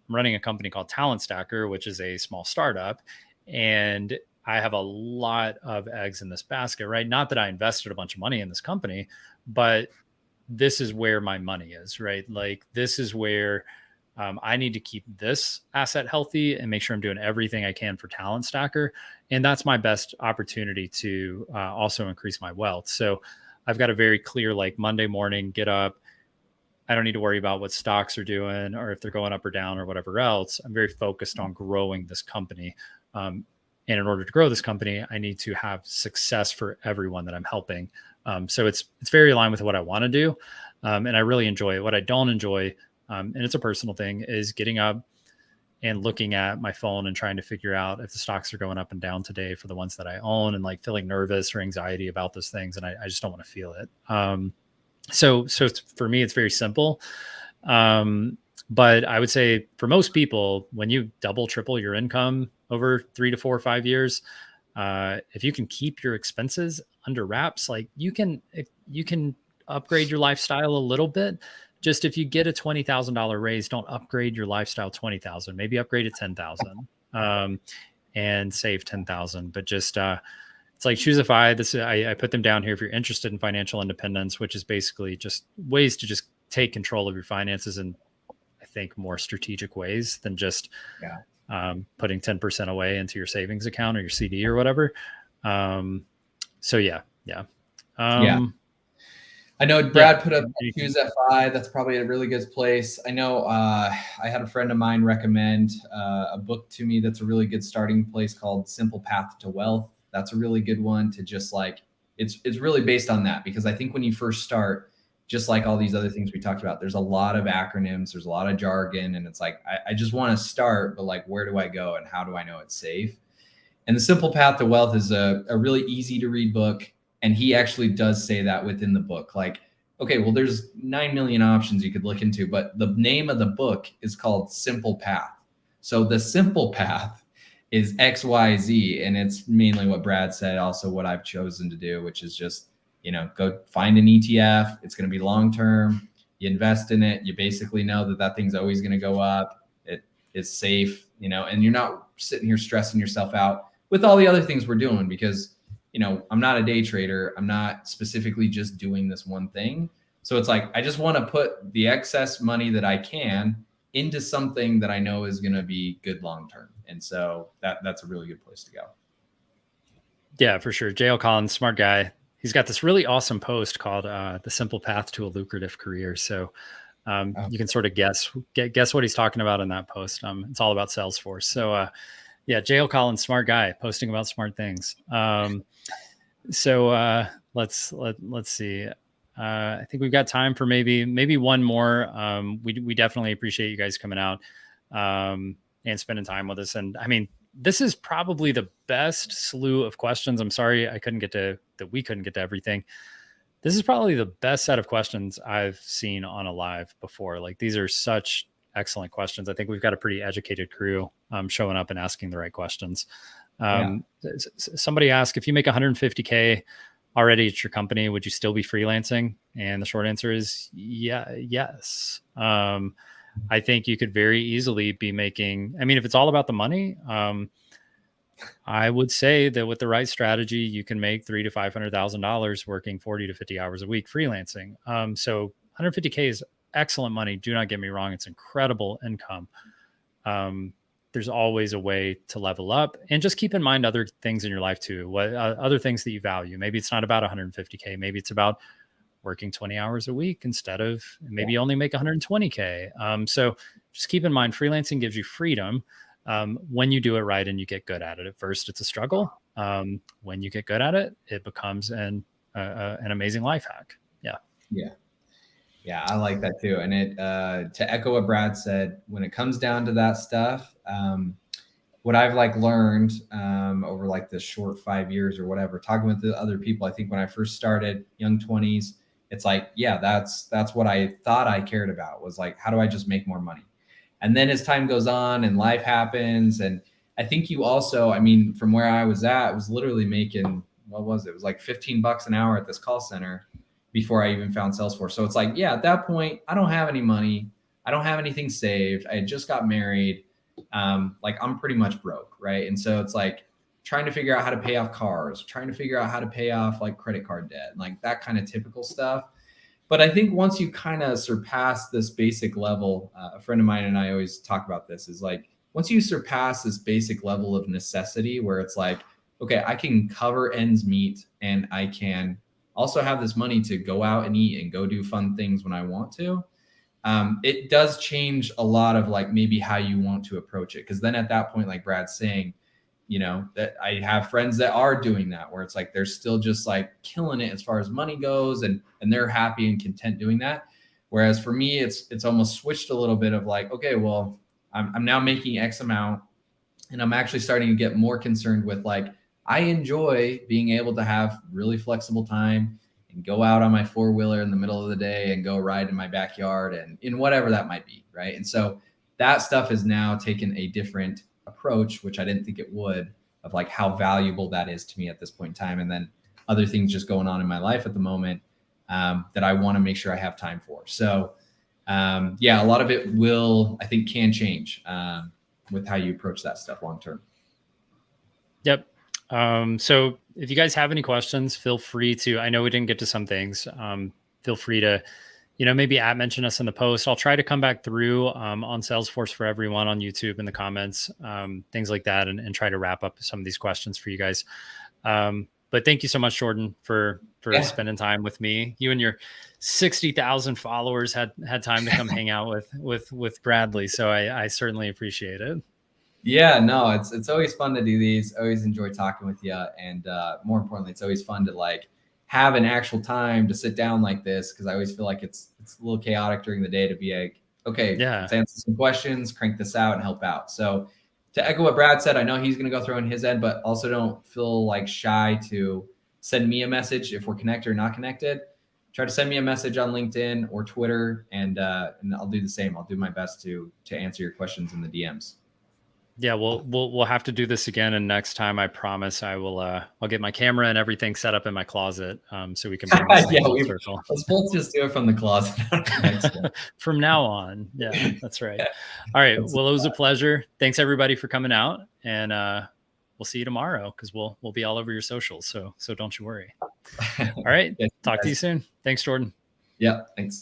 I'm running a company called Talent Stacker, which is a small startup. And I have a lot of eggs in this basket, right? Not that I invested a bunch of money in this company, but this is where my money is, right? Like this is where I need to keep this asset healthy and make sure I'm doing everything I can for Talent Stacker. And that's my best opportunity to also increase my wealth. So I've got a very clear, like Monday morning, get up. I don't need to worry about what stocks are doing or if they're going up or down or whatever else. I'm very focused on growing this company. And in order to grow this company, I need to have success for everyone that I'm helping. So it's very aligned with what I want to do. And I really enjoy it. What I don't enjoy, and it's a personal thing, is getting up and looking at my phone and trying to figure out if the stocks are going up and down today for the ones that I own, and like feeling nervous or anxiety about those things. And I just don't want to feel it. So for me, it's very simple. But I would say for most people, when you double, triple your income over 3 to 4 or 5 years, if you can keep your expenses under wraps, like you can upgrade your lifestyle a little bit. Just if you get a $20,000 raise, don't upgrade your lifestyle 20,000, maybe upgrade it 10,000, and save 10,000. But just, it's like Choosify. I put them down here if you're interested in financial independence, which is basically just ways to just take control of your finances in, I think, more strategic ways than just putting 10% away into your savings account or your CD or whatever. So yeah. I know Brad put up Choosify. That's probably a really good place. I know I had a friend of mine recommend a book to me that's a really good starting place called Simple Path to Wealth. That's a really good one to just like, it's really based on that, because I think when you first start, just like all these other things we talked about, there's a lot of acronyms, there's a lot of jargon, and it's like, I just want to start, but like, where do I go and how do I know it's safe? And The Simple Path to Wealth is a really easy to read book. And he actually does say that within the book, like, okay, well, there's 9 million options you could look into, but the name of the book is called Simple Path. So the simple path is XYZ. And it's mainly what Brad said, also what I've chosen to do, which is just, go find an ETF. It's going to be long-term. You invest in it. You basically know that that thing's always going to go up. It is safe, and you're not sitting here stressing yourself out with all the other things we're doing, because, I'm not a day trader. I'm not specifically just doing this one thing. So it's like, I just want to put the excess money that I can into something that I know is going to be good long-term. And so that's a really good place to go. Yeah, for sure. J.L. Collins, smart guy. He's got this really awesome post called The Simple Path to a Lucrative Career. So you can sort of guess what he's talking about in that post. It's all about Salesforce. So yeah, J.L. Collins, smart guy, posting about smart things. So let's see. I think we've got time for maybe one more. We definitely appreciate you guys coming out and spending time with us. And I mean, this is probably the best slew of questions. I'm sorry we couldn't get to everything. This is probably the best set of questions I've seen on a live before. Like, these are such excellent questions. I think we've got a pretty educated crew showing up and asking the right questions. Somebody asked, if you make 150K already at your company, would you still be freelancing? And the short answer is yes. I think you could very easily be making, if it's all about the money, I would say that with the right strategy, you can make $300,000 to $500,000 working 40 to 50 hours a week freelancing. So 150K is excellent money. Do not get me wrong. It's incredible income. There's always a way to level up, and just keep in mind other things in your life too. What other things that you value? Maybe it's not about 150K. Maybe it's about working 20 hours a week instead of maybe only make 120K. So just keep in mind, freelancing gives you freedom when you do it right and you get good at it. At first, it's a struggle, When you get good at it, it becomes an amazing life hack. Yeah. Yeah. Yeah, I like that too. And to echo what Brad said, when it comes down to that stuff, what I've like learned over like this short 5 years or whatever, talking with the other people, I think when I first started, young 20s, it's like, yeah, that's what I thought I cared about, was like, how do I just make more money? And then as time goes on and life happens, and I think you also, I mean, from where I was at, was literally making, what was it? It was like 15 bucks an hour at this call center before I even found Salesforce. So it's like, yeah, at that point, I don't have any money. I don't have anything saved. I had just got married. Like I'm pretty much broke, right? And so it's like trying to figure out how to pay off cars, trying to figure out how to pay off like credit card debt, like that kind of typical stuff. But I think once you kind of surpass this basic level, a friend of mine and I always talk about this, is like once you surpass this basic level of necessity where it's like, okay, I can cover ends meet and I can also have this money to go out and eat and go do fun things when I want to. It does change a lot of like maybe how you want to approach it. Cause then at that point, like Brad's saying, you know, that I have friends that are doing that, where it's like they're still just like killing it as far as money goes, and they're happy and content doing that. Whereas for me, it's almost switched a little bit of like, okay, well, I'm now making X amount, and I'm actually starting to get more concerned with like, I enjoy being able to have really flexible time and go out on my four-wheeler in the middle of the day and go ride in my backyard and in whatever that might be, right? And so that stuff has now taken a different approach, which I didn't think it would, of like how valuable that is to me at this point in time. And then other things just going on in my life at the moment that I want to make sure I have time for. So yeah, a lot of it will, I think, can change with how you approach that stuff long term. Yep. So if you guys have any questions, feel free to, I know we didn't get to some things. Feel free to, maybe mention us in the post. I'll try to come back through on Salesforce for Everyone on YouTube in the comments, things like that, and try to wrap up some of these questions for you guys. But thank you so much, Jordan, for Yeah. spending time with me. You and your 60,000 followers had time to come hang out with Bradley. So I certainly appreciate it. Yeah, no, it's always fun to do these. Always enjoy talking with you, and more importantly, it's always fun to like have an actual time to sit down like this, because I always feel like it's a little chaotic during the day to be like, okay, Yeah. let's answer some questions, crank this out, and help out. So to echo what Brad said, I know he's going to go through on his end, but also don't feel like shy to send me a message if we're connected or not connected. Try to send me a message on LinkedIn or Twitter, and I'll do the same. I'll do my best to answer your questions in the DMs. Yeah, we'll have to do this again, and next time I promise I will. I'll get my camera and everything set up in my closet, so we can bring this thing Yeah, full circle. let's both just do it from the closet next time. From now on, yeah, that's right. All right, well, it was a pleasure. Thanks everybody for coming out, and we'll see you tomorrow because we'll be all over your socials. So don't you worry. All right, Yeah, talk to you soon. Thanks, Jordan. yeah, thanks.